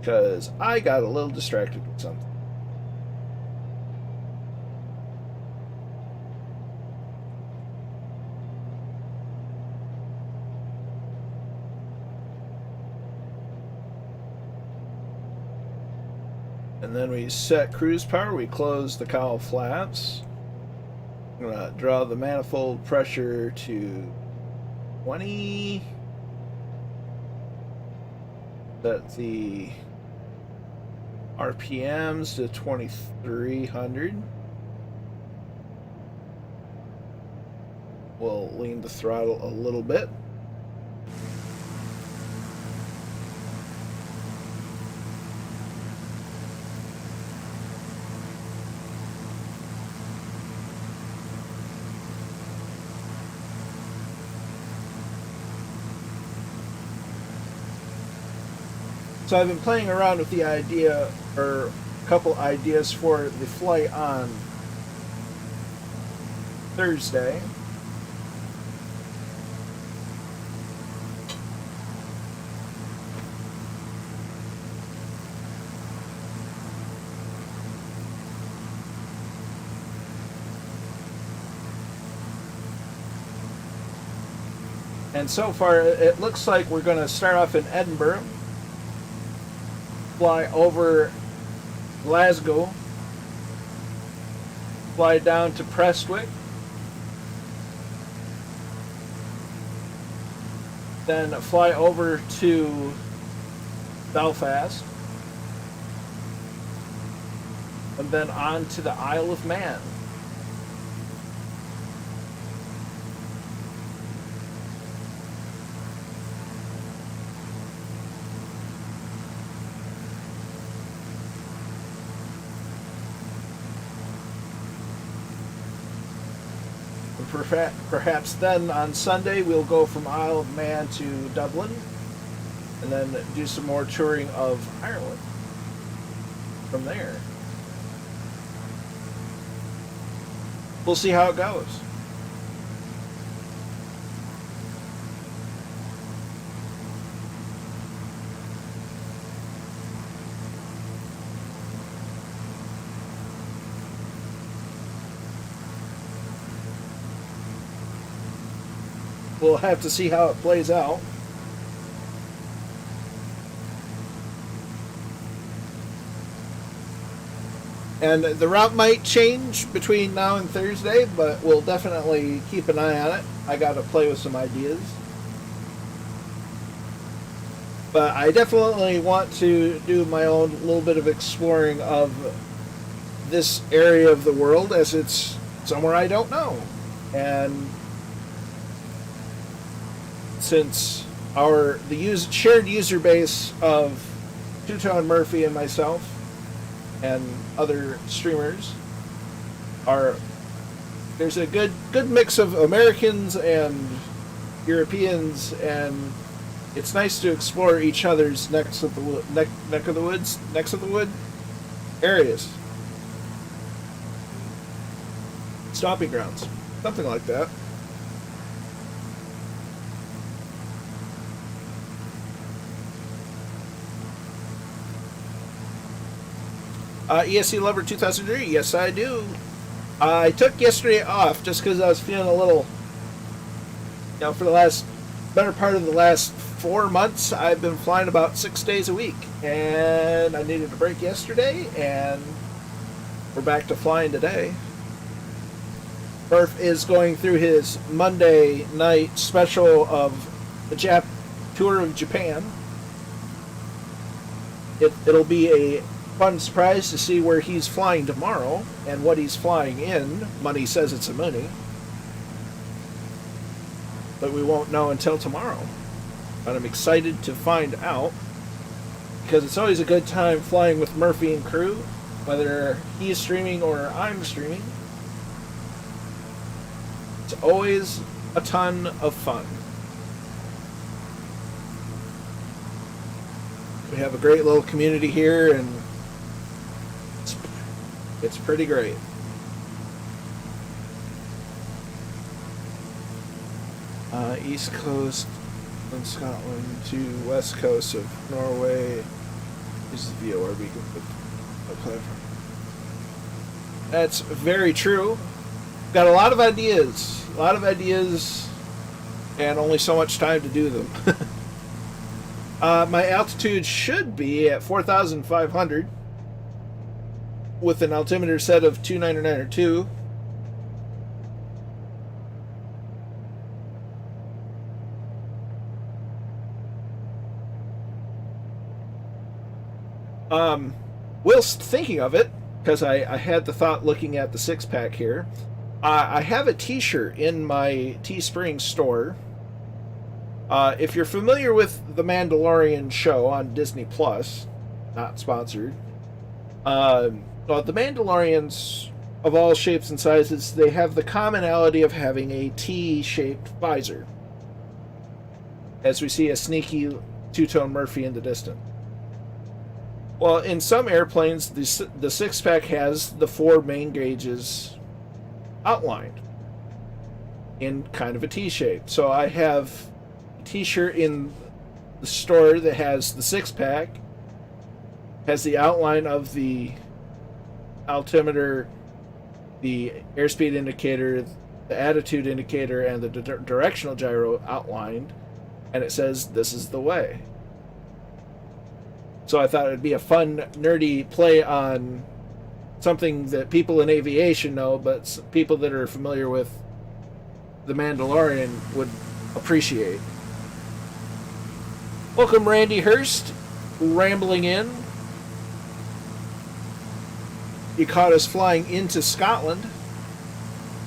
Because I got a little distracted with something. And then we set cruise power, we close the cowl flaps. I'm going to draw the manifold pressure to 20. Set the RPMs to 2,300. We'll lean the throttle a little bit. So I've been playing around with the idea, or a couple ideas for the flight on Thursday. And so far, it looks like we're going to start off in Edinburgh, fly over Glasgow, fly down to Prestwick, then fly over to Belfast, and then on to the Isle of Man. Perhaps then on Sunday we'll go from Isle of Man to Dublin and then do some more touring of Ireland from there. We'll see how it goes. We'll have to see how it plays out. And the route might change between now and Thursday, but we'll definitely keep an eye on it. I got to play with some ideas. But I definitely want to do my own little bit of exploring of this area of the world, as it's somewhere I don't know. And since the shared user base of Two-Tone Murphy and myself and other streamers there's a good mix of Americans and Europeans, and it's nice to explore each other's neck of the wood areas, stomping grounds, something like that. ESC Lover 2003, yes I do. I took yesterday off just because I was feeling a little, for the better part of the last 4 months, I've been flying about 6 days a week. And I needed a break yesterday, and we're back to flying today. Murph is going through his Monday night special of the tour of Japan. It'll be a fun surprise to see where he's flying tomorrow and what he's flying in. Money says it's a Mooney, but we won't know until tomorrow. But I'm excited to find out, because it's always a good time flying with Murphy and crew, whether he's streaming or I'm streaming. It's always a ton of fun. We have a great little community here, and it's pretty great. East coast of Scotland to west coast of Norway. This is the VOR beacon. That's very true. Got a lot of ideas, and only so much time to do them. My altitude should be at 4,500 with an altimeter set of 299 or 2. Whilst thinking of it, because I had the thought looking at the six-pack here, I have a t-shirt in my Teespring store. If you're familiar with The Mandalorian show on Disney Plus, not sponsored, well, the Mandalorians of all shapes and sizes, they have the commonality of having a T-shaped visor, as we see a sneaky two-tone Murphy in the distance. Well, in some airplanes, the six-pack has the 4 main gauges outlined in kind of a T-shape. So I have a t-shirt in the store that has the six-pack, has the outline of the altimeter, the airspeed indicator, the attitude indicator, and the directional gyro outlined, and it says, "This is the way." So I thought it would be a fun, nerdy play on something that people in aviation know, but people that are familiar with The Mandalorian would appreciate. Welcome, Randy Hurst, rambling in. You caught us flying into Scotland.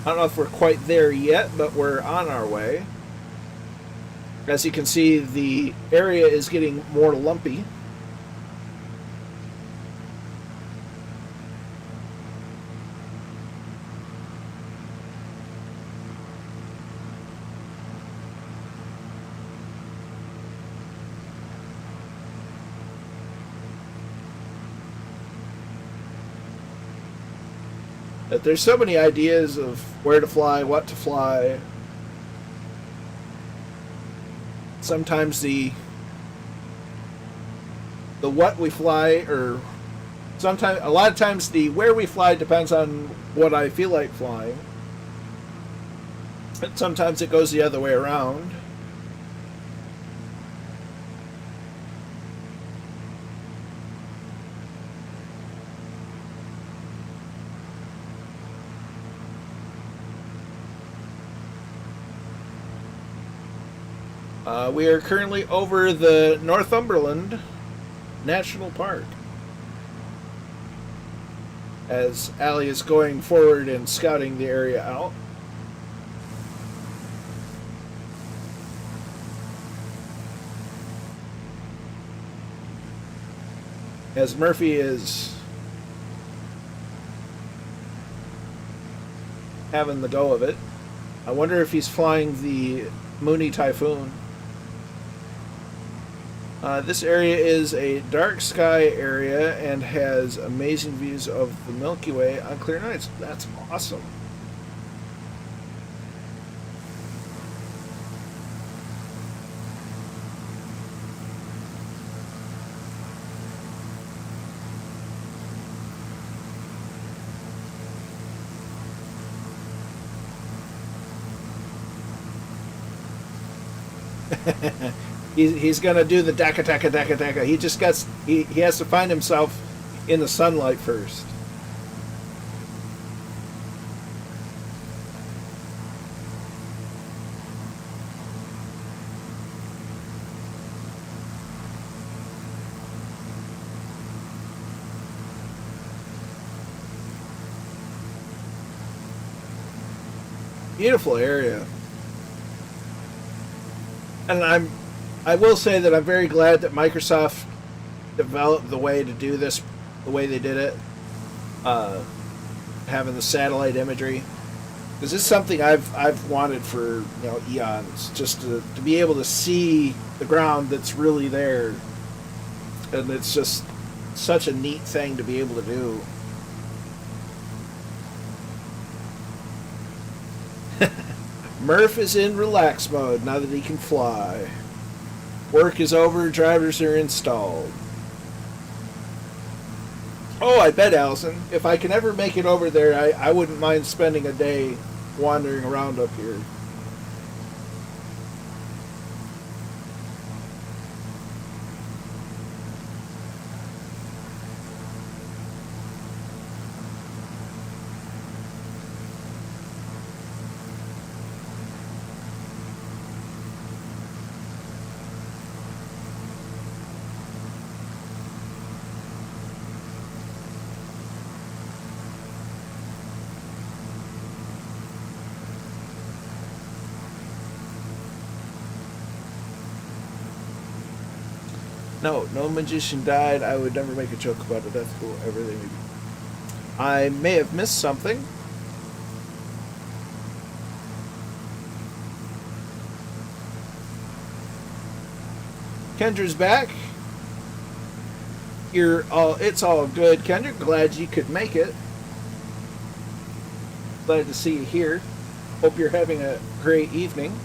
I don't know if we're quite there yet, but we're on our way. As you can see, the area is getting more lumpy. But there's so many ideas of where to fly, what to fly. Sometimes the what we fly, or a lot of times the where we fly depends on what I feel like flying. But sometimes it goes the other way around. We are currently over the Northumberland National Park, as Allie is going forward and scouting the area out. As Murphy is having the go of it. I wonder if he's flying the Mooney Typhoon. This area is a dark sky area and has amazing views of the Milky Way on clear nights. That's awesome. He's gonna do the daka daka daka daka. He has to find himself in the sunlight first. Beautiful area. And I will say that I'm very glad that Microsoft developed the way to do this the way they did it, having the satellite imagery, because this is something I've wanted for eons, just to be able to see the ground that's really there, and it's just such a neat thing to be able to do. Murph is in relax mode now that he can fly. Work is over, drivers are installed. Oh, I bet, Allison, if I can ever make it over there, I wouldn't mind spending a day wandering around up here. No magician died. I would never make a joke about a death pool. Everything. I may have missed something. Kendra's back. It's all good, Kendra. Glad you could make it. Glad to see you here. Hope you're having a great evening.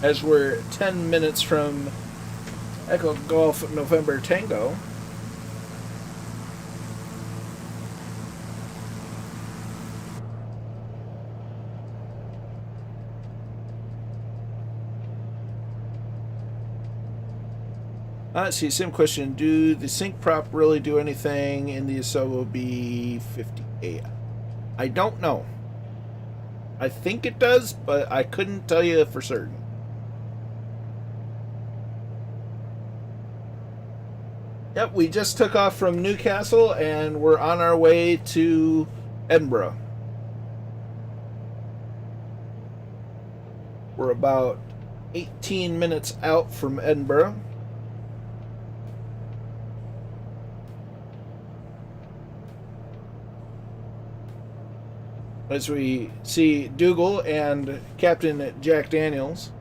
As we're 10 minutes from Echo Golf November Tango. Let's see, sim question. Do the sync prop really do anything in the Asobo B58? I don't know. I think it does, but I couldn't tell you for certain. Yep, we just took off from Newcastle and we're on our way to Edinburgh. We're about 18 minutes out from Edinburgh. As we see Dougal and Captain Jack Daniels.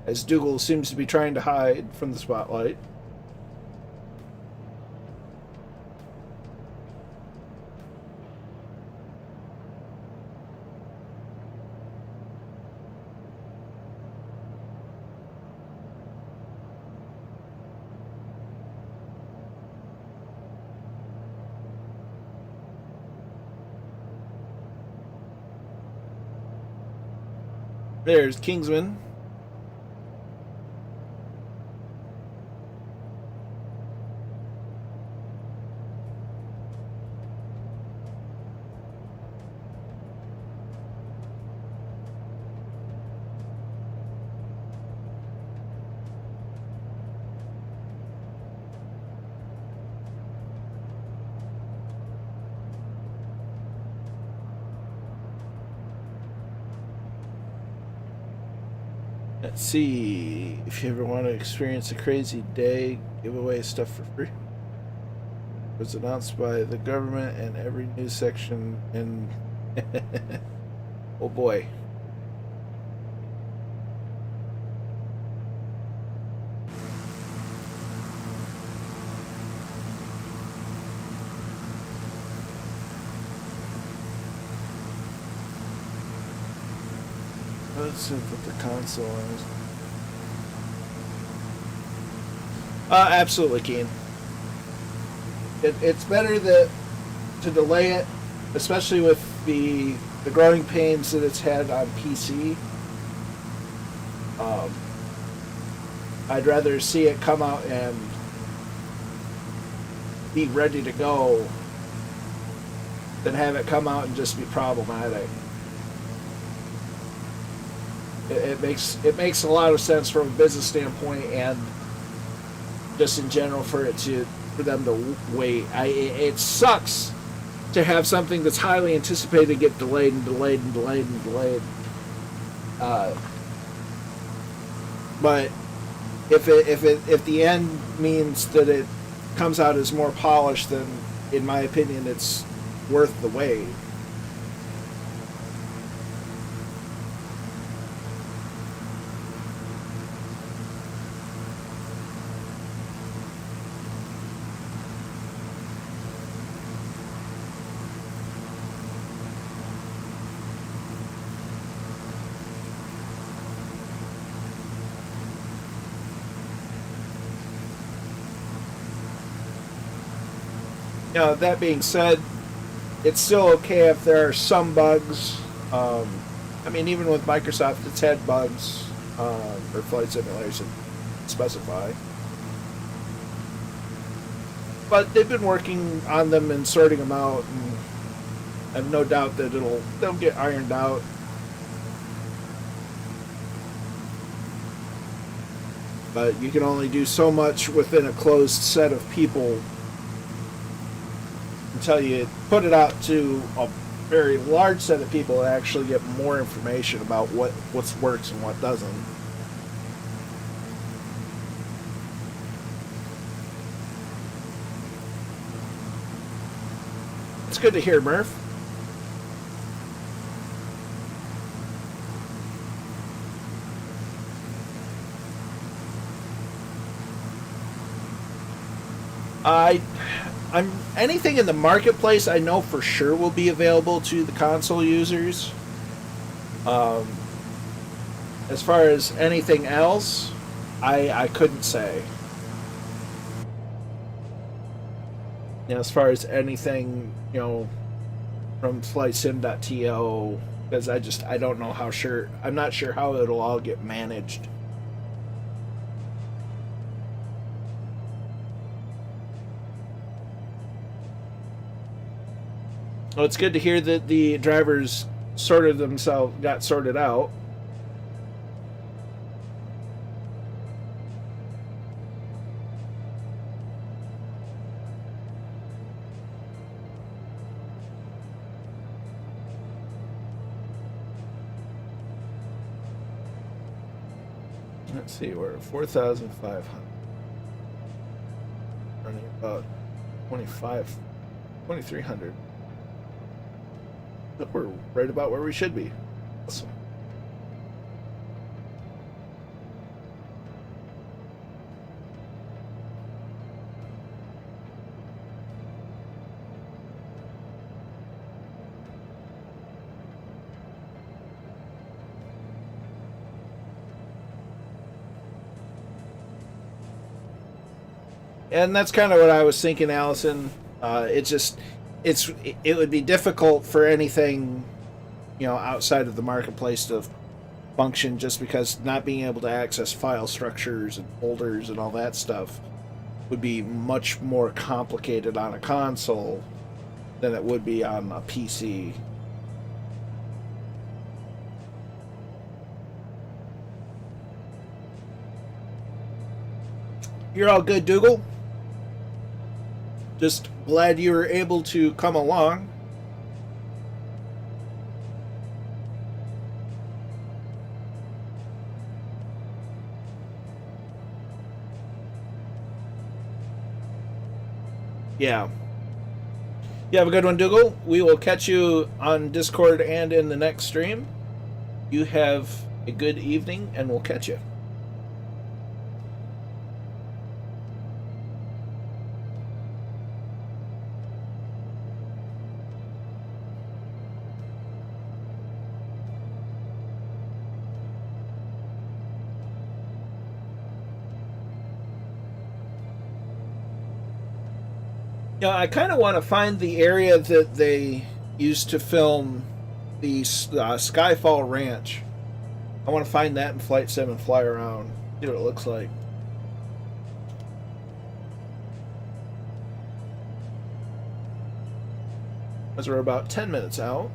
As Dougal seems to be trying to hide from the spotlight. There's Kingsman. Let's see, if you ever want to experience a crazy day, give away stuff for free. It was announced by the government and every news section and oh boy. Let's see what the console is. Absolutely, Keen. It's better to delay it, especially with the growing pains that it's had on PC. I'd rather see it come out and be ready to go than have it come out and just be problematic. It makes a lot of sense from a business standpoint and just in general for them to wait. It sucks to have something that's highly anticipated get delayed and delayed and delayed and delayed. But if the end means that it comes out as more polished, then in my opinion it's worth the wait. Now, that being said, it's still okay if there are some bugs. I mean, even with Microsoft, it's had bugs for flight simulation specify. But they've been working on them and sorting them out, and I have no doubt that they'll get ironed out. But you can only do so much within a closed set of people until you put it out to a very large set of people and actually get more information about what works and what doesn't. It's good to hear, Murph. I'm anything in the marketplace I know for sure will be available to the console users. As far as anything else, I couldn't say. You know, as far as anything, from flightsim.to, because I don't know how sure, I'm not sure how it'll all get managed. Well, it's good to hear that the drivers got sorted out. Let's see, we're at 4,500. Running about 2,300. We're right about where we should be. Awesome. And that's kind of what I was thinking, Allison. It would be difficult for anything, outside of the marketplace to function, just because not being able to access file structures and folders and all that stuff would be much more complicated on a console than it would be on a PC. You're all good, Dougal? Just glad you were able to come along. Yeah. You have a good one, Dougal. We will catch you on Discord and in the next stream. You have a good evening, and we'll catch you. Yeah, I kind of want to find the area that they used to film the Skyfall Ranch. I want to find that in Flight Sim and fly around, see what it looks like. As we're about 10 minutes out.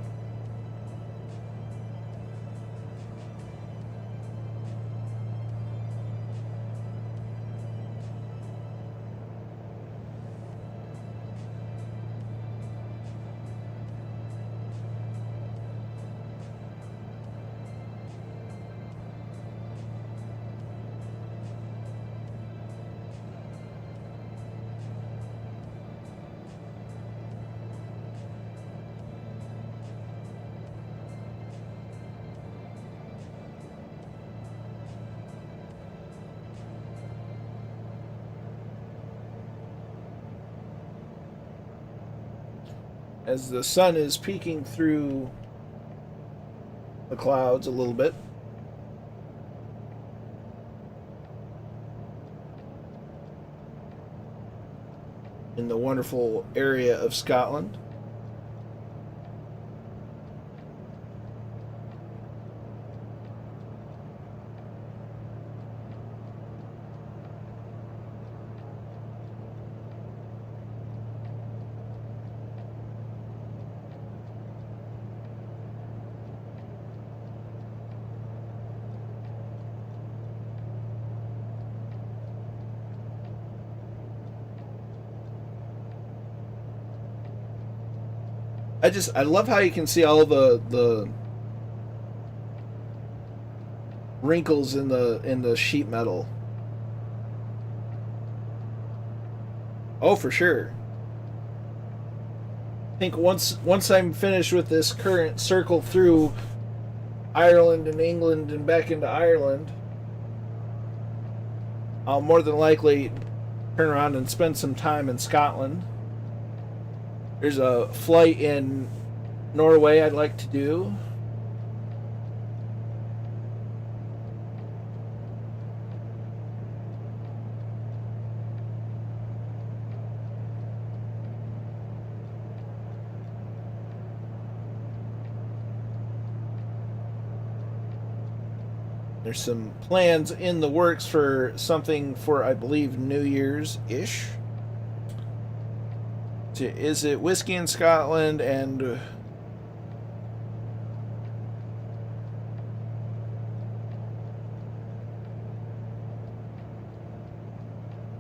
As the sun is peeking through the clouds a little bit. In the wonderful area of Scotland. I love how you can see all the wrinkles in the sheet metal. Oh, for sure. I think once I'm finished with this current circle through Ireland and England and back into Ireland, I'll more than likely turn around and spend some time in Scotland. There's a flight in Norway I'd like to do. There's some plans in the works for something for, I believe, New Year's-ish. Is it Whiskey in Scotland and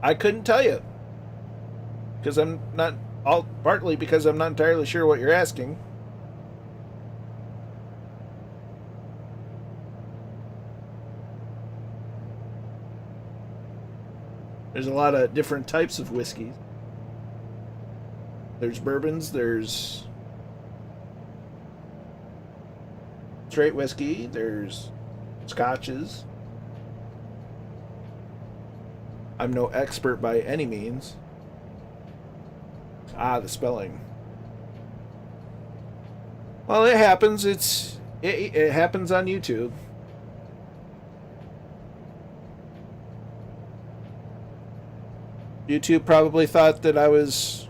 I couldn't tell you because I'm not partly because I'm not entirely sure what you're asking. There's a lot of different types of whiskeys. There's bourbons, there's straight whiskey, there's scotches. I'm no expert by any means. Ah, the spelling. Well, it happens. It happens on YouTube. YouTube probably thought that I was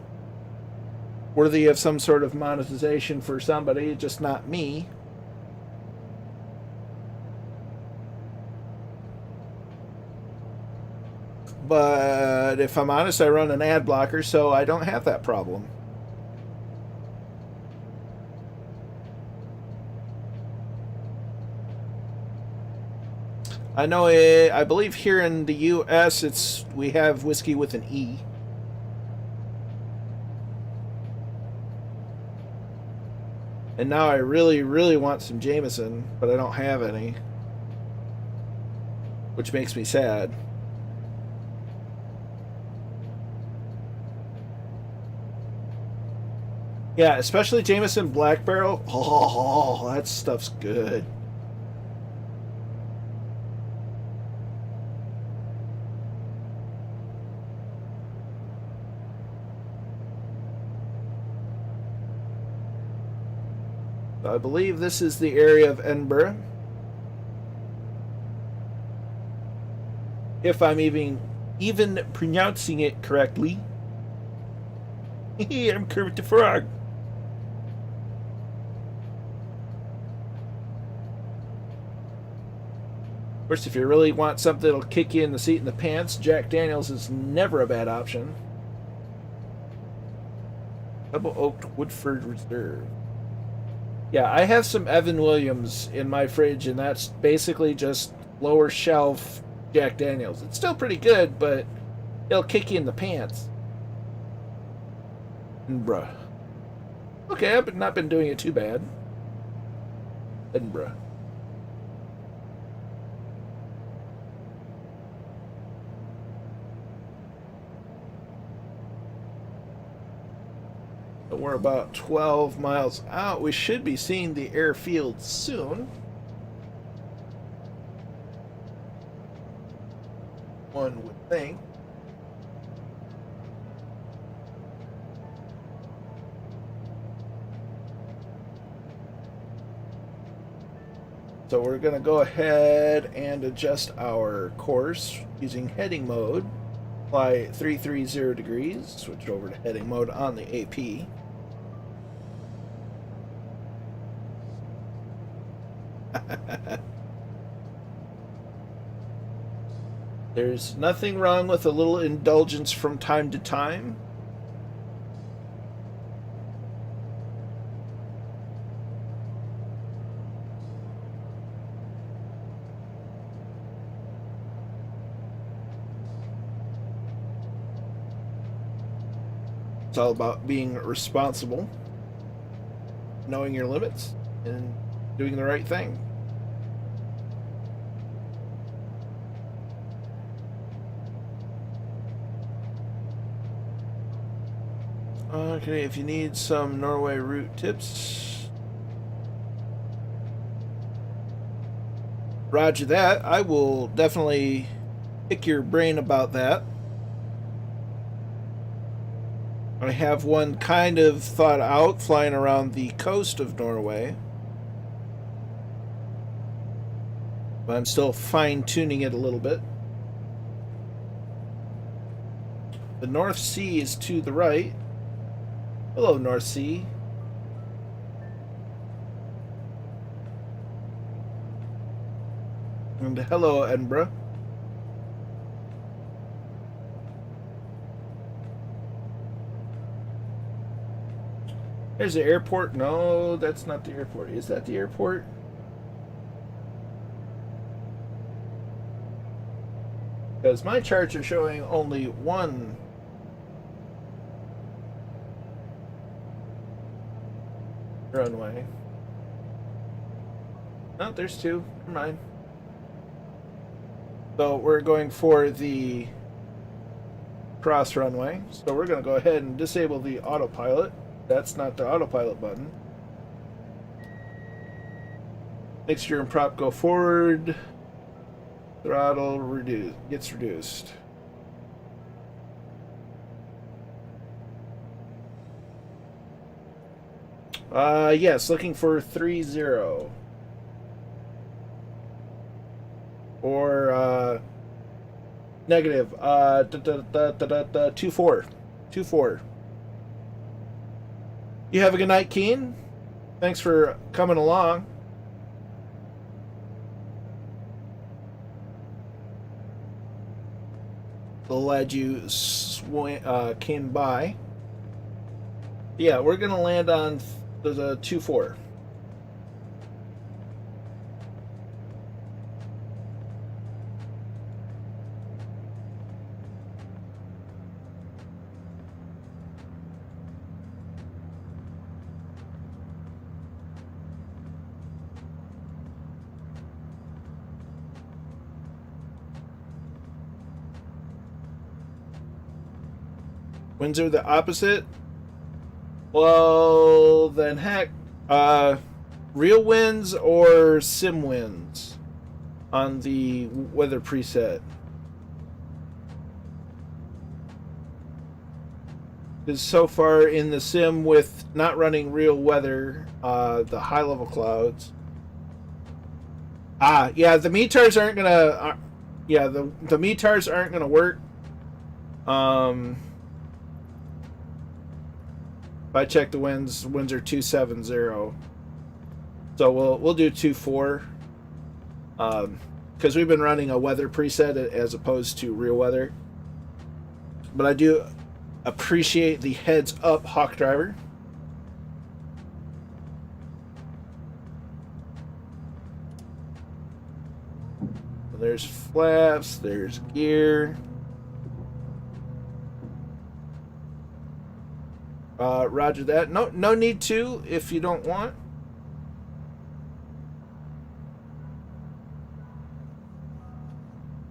worthy of some sort of monetization for somebody, just not me. But if I'm honest, I run an ad blocker, so I don't have that problem. I know I believe here in the US we have whiskey with an E. And now I really, really want some Jameson, but I don't have any. Which makes me sad. Yeah, especially Jameson Black Barrel. Oh, that stuff's good. I believe this is the area of Edinburgh. If I'm even pronouncing it correctly. I'm Kermit the Frog. Of course, if you really want something that'll kick you in the seat in the pants, Jack Daniels is never a bad option. Double oaked Woodford Reserve. Yeah, I have some Evan Williams in my fridge, and that's basically just lower shelf Jack Daniels. It's still pretty good, but it'll kick you in the pants. Edinburgh. Okay, I've not been doing it too bad. Edinburgh. So we're about 12 miles out. We should be seeing the airfield soon. One would think. So we're going to go ahead and adjust our course using heading mode. Fly 330 degrees. Switch over to heading mode on the AP. There's nothing wrong with a little indulgence from time to time. It's all about being responsible, knowing your limits, and doing the right thing. Okay, if you need some Norway route tips, roger that. I will definitely pick your brain about that. I have one kind of thought out, flying around the coast of Norway. But I'm still fine-tuning it a little bit. The North Sea is to the right. Hello, North Sea. And hello, Edinburgh. There's the airport. No, that's not the airport. Is that the airport? Because my charts are showing only one runway. Oh, there's two. Never mind. So we're going for the cross runway. So we're going to go ahead and disable the autopilot. That's not the autopilot button. Mixture and prop go forward. Throttle gets reduced. Yes, looking for 30. Or negative 24. 24. You have a good night, Keen. Thanks for coming along. Glad you came by. Yeah, we're gonna land on the 24. Winds are the opposite. Well, then heck, real winds or sim winds on the weather preset. Because so far in the sim with not running real weather, the high level clouds. Yeah, the METARs aren't gonna. Yeah, the METARs aren't gonna work. If I check the winds are 270. So we'll do 24. Because we've been running a weather preset as opposed to real weather. But I do appreciate the heads up, Hawk Driver. There's flaps, there's gear. Roger that. No need to if you don't want.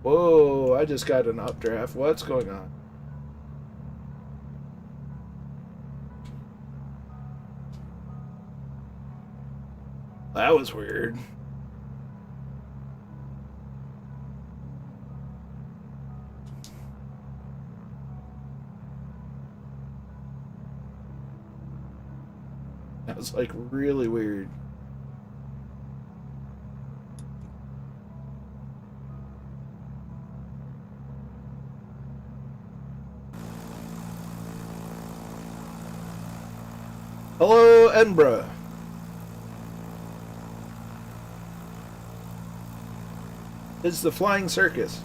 Whoa, I just got an updraft. What's going on? That was weird. That was like really weird. Hello, Edinburgh. It's the flying circus.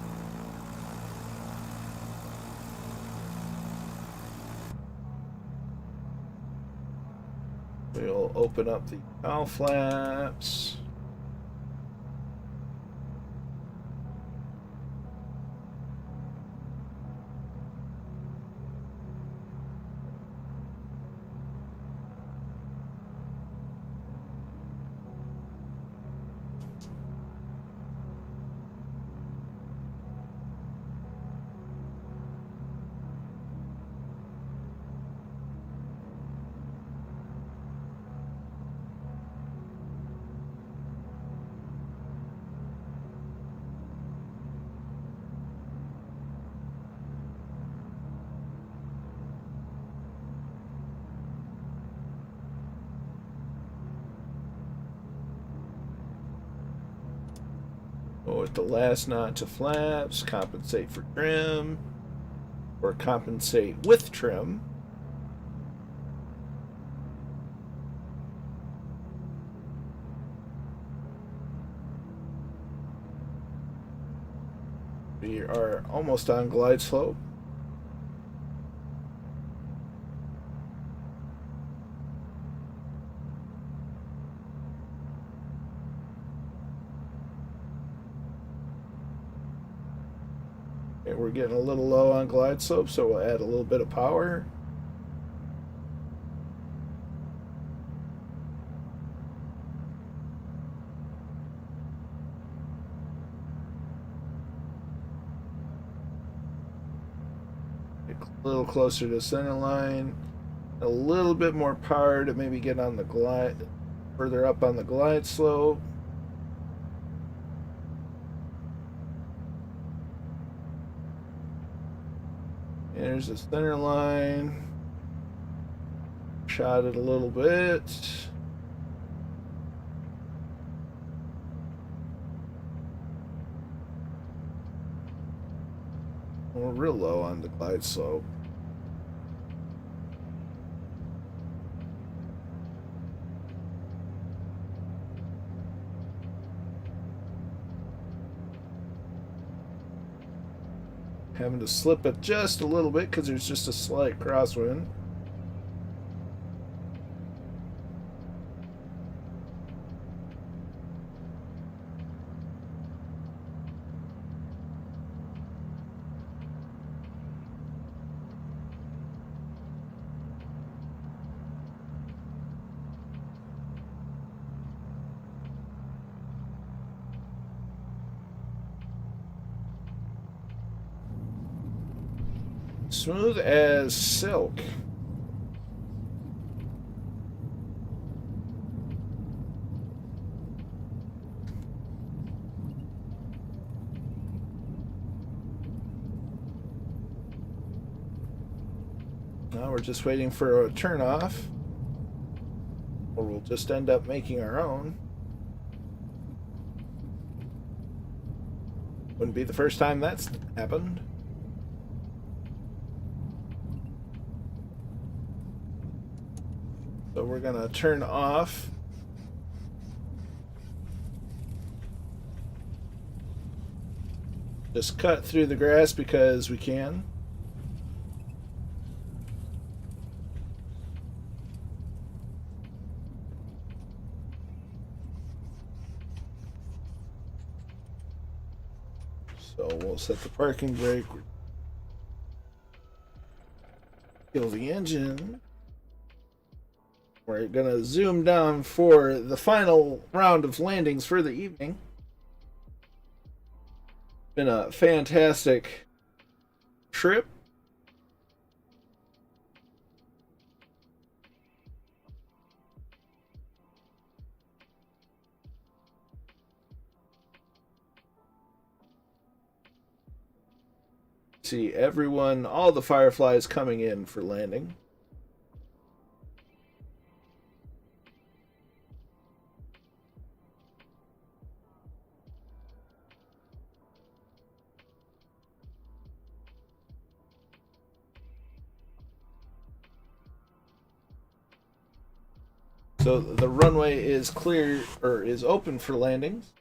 We'll open up the bow flaps. With the last knot to flaps, compensate for trim, or compensate with trim. We are almost on glide slope. We're getting a little low on glide slope, so we'll add a little bit of power. Get a little closer to center line. A little bit more power to maybe get on the glide, further up on the glide slope. There's the center line. Shot it a little bit. We're real low on the glide slope. Having to slip it just a little bit because there's just a slight crosswind. Smooth as silk. Now we're just waiting for a turn off, or we'll just end up making our own. Wouldn't be the first time that's happened. So we're gonna turn off just cut through the grass because we can. So we'll set the parking brake, kill the engine. We're gonna zoom down for the final round of landings for the evening. Been a fantastic trip. See everyone, all the Fireflies coming in for landing. So the runway is clear, or is open for landings.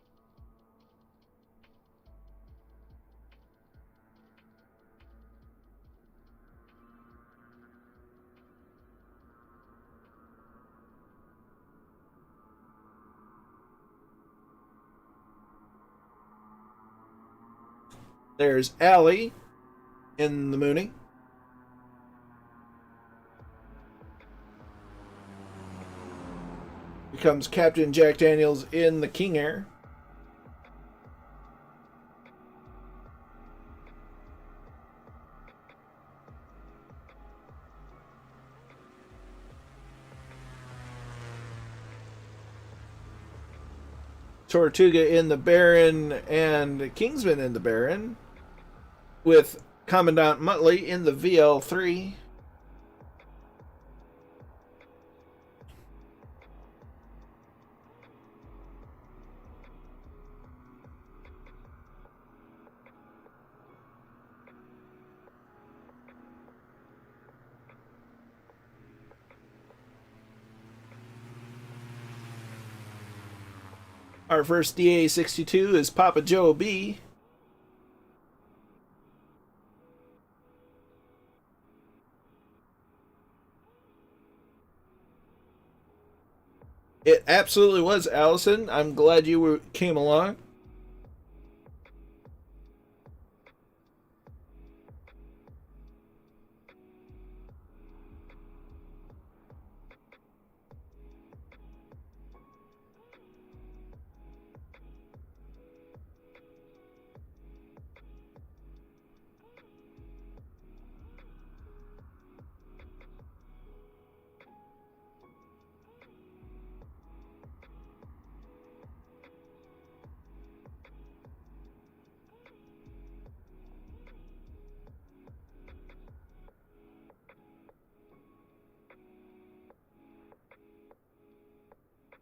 There's Allie in the Mooney. Becomes Captain Jack Daniels in the King Air. Tortuga in the Baron and Kingsman in the Baron, with Commandant Muttley in the VL3. Our first DA-62 is Papa Joe B. It absolutely was, Allison. I'm glad you came along.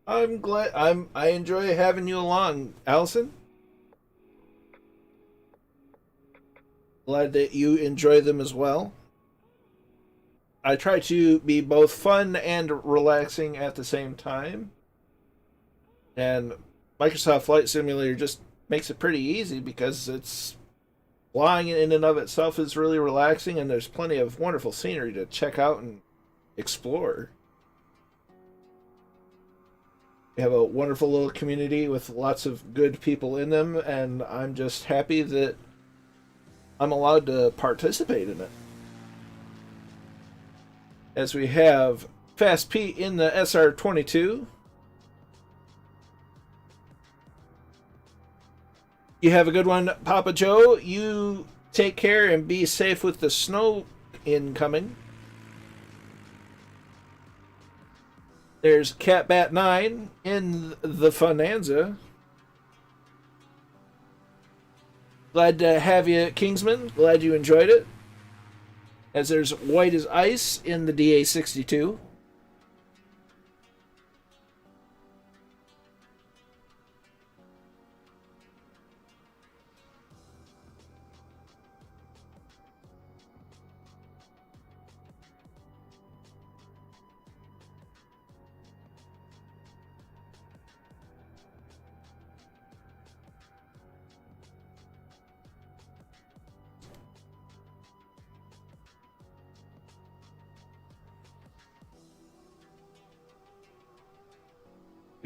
I'm glad. I enjoy having you along, Allison. Glad that you enjoy them as well. I try to be both fun and relaxing at the same time. And Microsoft Flight Simulator just makes it pretty easy because it's flying in and of itself is really relaxing, and there's plenty of wonderful scenery to check out and explore. We have a wonderful little community with lots of good people in them, and I'm just happy that I'm allowed to participate in it. As we have Fast Pete in the SR-22. You have a good one, Papa Joe. You take care and be safe with the snow incoming. There's Catbat 9 in the Funanza. Glad to have you, Kingsman. Glad you enjoyed it. As there's White as Ice in the DA-62.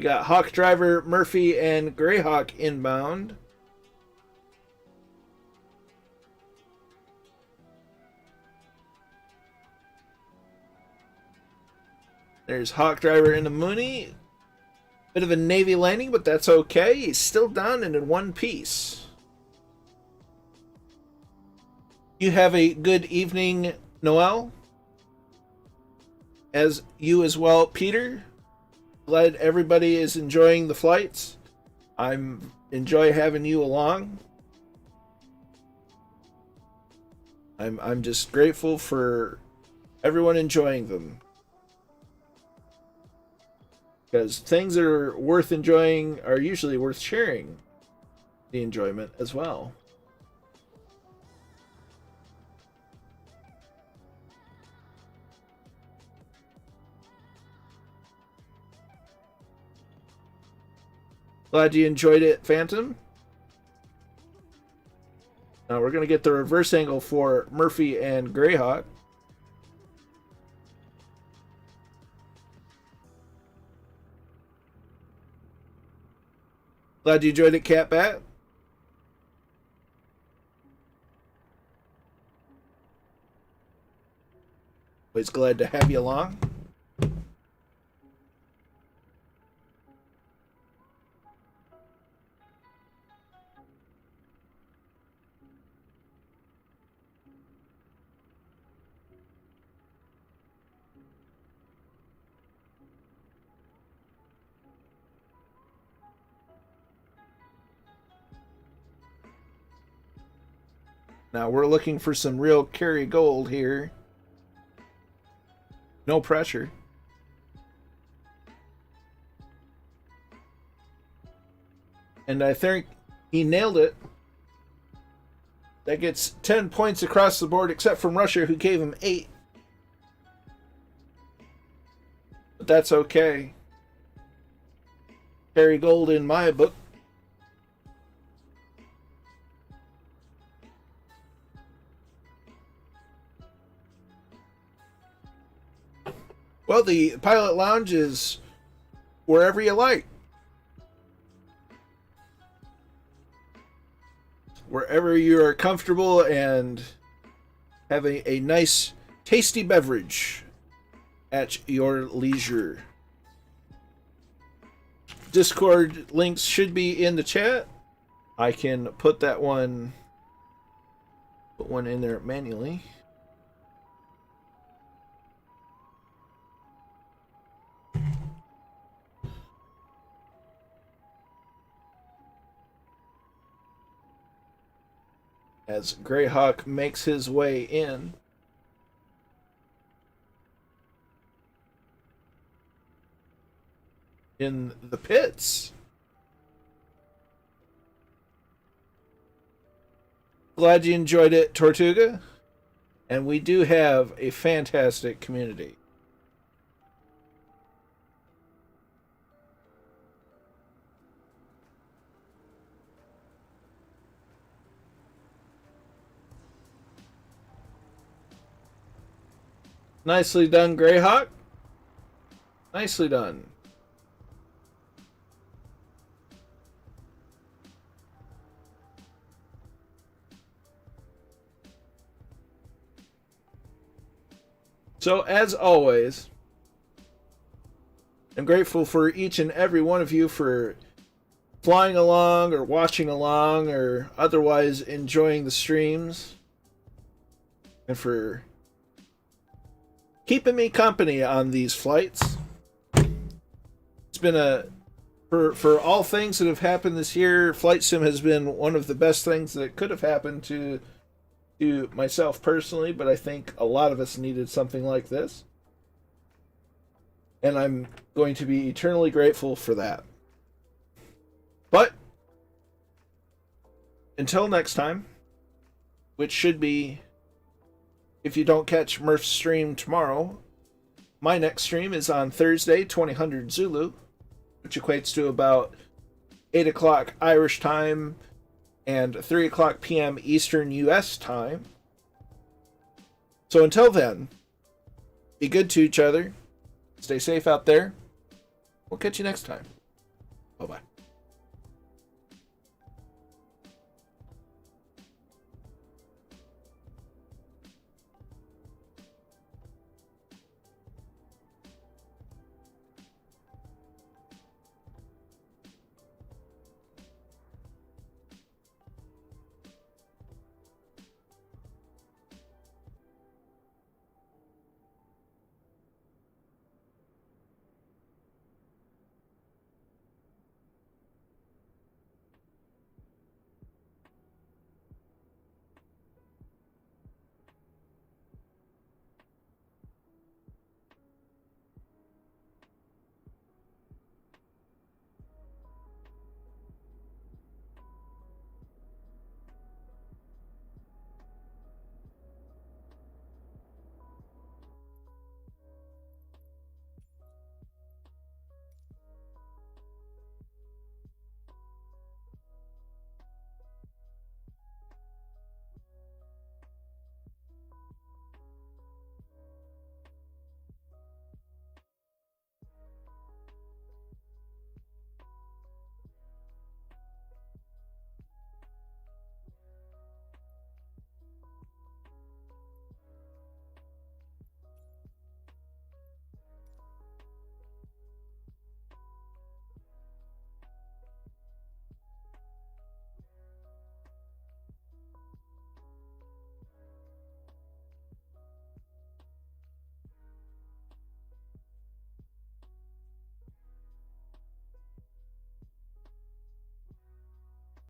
We got Hawk driver Murphy and Greyhawk inbound. There's Hawk driver in the Mooney. Bit of a Navy landing, but that's okay. He's still down and in one piece. You have a good evening, Noel. As you as well, Peter. Glad everybody is enjoying the flights. I'm enjoy having you along. I'm just grateful for everyone enjoying them. Because things that are worth enjoying are usually worth sharing the enjoyment as well. Glad you enjoyed it, Phantom. Now we're going to get the reverse angle for Murphy and Greyhawk. Glad you enjoyed it, Cat Bat. Always glad to have you along. Now we're looking for some real carry gold here. No pressure. And I think he nailed it. That gets 10 points across the board, except from Russia, who gave him 8. But that's okay. Carry gold in my book. Well, the pilot lounge is wherever you like. Wherever you are comfortable and have a nice, tasty beverage at your leisure. Discord links should be in the chat. I can put one in there manually. As Greyhawk makes his way in. In the pits. Glad you enjoyed it, Tortuga. And we do have a fantastic community. Nicely done, Greyhawk. Nicely done. So, as always, I'm grateful for each and every one of you for flying along or watching along or otherwise enjoying the streams. And for keeping me company on these flights. It's been for all things that have happened this year, Flight Sim has been one of the best things that could have happened to myself personally, but I think a lot of us needed something like this. And I'm going to be eternally grateful for that. But until next time, which should be, if you don't catch Murph's stream tomorrow, my next stream is on Thursday, 2000 Zulu, which equates to about 8 o'clock Irish time and 3 o'clock p.m. Eastern U.S. time. So until then, be good to each other. Stay safe out there. We'll catch you next time. Bye-bye.